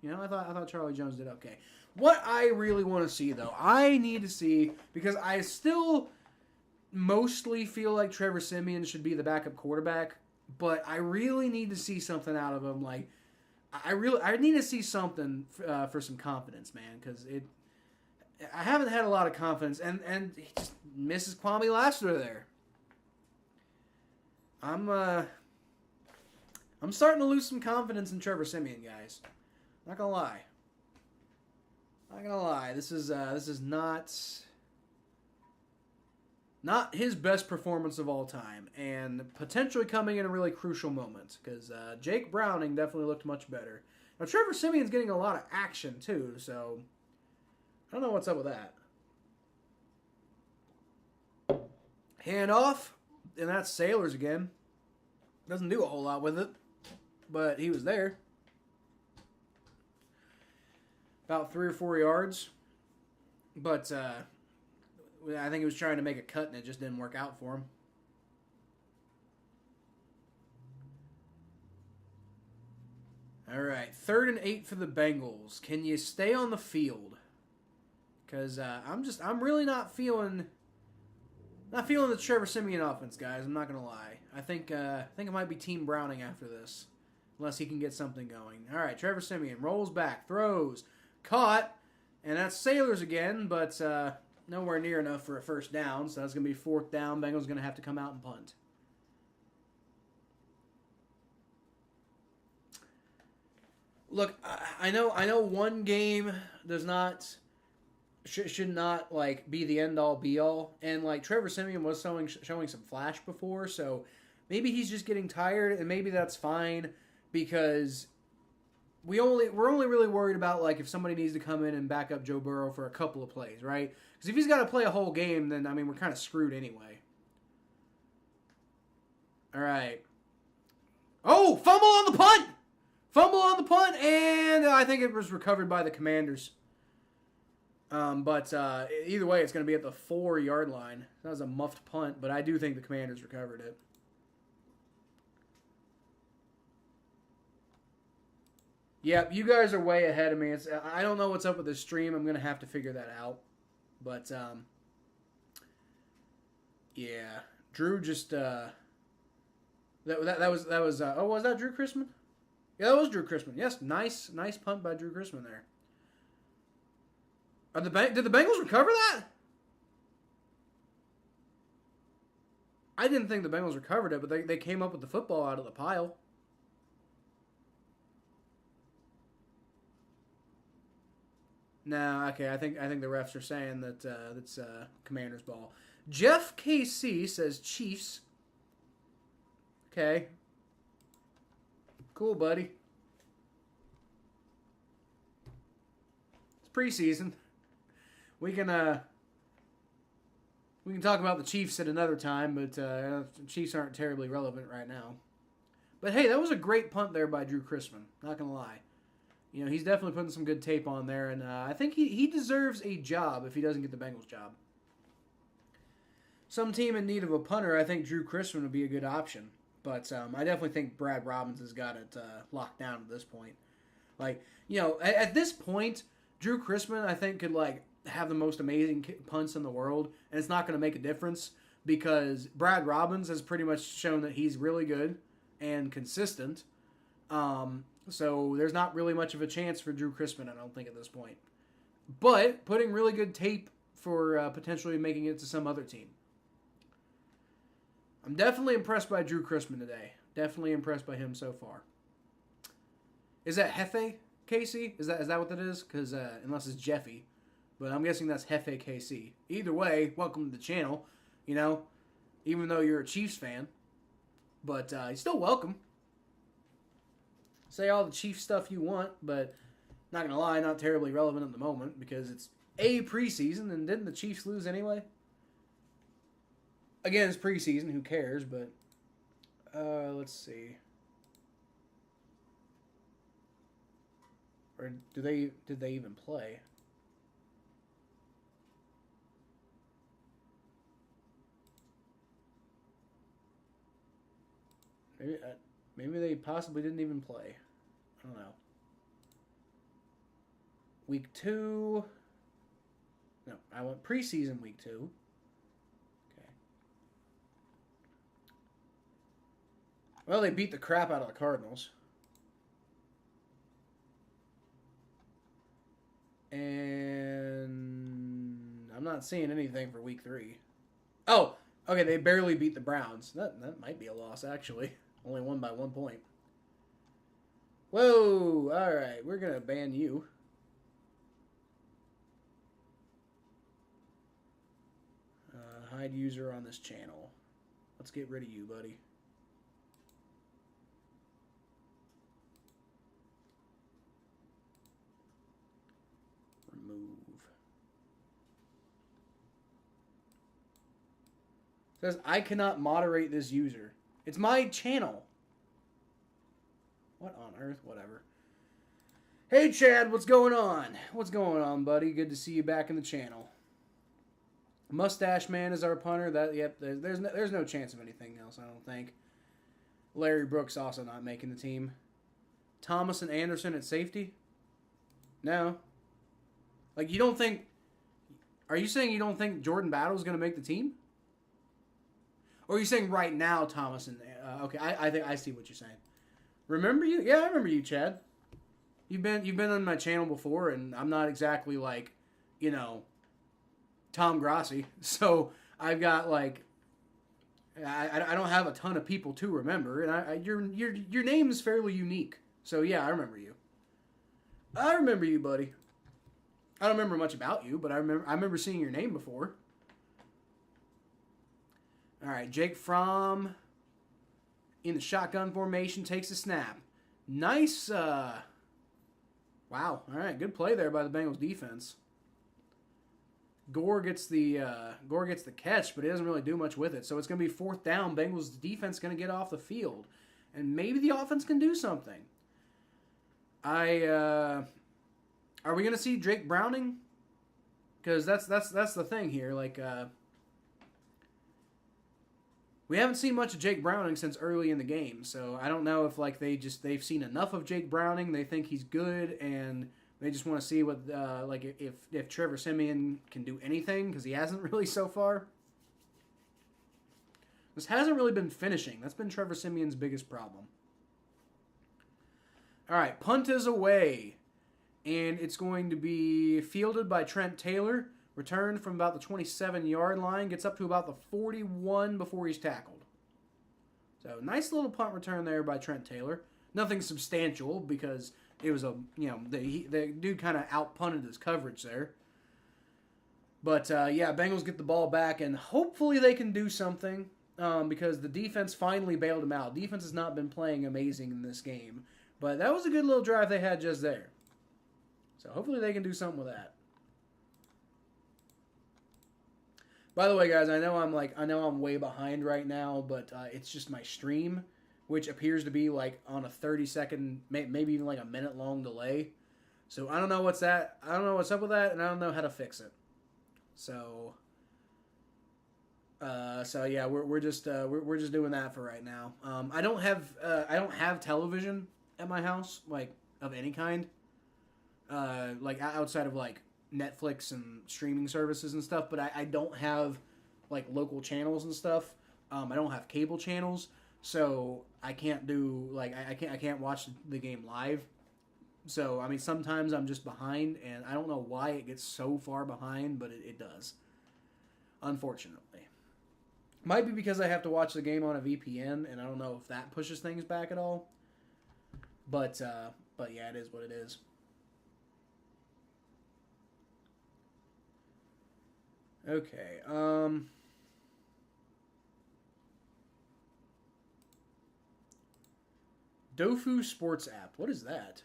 B: I thought Charlie Jones did okay. What I really want to see, though, I need to see, because I still mostly feel like Trevor Siemian should be the backup quarterback, but I really need to see something out of him. Like, I need to see something for some confidence, man, because I haven't had a lot of confidence, and he just misses Kwame Lassiter there. I'm starting to lose some confidence in Trevor Siemian, guys. Not gonna lie. This is not his best performance of all time, and potentially coming in a really crucial moment, because Jake Browning definitely looked much better. Now Trevor Siemian's getting a lot of action too, so I don't know what's up with that. Hand off, and that's Sailors again. Doesn't do a whole lot with it, but he was there. About 3 or 4 yards. But I think he was trying to make a cut and it just didn't work out for him. All right, 3rd and 8 for the Bengals. Can you stay on the field? Because I'm really not feeling the Trevor Siemian offense, guys. I'm not gonna lie. I think it might be Team Browning after this, unless he can get something going. All right, Trevor Siemian rolls back, throws, caught, and that's Sailors again, but nowhere near enough for a first down. So that's gonna be 4th down. Bengals gonna have to come out and punt. Look, I know one game does not. Should not like be the end all be all, and like Trevor Siemian was showing some flash before, so maybe he's just getting tired, and maybe that's fine, because we're only really worried about like if somebody needs to come in and back up Joe Burrow for a couple of plays, right? Because if he's got to play a whole game, then I mean we're kind of screwed anyway. All right. Oh, fumble on the punt, and I think it was recovered by the Commanders. But either way, it's going to be at the 4-yard line. That was a muffed punt, but I do think the Commanders recovered it. Yep, you guys are way ahead of me. I don't know what's up with this stream. I'm going to have to figure that out. But, yeah. Drew just, that was was that Drew Chrisman? Yeah, that was Drew Chrisman. Yes, nice punt by Drew Chrisman there. Did the Bengals recover that? I didn't think the Bengals recovered it, but they came up with the football out of the pile. No, okay, I think the refs are saying that that's Commanders' ball. Jeff KC says Chiefs. Okay. Cool, buddy. It's preseason. We can talk about the Chiefs at another time, but the Chiefs aren't terribly relevant right now. But hey, that was a great punt there by Drew Chrisman. Not gonna lie, he's definitely putting some good tape on there, and I think he deserves a job if he doesn't get the Bengals job. Some team in need of a punter, I think Drew Chrisman would be a good option, but I definitely think Brad Robbins has got it locked down at this point. Like at this point, Drew Chrisman I think could have the most amazing punts in the world, and it's not going to make a difference because Brad Robbins has pretty much shown that he's really good and consistent. So there's not really much of a chance for Drew Chrisman, I don't think, at this point. But putting really good tape for potentially making it to some other team. I'm definitely impressed by Drew Chrisman today. Definitely impressed by him so far. Is that Hefe Casey? Is that what that is? Because unless it's Jeffy. But I'm guessing that's Hefe KC. Either way, welcome to the channel. Even though you're a Chiefs fan. But you're still welcome. Say all the Chiefs stuff you want, but not going to lie, not terribly relevant at the moment because it's a preseason, and didn't the Chiefs lose anyway? Again, it's preseason. Who cares? But let's see. Or did they even play? Maybe they possibly didn't even play. I don't know. Week 2. No, I went preseason week 2. Okay. Well, they beat the crap out of the Cardinals. And I'm not seeing anything for week 3. Oh, okay, they barely beat the Browns. That might be a loss, actually. Only won by 1 point. Whoa! Alright, we're going to ban you. Hide user on this channel. Let's get rid of you, buddy. Remove. It says, I cannot moderate this user. It's my channel. What on earth? Whatever. Hey, Chad, what's going on? What's going on, buddy? Good to see you back in the channel. Mustache Man is our punter. There's no chance of anything else, I don't think. Larry Brooks also not making the team. Thomas and Anderson at safety? No. Like, you don't think... Are you saying you don't think Jordan Battle's going to make the team? Or are you saying right now Thomas and... okay, I think I see what you're saying. Remember you? Yeah, I remember you, Chad. You've been on my channel before, and I'm not exactly like, you know, Tom Grossi. So I've got like... I don't have a ton of people to remember, and your name is fairly unique. So yeah, I remember you. I remember you, buddy. I don't remember much about you, but I remember seeing your name before. All right, Jake Fromm in the shotgun formation takes a snap. Nice. Wow. All right, good play there by the Bengals defense. Gore gets the catch, but he doesn't really do much with it. So it's going to be 4th down. Bengals defense going to get off the field, and maybe the offense can do something. Are we going to see Drake Browning? Because that's the thing here. Like, we haven't seen much of Jake Browning since early in the game, so I don't know if like they've seen enough of Jake Browning. They think he's good, and they just want to see what like if Trevor Siemian can do anything, because he hasn't really so far. This hasn't really been finishing. That's been Trevor Siemian's biggest problem. All right, punt is away. And it's going to be fielded by Trent Taylor. Returned from about the 27-yard line. Gets up to about the 41 before he's tackled. So, nice little punt return there by Trent Taylor. Nothing substantial because it was the dude kind of out-punted his coverage there. But, yeah, Bengals get the ball back, and hopefully they can do something because the defense finally bailed him out. Defense has not been playing amazing in this game. But that was a good little drive they had just there. So hopefully they can do something with that. By the way, guys, I know I'm way behind right now, but it's just my stream, which appears to be like on a 30-second, maybe even like a minute-long delay. So I don't know what's up with that, and I don't know how to fix it. So yeah, we're just doing that for right now. I don't have television at my house, like of any kind. Like outside of like Netflix and streaming services and stuff, but I don't have like local channels and stuff. I don't have cable channels, so I can't do like I can't watch the game live. So I mean, sometimes I'm just behind, and I don't know why it gets so far behind, but it does. Unfortunately, might be because I have to watch the game on a VPN, and I don't know if that pushes things back at all. But yeah, it is what it is. Okay, Dofu Sports app. What is that?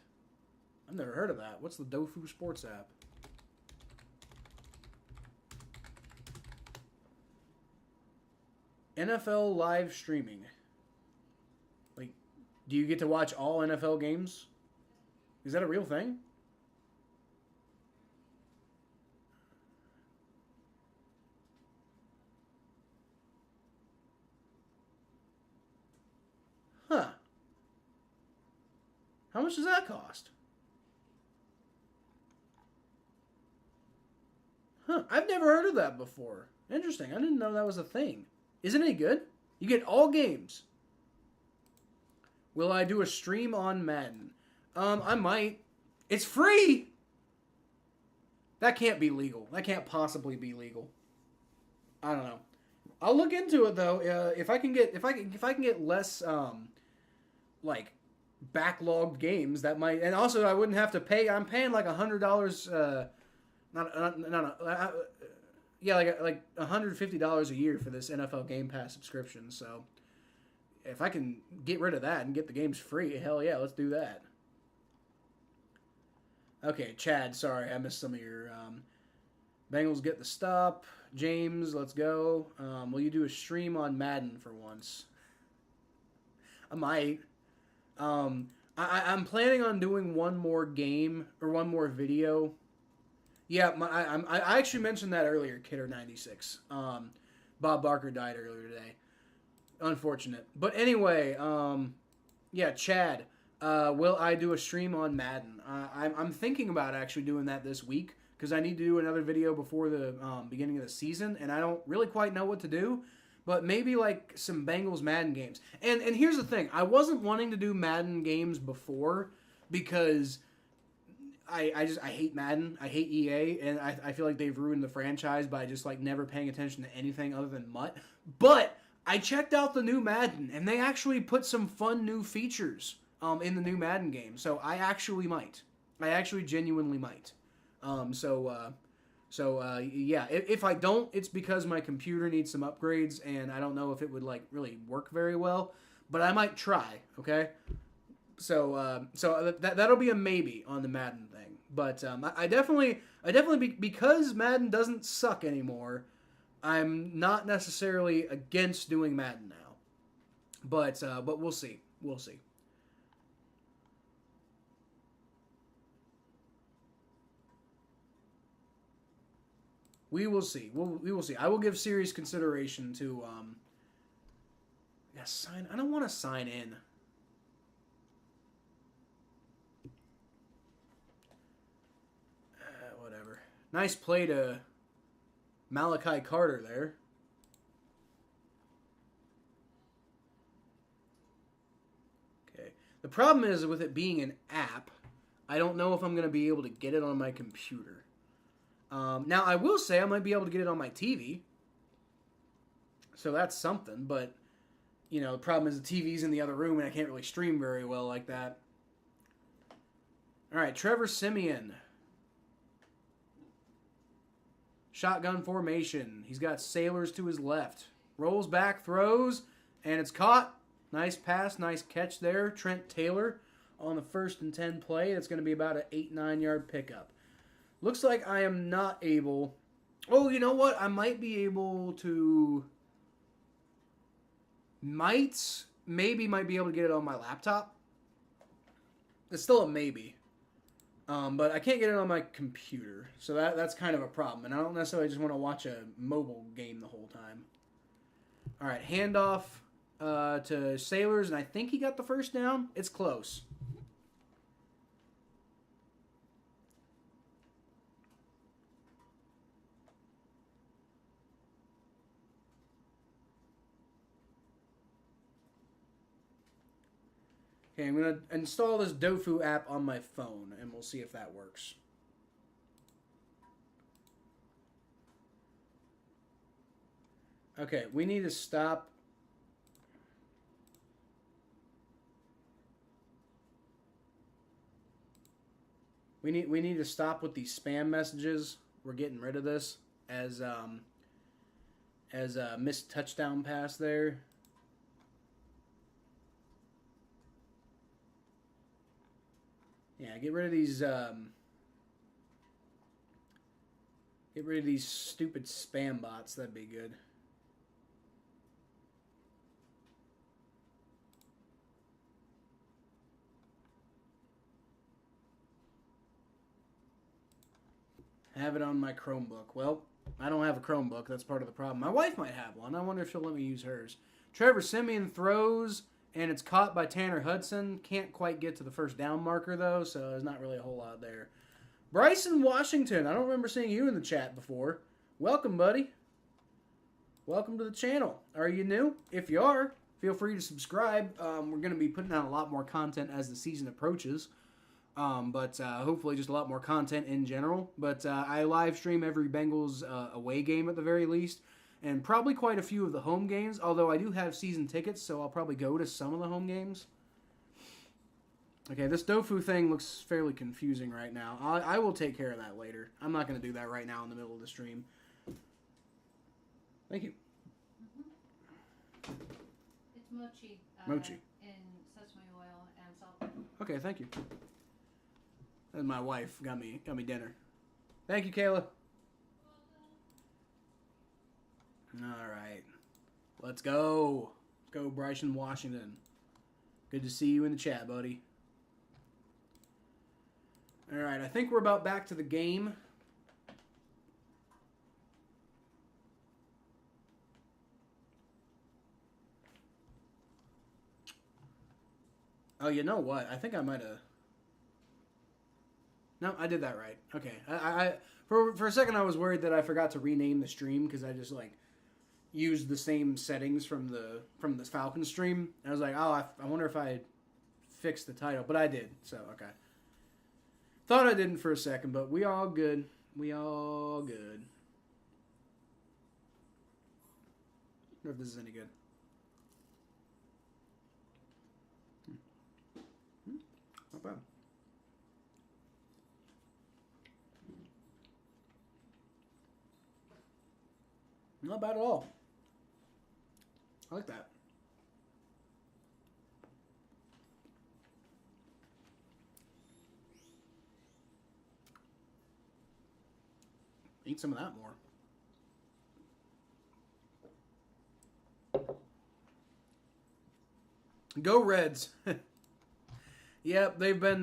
B: I've never heard of that. What's the Dofu Sports app? NFL live streaming. Like, do you get to watch all NFL games? Is that a real thing? Huh. How much does that cost? Huh. I've never heard of that before. Interesting. I didn't know that was a thing. Isn't it good? You get all games. Will I do a stream on Madden? I might. It's free. That can't be legal. That can't possibly be legal. I don't know. I'll look into it though. If I can get less like backlogged games, that might. And also, I wouldn't have to pay. I'm paying like $100. Like $150 a year for this NFL Game Pass subscription. So if I can get rid of that and get the games free, hell yeah, let's do that. Okay, Chad, sorry, I missed some of your Bengals get the stop. James, let's go. Will you do a stream on Madden for once? I might. I'm planning on doing one more game or one more video. Yeah, I actually mentioned that earlier, Kidder96. Bob Barker died earlier today. Unfortunate. But anyway, yeah, Chad, will I do a stream on Madden? I'm thinking about actually doing that this week because I need to do another video before the beginning of the season, and I don't really quite know what to do. But maybe like some Bengals Madden games. And here's the thing. I wasn't wanting to do Madden games before because I hate Madden. I hate EA, and I feel like they've ruined the franchise by just like never paying attention to anything other than Mutt. But I checked out the new Madden, and they actually put some fun new features in the new Madden game. So I actually might. I actually genuinely might. Yeah, if I don't, it's because my computer needs some upgrades, and I don't know if it would like really work very well. But I might try. Okay. So that'll be a maybe on the Madden thing. But I definitely because Madden doesn't suck anymore, I'm not necessarily against doing Madden now. But we'll see. We'll see. We will see. We will see. I will give serious consideration to sign. I don't want to sign in. Whatever. Nice play to Malachi Carter there. Okay. The problem is with it being an app, I don't know if I'm going to be able to get it on my computer. Now, I will say I might be able to get it on my TV. So that's something, but, you know, the problem is the TV's in the other room and I can't really stream very well like that. All right, Trevor Siemian. Shotgun formation. He's got sailors to his left. Rolls back, throws, and it's caught. Nice pass, nice catch there. Trent Taylor on the 1st and 10 play. It's going to be about an 8-9 yard pickup. Looks like I am not able... Oh, you know what? I might be able to... Maybe might be able to get it on my laptop. It's still a maybe. But I can't get it on my computer. So that's kind of a problem. And I don't necessarily just want to watch a mobile game the whole time. All right, handoff to Sailors. And I think he got the first down. It's close. Okay, I'm going to install this Dofu app on my phone, and we'll see if that works. Okay, we need to stop... We need to stop with these spam messages. We're getting rid of this as a missed touchdown pass there. Yeah, get rid of these stupid spam bots. That'd be good. Have it on my Chromebook. Well, I don't have a Chromebook. That's part of the problem. My wife might have one. I wonder if she'll let me use hers. Trevor Siemian throws, and it's caught by Tanner Hudson. Can't quite get to the first down marker, though, so there's not really a whole lot there. Bryson Washington. I don't remember seeing you in the chat before. Welcome, buddy. Welcome to the channel. Are you new? If you are, feel free to subscribe. We're going to be putting out a lot more content as the season approaches. But hopefully just a lot more content in general. But I live stream every Bengals away game at the very least. And probably quite a few of the home games. Although I do have season tickets, so I'll probably go to some of the home games. Okay, this Dofu thing looks fairly confusing right now. I will take care of that later. I'm not going to do that right now in the middle of the stream. Thank you.
E: Mm-hmm. It's mochi.
B: Mochi.
E: In sesame oil and salt.
B: Okay, thank you. And my wife got me dinner. Thank you, Kayla. All right. Let's go. Let's go, Bryson Washington. Good to see you in the chat, buddy. All right, I think we're about back to the game. Oh, you know what? I think I might have... No, I did that right. Okay. For a second, I was worried that I forgot to rename the stream because I just, used the same settings from the Falcon stream. And I was like, oh, I wonder if I fixed the title. But I did, so, okay. Thought I didn't for a second, but we all good. We all good. I wonder if this is any good. Not bad. Not bad at all. I like that. Eat some of that more. Go Reds. Yep, they've been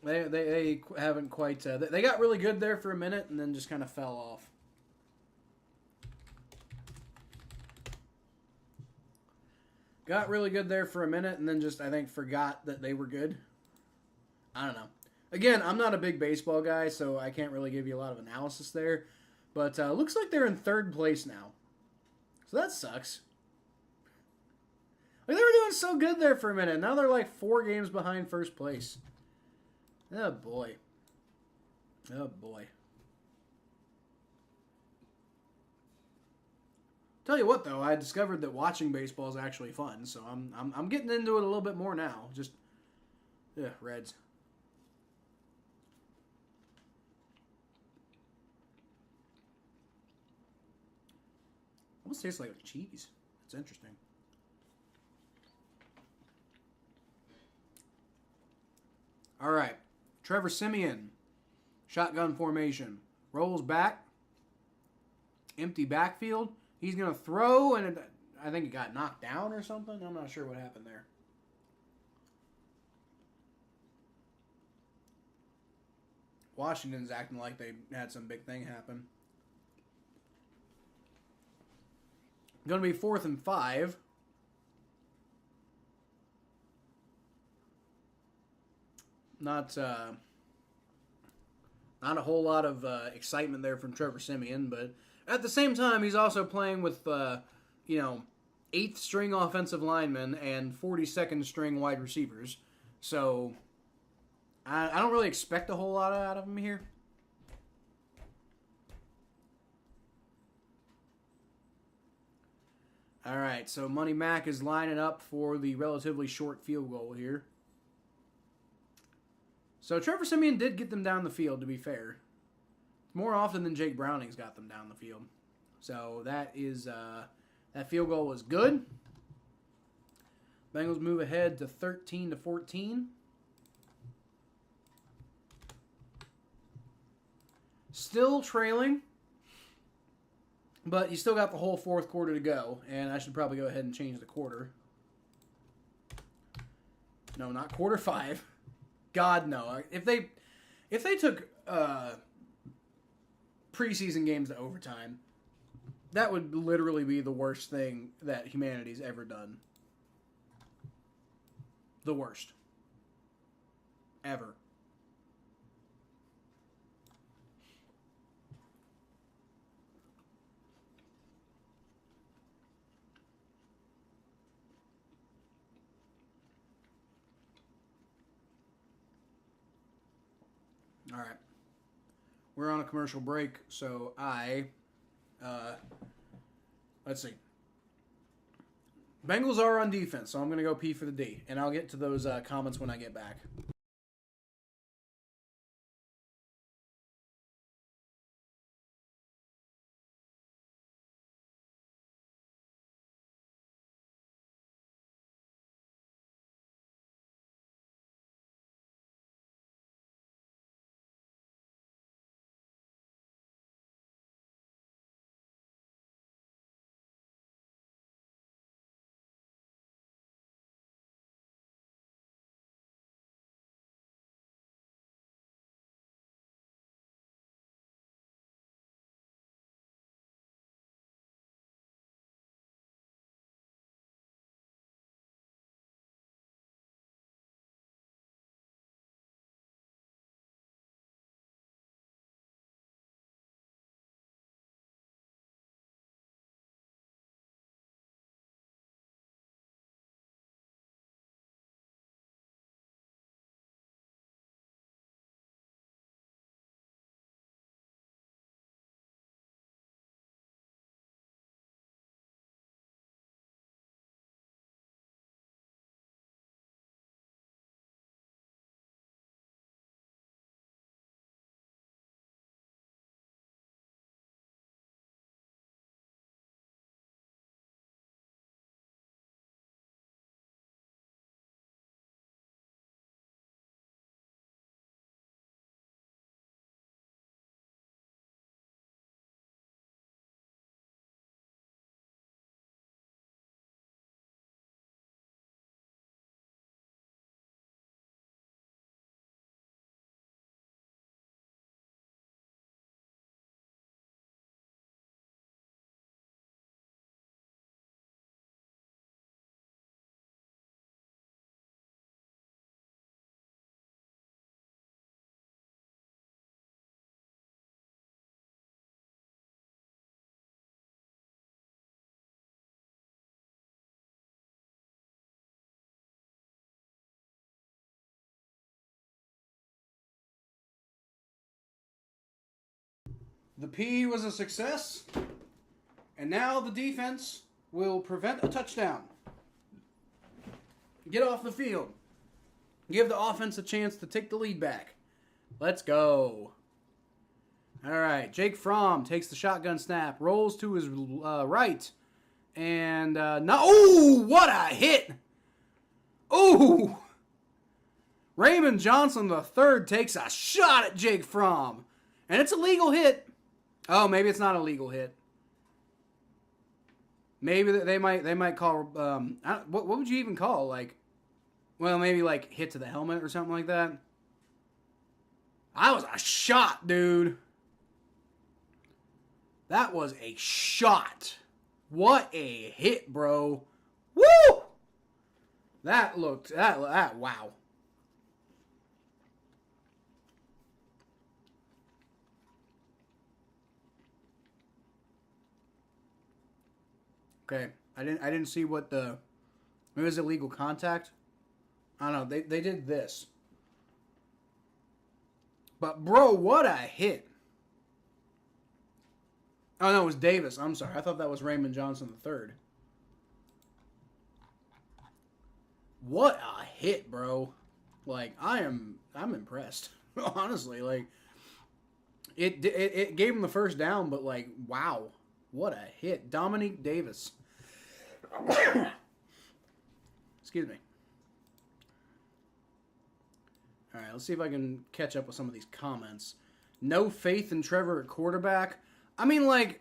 B: they haven't quite they got really good there for a minute and then just kind of fell off. Got really good there for a minute and then just I think forgot that they were good. I don't know. Again, I'm not a big baseball guy, so I can't really give you a lot of analysis there. But looks like they're in third place now. So that sucks. Like, they were doing so good there for a minute. Now they're like 4 games behind first place. Oh, boy. Oh, boy. Tell you what, though, I discovered that watching baseball is actually fun, so I'm getting into it a little bit more now. Just, Reds. Almost tastes like cheese. It's interesting. All right. Trevor Siemian. Shotgun formation. Rolls back. Empty backfield. He's going to throw, and I think it got knocked down or something. I'm not sure what happened there. Washington's acting like they had some big thing happen. Going to be 4th and 5. Not a whole lot of excitement there from Trevor Siemian, but at the same time, he's also playing with 8th string offensive linemen and 42nd string wide receivers. So I don't really expect a whole lot out of him here. All right, so Money Mac is lining up for the relatively short field goal here. So Trevor Siemian did get them down the field, to be fair. More often than Jake Browning's got them down the field. So that is that field goal was good. Bengals move ahead to 13-14. Still trailing. But you still got the whole 4th quarter to go, and I should probably go ahead and change the quarter. No, not quarter 5. God, no. If they took preseason games to overtime. That would literally be the worst thing that humanity's ever done. The worst. Ever. All right. We're on a commercial break, so let's see. Bengals are on defense, so I'm going to go P for the D, and I'll get to those comments when I get back. The P was a success, and now the defense will prevent a touchdown. Get off the field. Give the offense a chance to take the lead back. Let's go. All right, Jake Fromm takes the shotgun snap, rolls to his right, and no, oh, what a hit! Oh, Raymond Johnson III takes a shot at Jake Fromm, and it's a legal hit. Oh, maybe it's not a legal hit. Maybe they might call what would you even call, like, well, maybe like hit to the helmet or something like that. That was a shot, dude. That was a shot. What a hit, bro. Woo! That wow. Okay, I didn't see what maybe it was illegal contact. I don't know. They did this. But bro, what a hit. Oh no, it was Davis. I'm sorry. I thought that was Raymond Johnson III. What a hit, bro. Like, I'm impressed. Honestly, like it gave him the first down, but like, wow. What a hit. Dominique Davis. Excuse me. All right, let's see if I can catch up with some of these comments. No faith in Trevor at quarterback. I mean, like,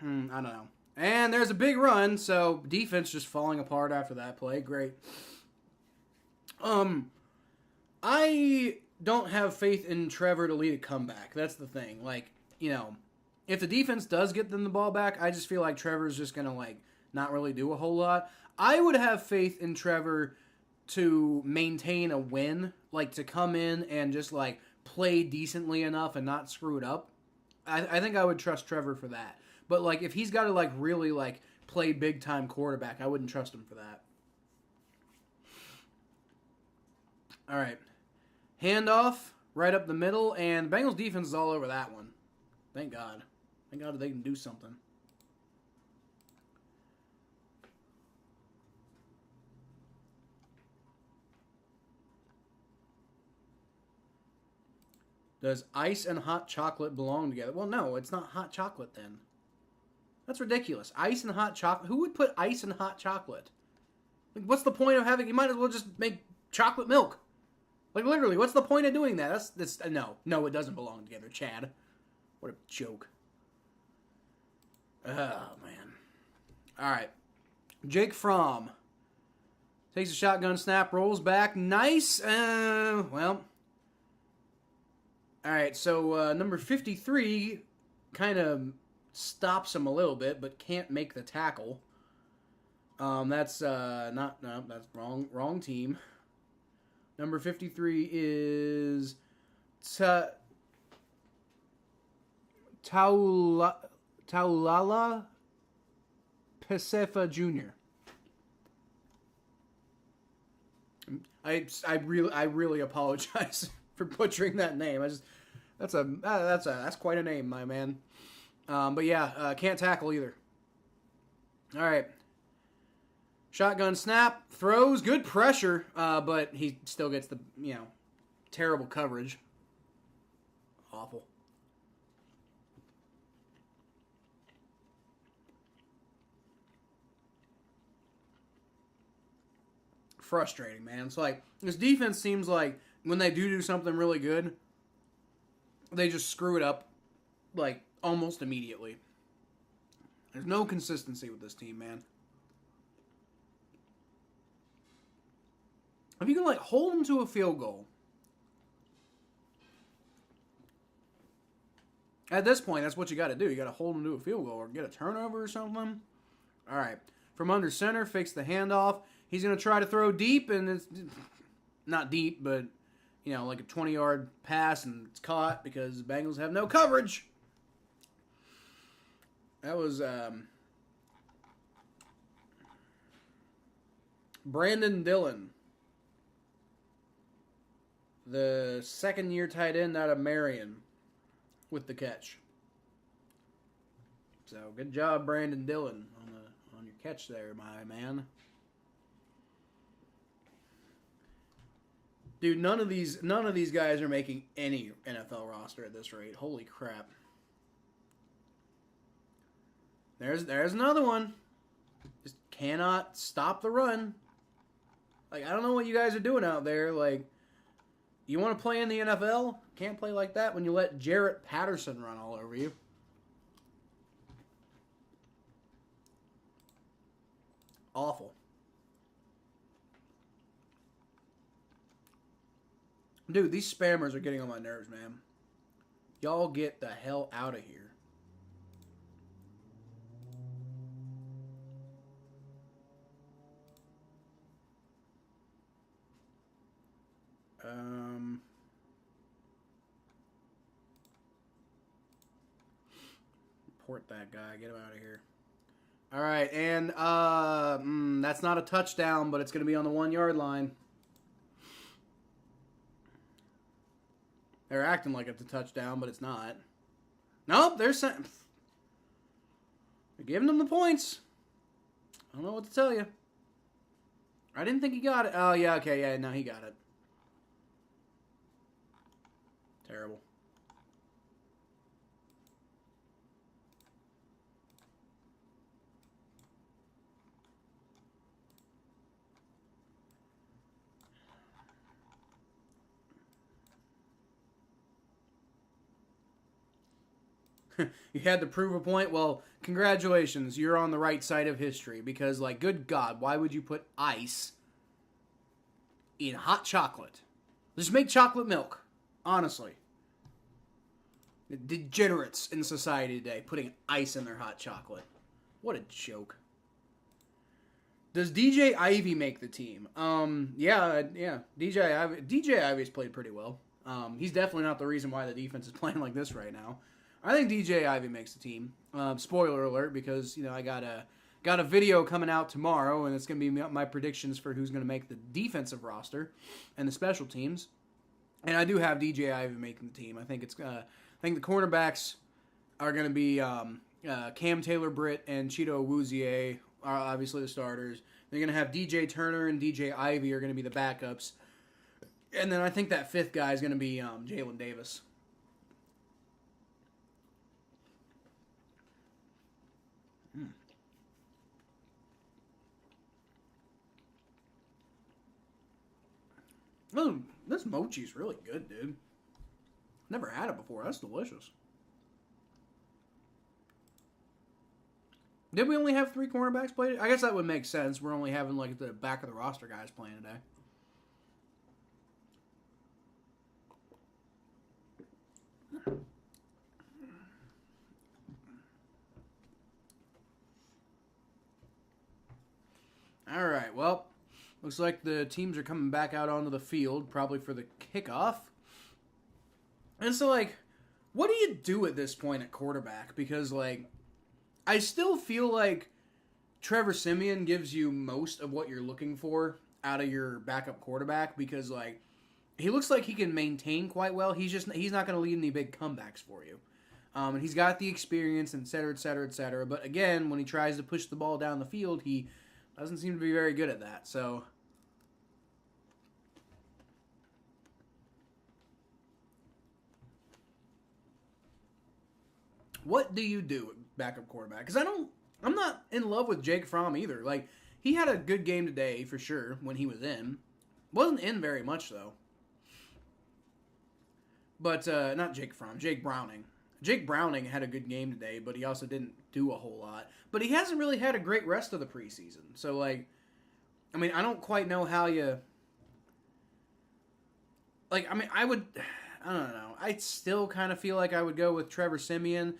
B: I don't know. And there's a big run, so defense just falling apart after that play. Great. I don't have faith in Trevor to lead a comeback. That's the thing. Like, you know, if the defense does get them the ball back, I just feel like Trevor's just going to, like, not really do a whole lot. I would have faith in Trevor to maintain a win, like, to come in and just, like, play decently enough and not screw it up. I think I would trust Trevor for that. But, like, if he's got to, like, really, like, play big-time quarterback, I wouldn't trust him for that. All right. Handoff, right up the middle, and the Bengals defense is all over that one. Thank God. Thank God they can do something. Does ice and hot chocolate belong together? Well, no, it's not hot chocolate then. That's ridiculous. Ice and hot chocolate. Who would put ice and hot chocolate? Like, what's the point of having? You might as well just make chocolate milk. Like, literally, what's the point of doing that? That's no, it doesn't belong together, Chad. What a joke. Oh man. All right, Jake Fromm takes a shotgun snap, rolls back, nice. Well. All right, so number 53 kind of stops him a little bit, but can't make the tackle. That's that's wrong team. Number 53 is Taulala Pesefa Jr. I really apologize for butchering that name. That's quite a name, my man. But yeah, can't tackle either. All right. Shotgun snap, throws, good pressure, but he still gets the, terrible coverage. Awful. Frustrating, man. It's like, this defense seems like when they do something really good, they just screw it up, like, almost immediately. There's no consistency with this team, man. If you can, like, hold them to a field goal, at this point, that's what you got to do. You got to hold them to a field goal or get a turnover or something. All right. From under center, fakes the handoff. He's going to try to throw deep, and it's not deep, but, like a 20-yard pass, and it's caught because the Bengals have no coverage. That was Brandon Dillon, the second-year tight end out of Marion, with the catch. So good job, Brandon Dillon, on your catch there, my man. Dude, none of these guys are making any NFL roster at this rate. Holy crap. There's another one. Just cannot stop the run. Like, I don't know what you guys are doing out there. Like, you want to play in the NFL? Can't play like that when you let Jarrett Patterson run all over you. Awful. Dude, these spammers are getting on my nerves, man. Y'all get the hell out of here. Report that guy. Get him out of here. All right, and that's not a touchdown, but it's going to be on the 1-yard line. They're acting like it's a touchdown, but it's not. Nope, they're giving them the points. I don't know what to tell you. I didn't think he got it. Oh, yeah, okay, yeah, no, he got it. Terrible. You had to prove a point? Well, congratulations. You're on the right side of history. Because, like, good God, why would you put ice in hot chocolate? Just make chocolate milk. Honestly. Degenerates in society today putting ice in their hot chocolate. What a joke. Does DJ Ivy make the team? Yeah. DJ Ivy's played pretty well. He's definitely not the reason why the defense is playing like this right now. I think DJ Ivy makes the team. Spoiler alert, because I got a video coming out tomorrow, and it's going to be my predictions for who's going to make the defensive roster and the special teams. And I do have DJ Ivy making the team. I think the cornerbacks are going to be Cam Taylor-Britt and Cheeto Awuzie are obviously the starters. They're going to have DJ Turner and DJ Ivy are going to be the backups. And then I think that fifth guy is going to be Jalen Davis. Oh, this mochi's really good, dude. Never had it before. That's delicious. Did we only have 3 cornerbacks played? I guess that would make sense. We're only having like the back of the roster guys playing today. All right, well, looks like the teams are coming back out onto the field, probably for the kickoff. And so, what do you do at this point at quarterback? Because, I still feel like Trevor Siemian gives you most of what you're looking for out of your backup quarterback because, he looks like he can maintain quite well. He's not going to lead any big comebacks for you. And he's got the experience, et cetera, et cetera, et cetera. But again, when he tries to push the ball down the field, he doesn't seem to be very good at that. So, what do you do at backup quarterback? Because I'm not in love with Jake Fromm either. He had a good game today for sure when he was in. Wasn't in very much though. But not Jake Fromm, Jake Browning. Jake Browning had a good game today, but he also didn't do a whole lot. But he hasn't really had a great rest of the preseason. So, I don't quite know how you... I don't know. I still kind of feel like I would go with Trevor Siemian.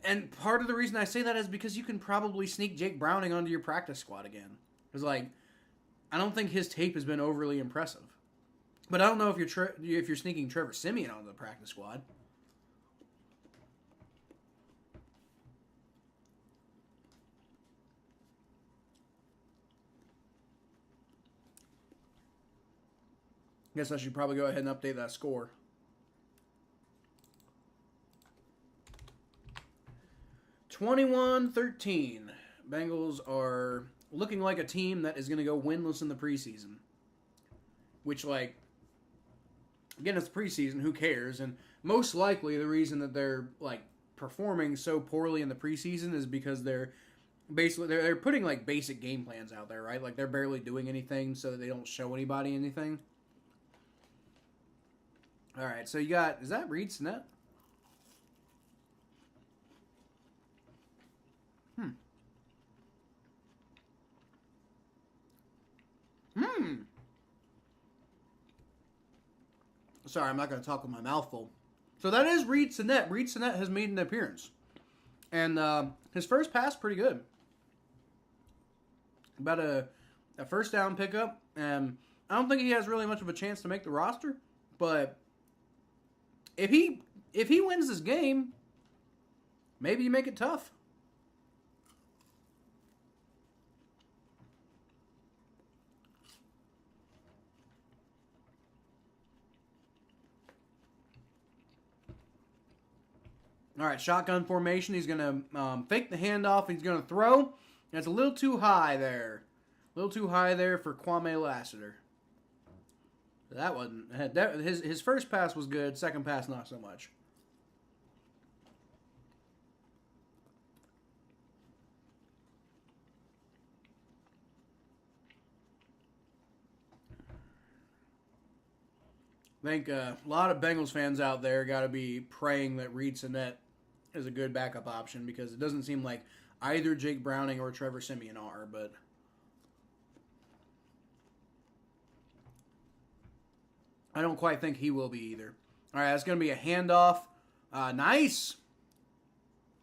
B: And part of the reason I say that is because you can probably sneak Jake Browning onto your practice squad again. Because, I don't think his tape has been overly impressive. But I don't know if you're sneaking Trevor Siemian onto the practice squad. I guess I should probably go ahead and update that score. (21-13). Bengals are looking like a team that is going to go winless in the preseason. Which, again, it's preseason, who cares? And most likely the reason that they're, performing so poorly in the preseason is because they're putting, basic game plans out there, right? They're barely doing anything so that they don't show anybody anything. All right, so you got, is that Reed Sinnett? Sorry, I'm not going to talk with my mouth full. So that is Reed Sinnett. Reed Sinnett has made an appearance. And his first pass, pretty good. About a first down pickup. And I don't think he has really much of a chance to make the roster. But if he wins this game, maybe you make it tough. All right, shotgun formation. He's going to fake the handoff. He's going to throw. That's a little too high there. A little too high there for Kwame Lassiter. That wasn't... His first pass was good. Second pass, not so much. I think a lot of Bengals fans out there got to be praying that Reed Sinnett is a good backup option because it doesn't seem like either Jake Browning or Trevor Siemian are, but I don't quite think he will be either. All right, it's going to be a handoff Nice.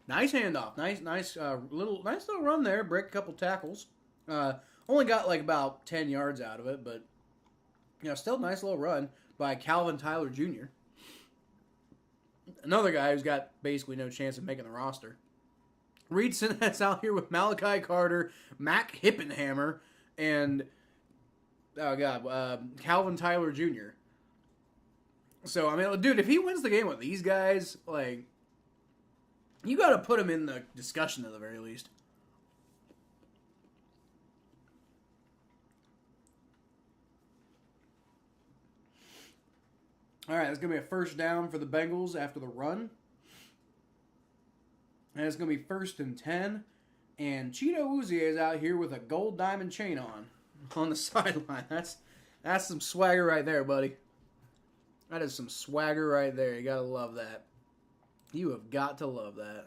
B: Nice handoff. Nice little run there. Break a couple tackles. Only got like about 10 yards out of it, but still a nice little run by Calvin Tyler Jr. Another guy who's got basically no chance of making the roster. Reed Sinet's out here with Malachi Carter, Mac Hippenhammer, and Calvin Tyler Jr. So, I mean, dude, if he wins the game with these guys, like, you got to put him in the discussion at the very least. All right, it's going to be a first down for the Bengals after the run. And it's going to be 1st and 10. And Cheeto Uzie is out here with a gold diamond chain on the sideline. That's some swagger right there, buddy. That is some swagger right there. You got to love that. You have got to love that.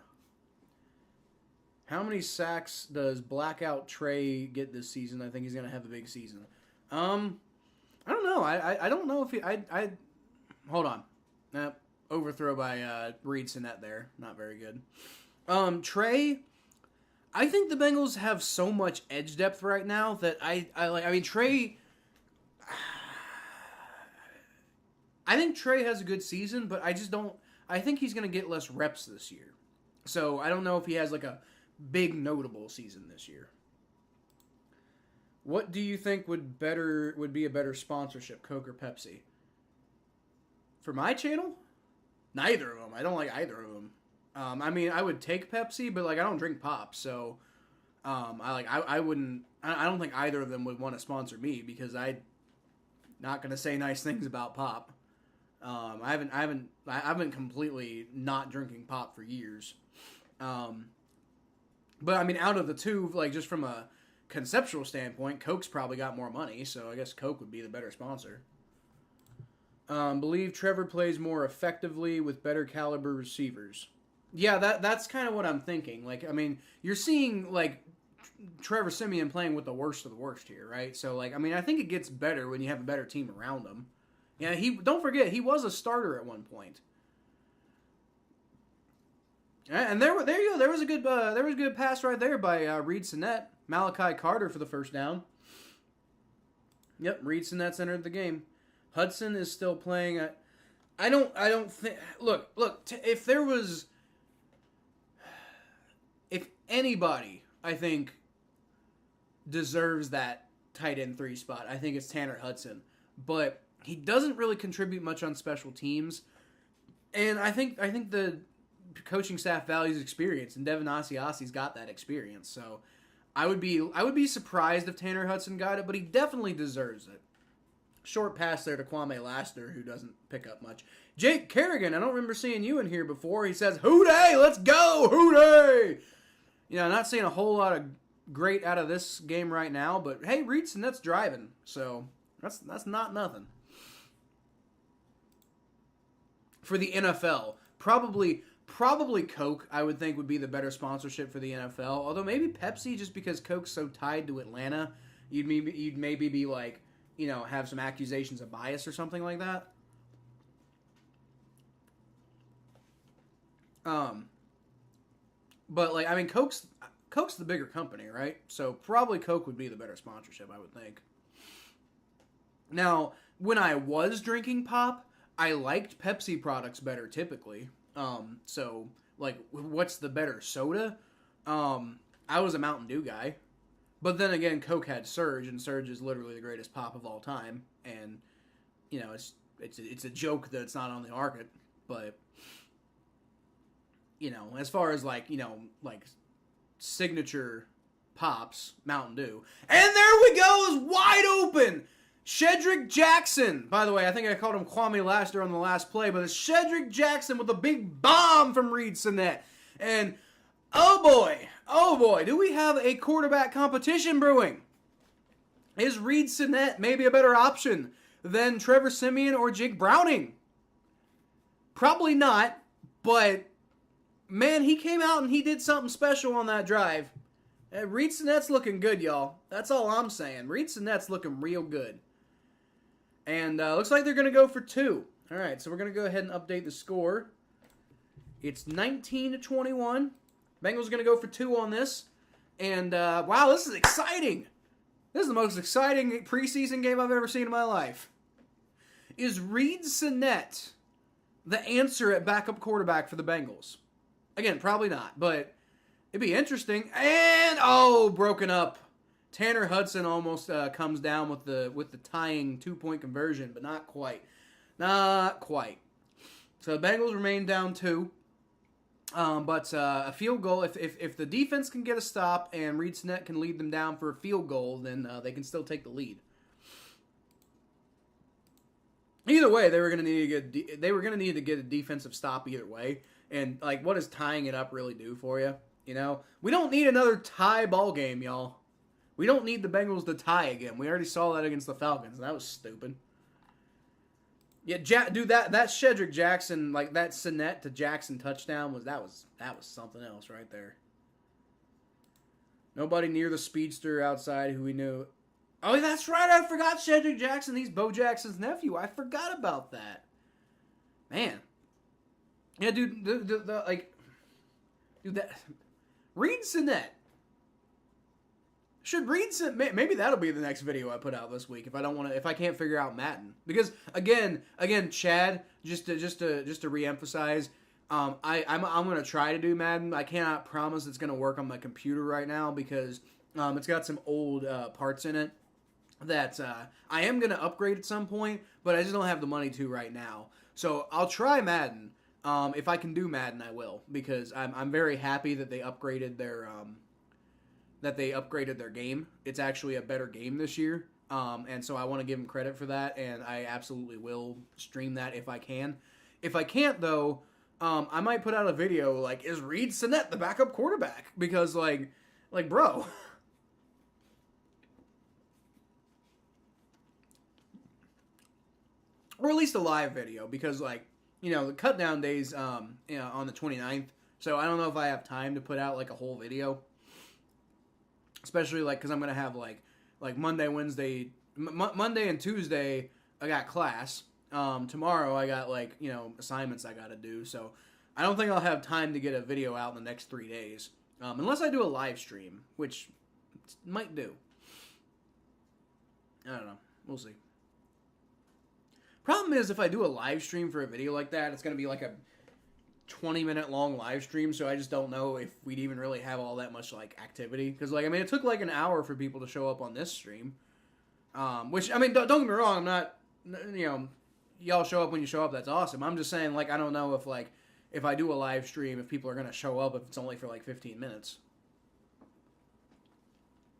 B: How many sacks does Blackout Trey get this season? I think he's going to have a big season. I don't know. I don't know if he... Hold on. Overthrow by Reed Sinet there. Not very good. Trey, I think the Bengals have so much edge depth right now that Trey... I think Trey has a good season, but I just don't... I think he's going to get less reps this year. So I don't know if he has like a big notable season this year. What do you think would be a better sponsorship, Coke or Pepsi? For my channel? Neither of them. I don't like either of them. I mean, I would take Pepsi, but like I don't drink pop, so I wouldn't. I don't think either of them would want to sponsor me because I'm not gonna say nice things about pop. I've been completely not drinking pop for years. But I mean, out of the two, like just from a conceptual standpoint, Coke's probably got more money, so I guess Coke would be the better sponsor. Believe Trevor plays more effectively with better caliber receivers. Yeah, that's kind of what I'm thinking. Like, I mean, you're seeing like Trevor Siemian playing with the worst of the worst here, right? So, like, I mean, I think it gets better when you have a better team around him. Yeah, don't forget he was a starter at one point. And there you go. There was a good pass right there by Reed Sinet. Malachi Carter for the first down. Yep, Reed Sinet's entered the game. Hudson is still playing. I don't think. Look. If anybody, I think, deserves that tight end 3 spot, I think it's Tanner Hudson. But he doesn't really contribute much on special teams, and I think the coaching staff values experience, and Devin Asiasi's got that experience. So I would be surprised if Tanner Hudson got it, but he definitely deserves it. Short pass there to Kwame Lassiter, who doesn't pick up much. Jake Kerrigan, I don't remember seeing you in here before. He says, "Hooday, let's go, hooday!" Not seeing a whole lot of great out of this game right now, but hey, Reed Sinet's driving, so that's not nothing. For the NFL, probably Coke, I would think, would be the better sponsorship for the NFL. Although maybe Pepsi, just because Coke's so tied to Atlanta, you'd maybe be like, have some accusations of bias or something like that. But like, I mean, Coke's the bigger company, right? So probably Coke would be the better sponsorship, I would think. Now, when I was drinking pop, I liked Pepsi products better typically. So like, what's the better soda? I was a Mountain Dew guy. But then again, Coke had Surge, and Surge is literally the greatest pop of all time. And it's a joke that it's not on the market. But as far as like signature pops, Mountain Dew. And there we go, is wide open. Shedrick Jackson. By the way, I think I called him Kwame Lassiter on the last play, but it's Shedrick Jackson with a big bomb from Reed Sinet. And oh boy, do we have a quarterback competition brewing? Is Reed Sinet maybe a better option than Trevor Siemian or Jake Browning? Probably not, but man, he came out and he did something special on that drive. Reed Sinet's looking good, y'all. That's all I'm saying. Reed Sinet's looking real good. And looks like they're going to go for 2. All right, so we're going to go ahead and update the score. It's 19-21. Bengals are going to go for 2 on this. And, wow, this is exciting. This is the most exciting preseason game I've ever seen in my life. Is Reed Sinnett the answer at backup quarterback for the Bengals? Again, probably not, but it'd be interesting. And, broken up. Tanner Hudson almost comes down with the tying 2-point conversion, but not quite. Not quite. So the Bengals remain down 2. But a field goal, if the defense can get a stop and Reed Sinnett can lead them down for a field goal, then they can still take the lead. Either way, they were going to need to get a defensive stop either way. And like, what does tying it up really do for you? You know, we don't need another tie ball game, y'all. We don't need the Bengals to tie again. We already saw that against the Falcons, and that was stupid. Yeah, dude, that Shedrick Jackson, like that Sinnett to Jackson touchdown that was something else right there. Nobody near the speedster outside who we knew. Oh, that's right. I forgot Shedrick Jackson. He's Bo Jackson's nephew. I forgot about that. Man. Yeah, dude. That Reed Sinnett. Should Reed Sinnett, maybe that'll be the next video I put out this week if I can't figure out Madden. Because again, Chad, just to reemphasize, I'm gonna try to do Madden. I cannot promise it's gonna work on my computer right now because it's got some old parts in it that I am gonna upgrade at some point, but I just don't have the money to right now. So I'll try Madden. If I can do Madden, I will, because I'm very happy that they upgraded their game. It's actually a better game this year. And so I want to give them credit for that, and I absolutely will stream that if I can. If I can't, though, I might put out a video like, is Reed Sinnett the backup quarterback? Because, like, bro. Or at least a live video, because, like, you know, the cut down days, on the 29th, so I don't know if I have time to put out, like, a whole video. Especially, like, because I'm going to have, like Monday, Wednesday, Monday and Tuesday, I got class. Tomorrow, I got, like, you know, assignments I got to do. So, I don't think I'll have time to get a video out in the next 3 days. Unless I do a live stream, which might do. I don't know. We'll see. Problem is, if I do a live stream for a video like that, it's going to be like a 20-minute long live stream, so I just don't know if we'd even really have all that much, like, activity. Because, like, I mean, it took, like, an hour for people to show up on this stream. Which, I mean, don't get me wrong, I'm not, you know, y'all show up when you show up, that's awesome. I'm just saying, like, I don't know if, like, if I do a live stream, if people are going to show up if it's only for, like, 15 minutes.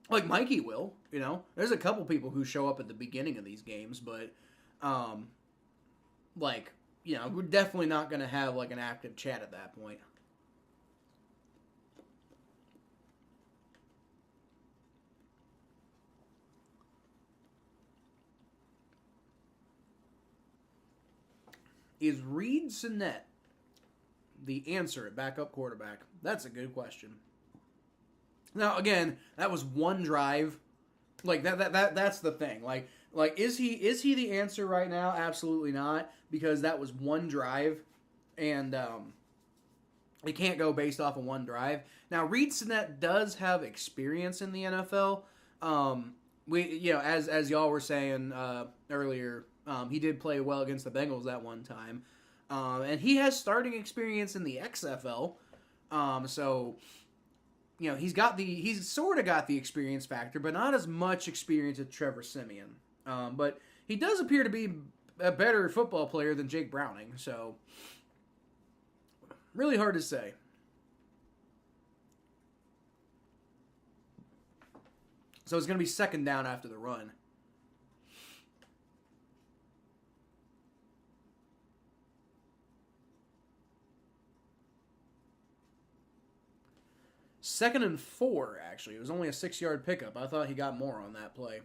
B: Like, Mikey will, you know. There's a couple people who show up at the beginning of these games, but, like, you know, we're definitely not going to have, like, an active chat at that point. Is Reed Sinnett the answer at backup quarterback? That's a good question. Now, again, that was one drive. Like, that's the thing. Like, is he the answer right now? Absolutely not, because that was one drive, and it can't go based off of one drive. Now, Reed Sinnett does have experience in the NFL. You know, as y'all were saying earlier, he did play well against the Bengals that one time, and he has starting experience in the XFL. So, you know, he's sort of got the experience factor, but not as much experience as Trevor Siemian. But he does appear to be a better football player than Jake Browning, so really hard to say. So it's going to be second down after the run. Second and 4, actually. It was only a 6-yard pickup. I thought he got more on that play.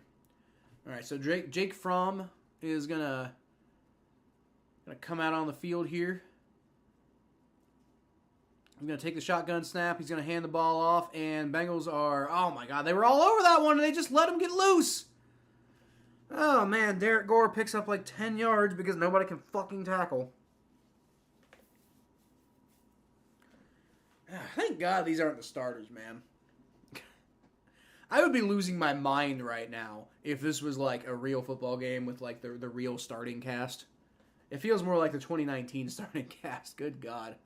B: All right, so Jake Fromm is gonna come out on the field here. He's gonna take the shotgun snap. He's gonna hand the ball off, and Bengals are, oh my God, they were all over that one, and they just let him get loose. Oh man, Derek Gore picks up like 10 yards because nobody can fucking tackle. Thank God these aren't the starters, man. I would be losing my mind right now if this was like a real football game with like the real starting cast. It feels more like the 2019 starting cast. Good God.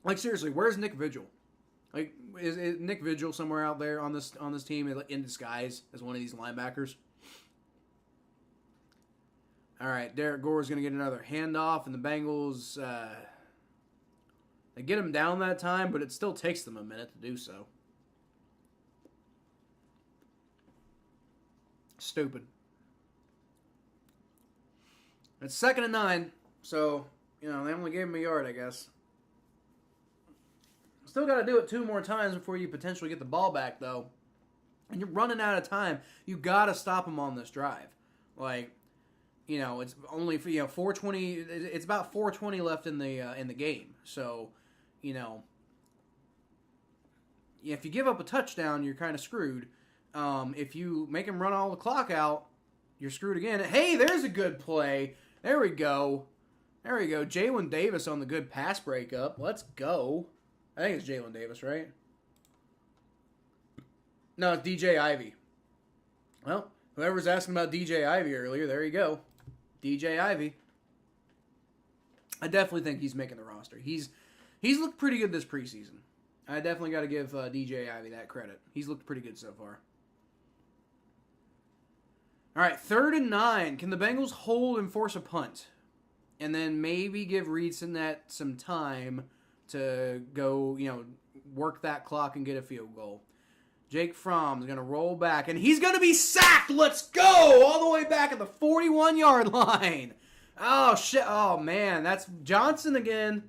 B: Like seriously, where's Nick Vigil? Like, is Nick Vigil somewhere out there on this team in disguise as one of these linebackers? All right, Derek Gore is going to get another handoff, and the Bengals they get him down that time, but it still takes them a minute to do so. Stupid. It's 2nd and 9, so they only gave him a yard, I guess. Still got to do it 2 more times before you potentially get the ball back, though. And you're running out of time. You got to stop them on this drive. Like, it's only 4:20. It's about 4:20 left in the game. So, if you give up a touchdown, you're kind of screwed. If you make him run all the clock out, you're screwed again. Hey, there's a good play. There we go. Jalen Davis on the good pass breakup. Let's go. I think it's Jalen Davis, right? No, it's DJ Ivy. Well, whoever was asking about DJ Ivy earlier, there you go. DJ Ivy. I definitely think he's making the roster. He's looked pretty good this preseason. I definitely got to give DJ Ivy that credit. He's looked pretty good so far. All right, 3rd and 9. Can the Bengals hold and force a punt? And then maybe give Reed Sinnett some time to go, work that clock and get a field goal. Jake Fromm is going to roll back, and he's going to be sacked. Let's go! All the way back at the 41-yard line. Oh, shit. Oh, man. That's Johnson again.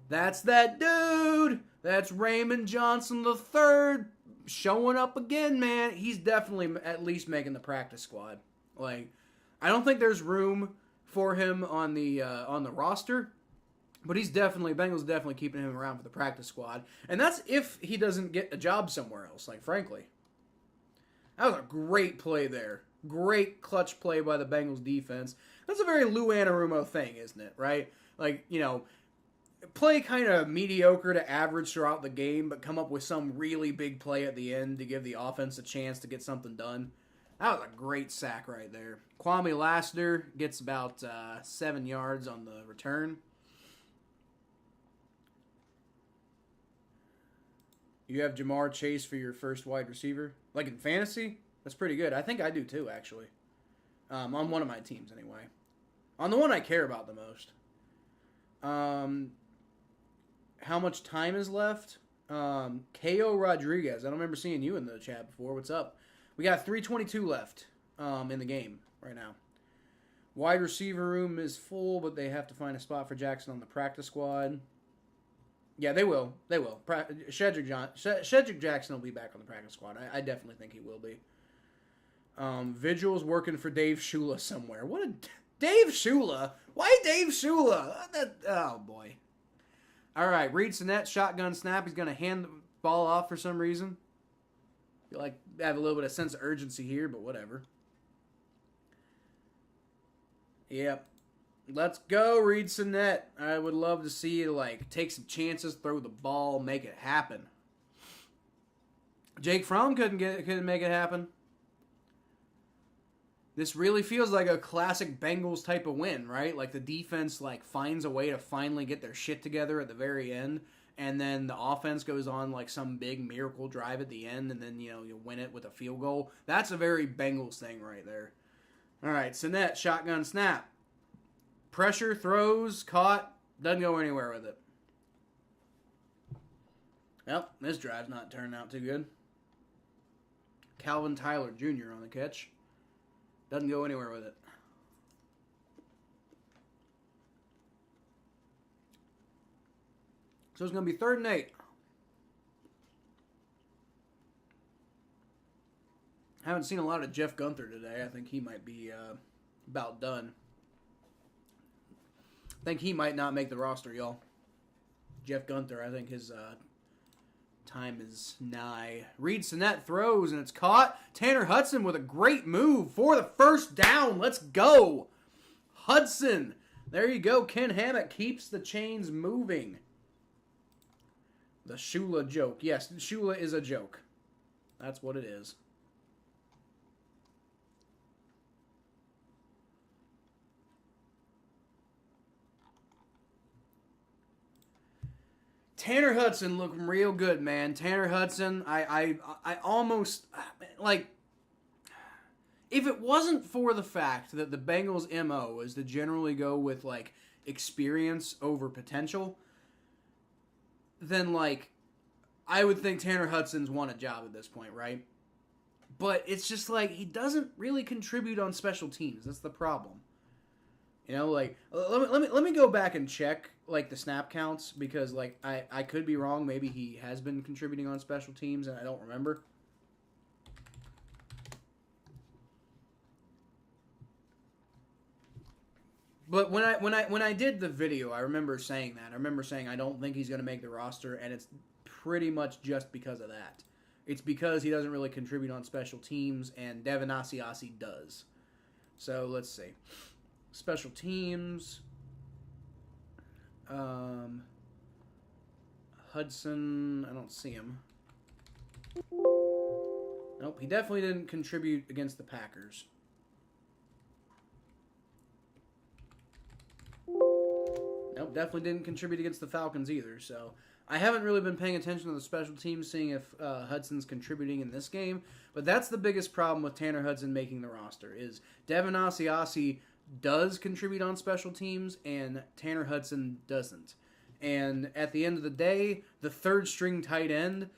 B: That's that dude. That's Raymond Johnson III showing up again, man. He's definitely at least making the practice squad. Like, I don't think there's room for him on the roster. But Bengals definitely keeping him around for the practice squad. And that's if he doesn't get a job somewhere else, like, frankly. That was a great play there. Great clutch play by the Bengals defense. That's a very Lou Anarumo thing, isn't it, right? Like, play kind of mediocre to average throughout the game, but come up with some really big play at the end to give the offense a chance to get something done. That was a great sack right there. Kwame Lassiter gets about 7 yards on the return. You have Jamar Chase for your first wide receiver? Like in fantasy? That's pretty good. I think I do too, actually. On one of my teams, anyway. On the one I care about the most. How much time is left? K.O. Rodriguez. I don't remember seeing you in the chat before. What's up? We got 3:22 left in the game right now. Wide receiver room is full, but they have to find a spot for Jackson on the practice squad. Yeah, they will. They will. Shedrick Jackson will be back on the practice squad. I definitely think he will be. Vigil's working for Dave Shula somewhere. Dave Shula? Why Dave Shula? Oh, boy. All right, Reed Sinnett, shotgun snap. He's going to hand the ball off for some reason. Feel like I have a little bit of sense of urgency here, but whatever. Yep. Let's go, Reed Sinnett. I would love to see you, take some chances, throw the ball, make it happen. Jake Fromm couldn't make it happen. This really feels like a classic Bengals type of win, right? Like the defense finds a way to finally get their shit together at the very end, and then the offense goes on some big miracle drive at the end, and then you win it with a field goal. That's a very Bengals thing right there. All right, Sinnett, shotgun snap. Pressure, throws, caught, doesn't go anywhere with it. Well, this drive's not turning out too good. Calvin Tyler Jr. on the catch. Doesn't go anywhere with it. So it's going to be 3rd and 8. Haven't seen a lot of Jeff Gunther today. I think he might be about done. I think he might not make the roster, y'all. Jeff Gunther, I think his time is nigh. Reed Sinnett throws, and it's caught. Tanner Hudson with a great move for the first down. Let's go. Hudson. There you go. Ken Hammock keeps the chains moving. The Shula joke. Yes, Shula is a joke. That's what it is. Tanner Hudson looking real good, man. Tanner Hudson, I almost, like, if it wasn't for the fact that the Bengals' MO is to generally go with, like, experience over potential, then, like, I would think Tanner Hudson's won a job at this point, right? But it's just, like, he doesn't really contribute on special teams. That's the problem. You know, like, let me go back and check, like, the snap counts, because, like, I could be wrong. Maybe he has been contributing on special teams, and I don't remember. But when I did the video, I remember saying that. I remember saying I don't think he's going to make the roster, and it's pretty much just because of that. It's because he doesn't really contribute on special teams, and Devin Asiasi does. So, let's see. Special teams. Hudson, I don't see him. Nope, he definitely didn't contribute against the Packers. Nope, definitely didn't contribute against the Falcons either. So I haven't really been paying attention to the special teams, seeing if Hudson's contributing in this game. But that's the biggest problem with Tanner Hudson making the roster, is Devin Asiasi does contribute on special teams, and Tanner Hudson doesn't. And at the end of the day, the third string tight end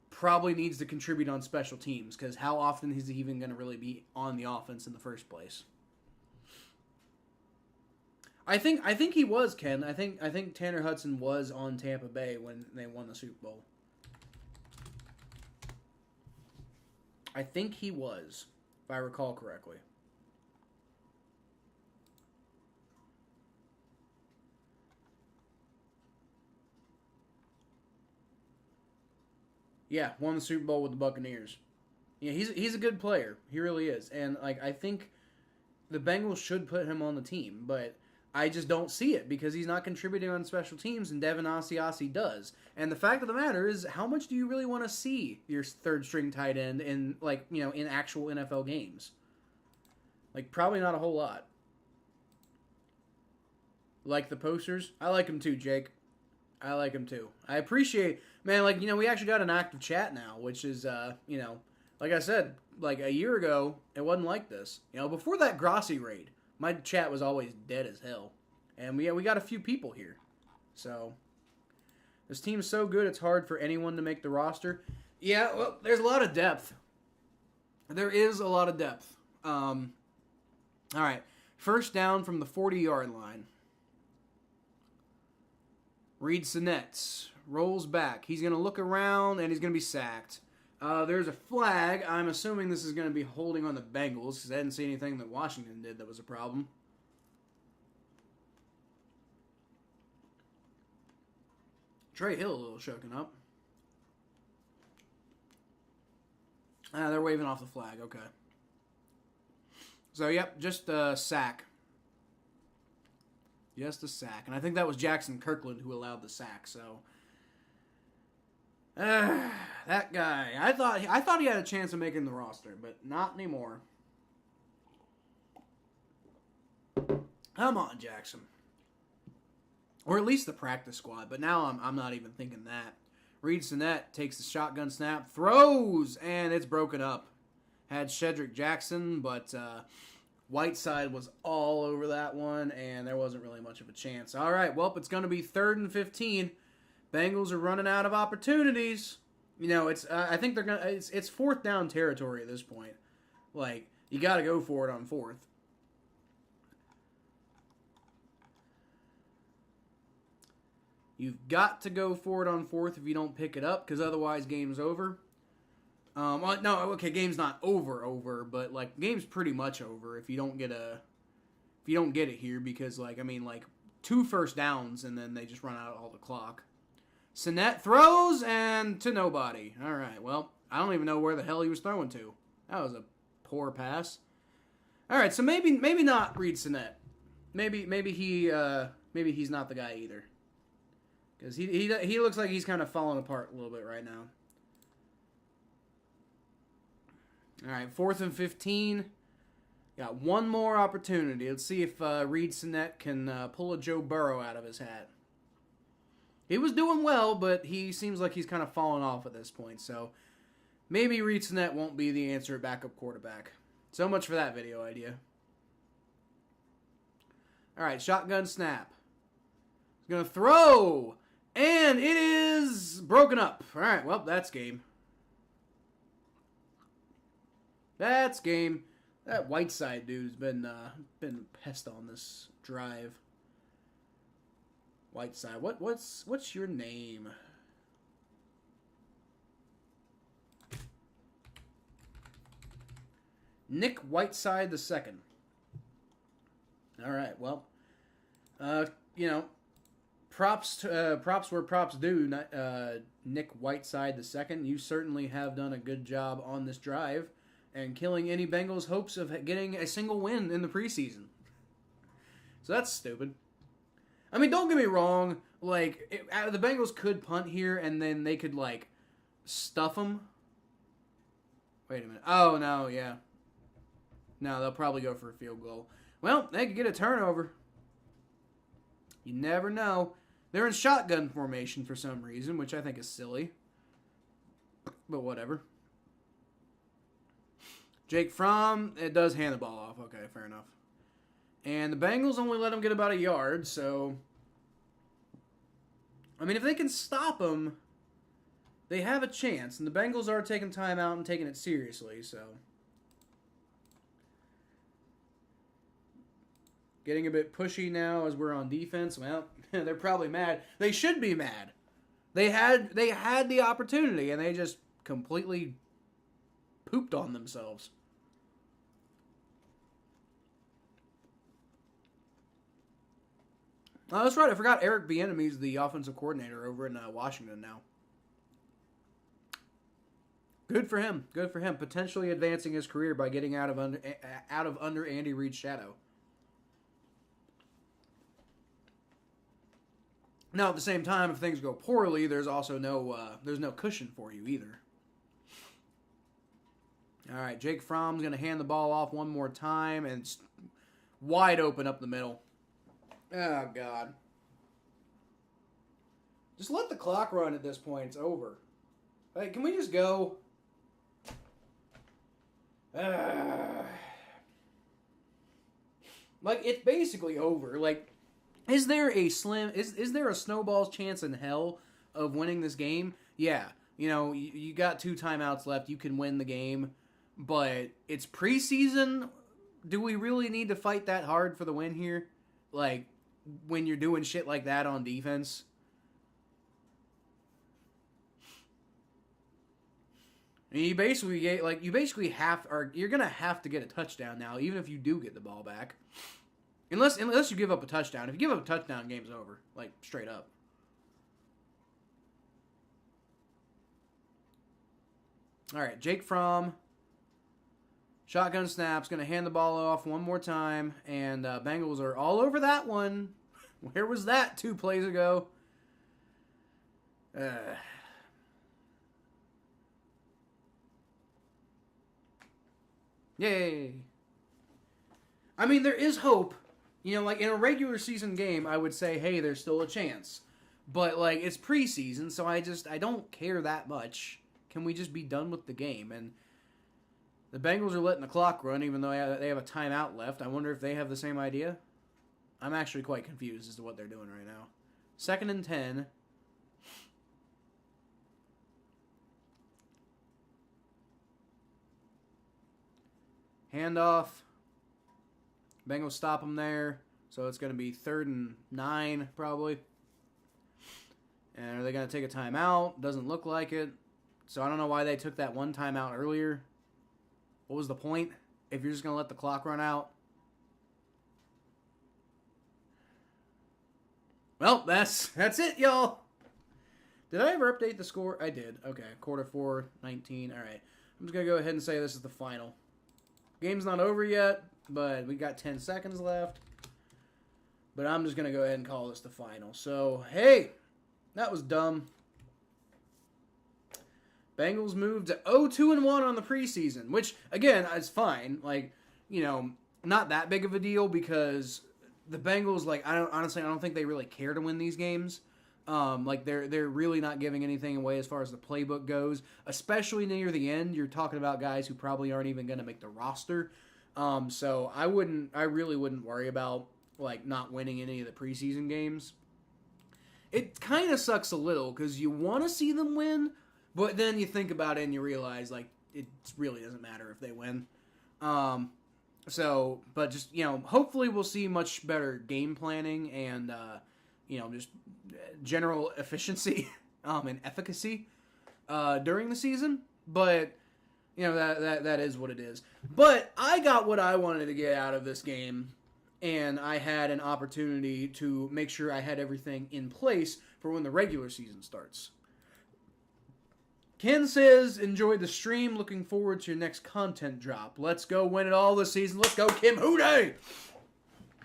B: probably needs to contribute on special teams, because how often is he even going to really be on the offense in the first place? I think he was, Ken. I think Tanner Hudson was on Tampa Bay when they won the Super Bowl. I think he was, if I recall correctly. Yeah, won the Super Bowl with the Buccaneers. Yeah, he's a good player. He really is. And like I think the Bengals should put him on the team, but I just don't see it because he's not contributing on special teams, and Devin Asiasi does. And the fact of the matter is, how much do you really want to see your third string tight end in, like, you know, in actual NFL games? Like, probably not a whole lot. Like the posters? I like them too, Jake. I like them too. I appreciate, man, like, you know, we actually got an active chat now, which is, you know, like I said, like a year ago, it wasn't like this. You know, before that Grossi raid, my chat was always dead as hell. And we got a few people here. So, this team is so good, it's hard for anyone to make the roster. Yeah, well, there's a lot of depth. There is a lot of depth. All right, first down from the 40-yard line. Reed Sinnett rolls back. He's going to look around, and he's going to be sacked. There's a flag. I'm assuming this is going to be holding on the Bengals, because I didn't see anything that Washington did that was a problem. Trey Hill a little shaken up. They're waving off the flag. Okay. So, yep, just a sack. Just a sack. And I think that was Jackson Kirkland who allowed the sack, so that guy. I thought he had a chance of making the roster, but not anymore. Come on, Jackson. Or at least the practice squad, but now I'm not even thinking that. Reed Sinnett takes the shotgun snap, throws, and it's broken up. Had Shedrick Jackson, but Whiteside was all over that one, and there wasn't really much of a chance. All right, well, it's going to be 3rd and 15. Bengals are running out of opportunities. You know, it's I think they're gonna. It's 4th down territory at this point. Like, you got to go for it on 4th. You've got to go for it on 4th if you don't pick it up, because otherwise game's over. Well, no, okay, game's not over, but like game's pretty much over if you don't get it here, because like I mean like 2 first downs and then they just run out all the clock. Sinnett throws and to nobody. All right, well, I don't even know where the hell he was throwing to. That was a poor pass. All right, so maybe not Reed Sinnett. maybe he's not the guy either. Because he looks like he's kind of falling apart a little bit right now. All right, 4th and 15. Got one more opportunity. Let's see if Reed Sinnett can pull a Joe Burrow out of his hat. He was doing well, but he seems like he's kind of fallen off at this point. So maybe Reed Sinnett won't be the answer at backup quarterback. So much for that video idea. All right, shotgun snap. He's going to throw. And it is broken up. All right, well, that's game. That's game. That Whiteside dude's been a pest on this drive. Whiteside, what's your name? Nick Whiteside II. All right, well, you know, props where props due. Nick Whiteside II, you certainly have done a good job on this drive and killing any Bengals' hopes of getting a single win in the preseason. So that's stupid. I mean, don't get me wrong. Like, the Bengals could punt here, and then they could, like, stuff them. Wait a minute. Oh, no, yeah. No, they'll probably go for a field goal. Well, they could get a turnover. You never know. They're in shotgun formation for some reason, which I think is silly. But whatever. Jake Fromm, it does hand the ball off. Okay, fair enough. And the Bengals only let him get about a yard, so... I mean, if they can stop him, they have a chance. And the Bengals are taking time out and taking it seriously, so... Getting a bit pushy now as we're on defense. Well, they're probably mad. They should be mad. They had the opportunity, and they just completely pooped on themselves. Oh, that's right. I forgot Eric Bieniemy's the offensive coordinator over in Washington now. Good for him. Good for him. Potentially advancing his career by getting out of under Andy Reid's shadow. Now, at the same time, if things go poorly, there's also no cushion for you either. All right, Jake Fromm's going to hand the ball off one more time, and it's wide open up the middle. Oh, God. Just let the clock run at this point. It's over. Hey, can we just go? Like, it's basically over. Like, is there a snowball's chance in hell of winning this game? Yeah. You know, you got 2 timeouts left. You can win the game. But it's preseason. Do we really need to fight that hard for the win here? Like, when you're doing shit like that on defense? I mean, you're gonna have to get a touchdown now, even if you do get the ball back. Unless you give up a touchdown. If you give up a touchdown, game's over. Like, straight up. All right, Jake Fromm. Shotgun snap's going to hand the ball off one more time. And Bengals are all over that one. Where was that 2 plays ago? Yay. I mean, there is hope. You know, like, in a regular season game, I would say, hey, there's still a chance. But, like, it's preseason, so I don't care that much. Can we just be done with the game? And the Bengals are letting the clock run, even though they have a timeout left. I wonder if they have the same idea. I'm actually quite confused as to what they're doing right now. 2nd and 10. Handoff. Bengals stop them there. So it's going to be 3rd and 9, probably. And are they going to take a timeout? Doesn't look like it. So I don't know why they took that one timeout earlier. What was the point if you're just going to let the clock run out? Well, that's it, y'all. Did I ever update the score? I did. Okay, quarter 4, 19. All right. I'm just going to go ahead and say this is the final. Game's not over yet, but we got 10 seconds left. But I'm just going to go ahead and call this the final. So, hey, that was dumb. Bengals moved to 0-2-1 on the preseason, which, again, is fine. Like, not that big of a deal because the Bengals, I don't think they really care to win these games. They're really not giving anything away as far as the playbook goes, especially near the end. You're talking about guys who probably aren't even going to make the roster. So I really wouldn't worry about not winning any of the preseason games. It kind of sucks a little because you want to see them win, but then you think about it and you realize it really doesn't matter if they win. But just hopefully we'll see much better game planning and just general efficiency and efficacy during the season. But that is what it is. But I got what I wanted to get out of this game, and I had an opportunity to make sure I had everything in place for when the regular season starts. Ken says, enjoyed the stream, looking forward to your next content drop. Let's go win it all this season. Let's go, Kim Houday!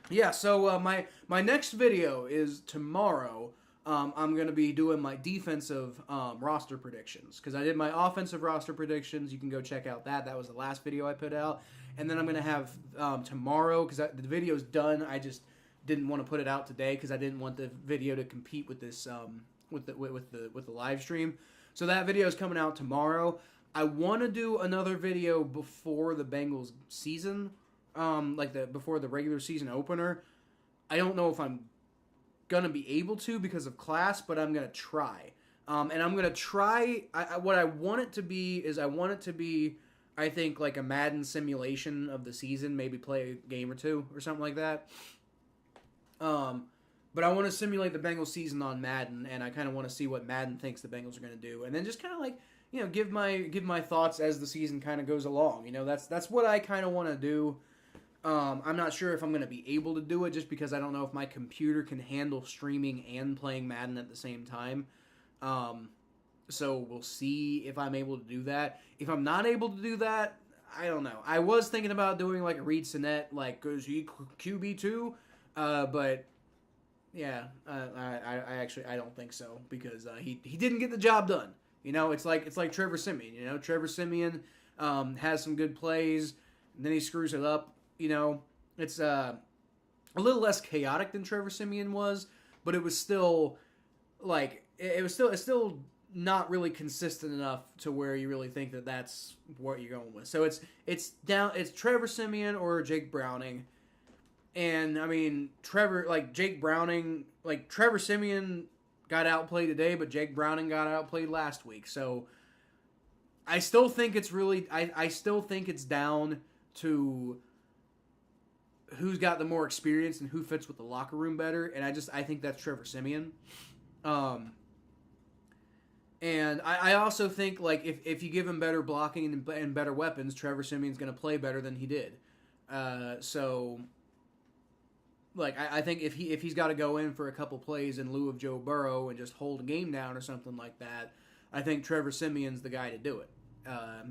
B: Yeah, so my next video is tomorrow. I'm going to be doing my defensive roster predictions because I did my offensive roster predictions. You can go check out that. That was the last video I put out. And then I'm going to have tomorrow, because the video's done. I just didn't want to put it out today because I didn't want the video to compete with this with the live stream. So that video is coming out tomorrow. I want to do another video before the Bengals season, before the regular season opener. I don't know if I'm gonna be able to because of class, but I'm gonna try. And I'm gonna try. What I want it to be is I think like a Madden simulation of the season, maybe play a game or two or something like that. But I want to simulate the Bengals season on Madden, and I kind of want to see what Madden thinks the Bengals are going to do, and then just kind of give my thoughts as the season kind of goes along. That's what I kind of want to do. I'm not sure if I'm going to be able to do it just because I don't know if my computer can handle streaming and playing Madden at the same time. So we'll see if I'm able to do that. If I'm not able to do that, I don't know. I was thinking about doing like a Reed Sinnett, goes he QB2, but yeah, I don't think so because he didn't get the job done. It's like Trevor Siemian. Trevor Siemian has some good plays, and then he screws it up. It's a little less chaotic than Trevor Siemian was, but it was still it's still not really consistent enough to where you really think that that's what you're going with. So it's Trevor Siemian or Jake Browning. And, I mean, Trevor Siemian got outplayed today, but Jake Browning got outplayed last week. So, I still think it's I still think it's down to who's got the more experience and who fits with the locker room better. And I think that's Trevor Siemian. And I also think, if you give him better blocking and better weapons, Trevor Siemian's going to play better than he did. I think if he's got to go in for a couple plays in lieu of Joe Burrow and just hold a game down or something like that, I think Trevor Siemian's the guy to do it,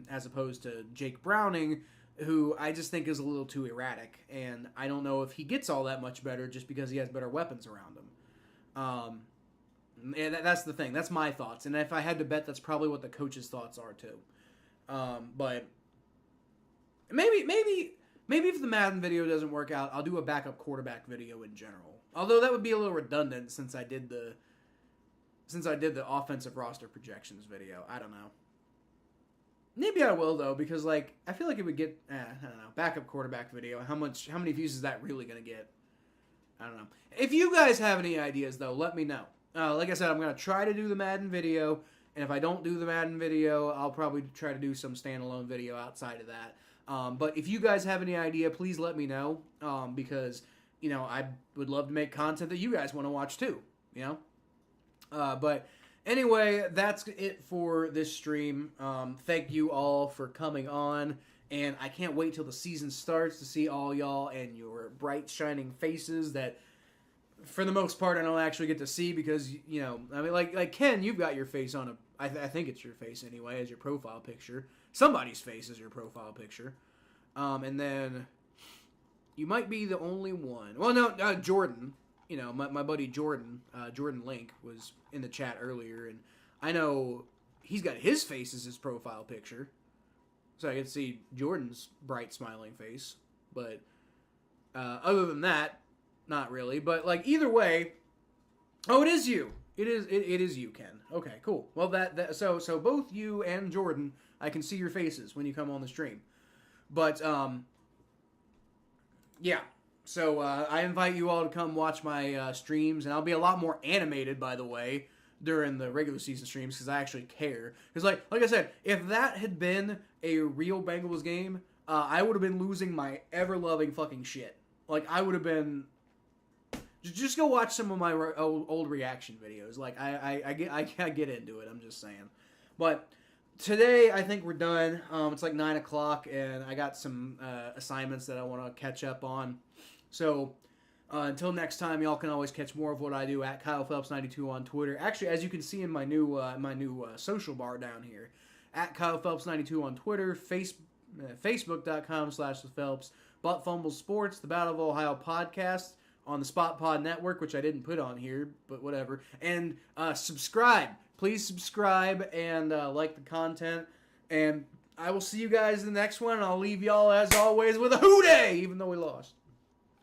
B: as opposed to Jake Browning, who I just think is a little too erratic, and I don't know if he gets all that much better just because he has better weapons around him. And that's the thing. That's my thoughts, and if I had to bet, that's probably what the coach's thoughts are too. But maybe if the Madden video doesn't work out, I'll do a backup quarterback video in general. Although that would be a little redundant since I did the offensive roster projections video. I don't know. Maybe I will though, because I feel like it would get I don't know, backup quarterback video. How many views is that really gonna get? I don't know. If you guys have any ideas though, let me know. Like I said, I'm gonna try to do the Madden video, and if I don't do the Madden video, I'll probably try to do some standalone video outside of that. But if you guys have any idea, please let me know, because, I would love to make content that you guys want to watch too, But anyway, that's it for this stream. Thank you all for coming on, and I can't wait till the season starts to see all y'all and your bright, shining faces that, for the most part, I don't actually get to see because, like Ken, you've got your face on I think it's your face anyway, as your profile picture. Somebody's face is your profile picture. And then you might be the only one. Well, no, Jordan. my buddy Jordan Link was in the chat earlier, and I know he's got his face as his profile picture, so I can see Jordan's bright smiling face. But other than that, not really. But like either way, oh, it is you. It is you, Ken. Okay, cool. Well, so both you and Jordan, I can see your faces when you come on the stream. But yeah. So I invite you all to come watch my streams, and I'll be a lot more animated, by the way, during the regular season streams because I actually care. Because like I said, if that had been a real Bengals game, I would have been losing my ever-loving fucking shit. Like I would have been. Just go watch some of my old reaction videos. Like I get into it. I'm just saying. But today I think we're done. It's like 9 o'clock, and I got some assignments that I want to catch up on. So until next time, y'all can always catch more of what I do at Kyle Phelps 92 on Twitter. Actually, as you can see in my new social bar down here, at Kyle Phelps 92 on Twitter, Facebook.com/Phelps, Butt Fumble Sports, the Battle of Ohio podcast on the Spot Pod Network, which I didn't put on here, but whatever. And subscribe. Please subscribe and like the content. And I will see you guys in the next one, and I'll leave y'all, as always, with a hooday, even though we lost.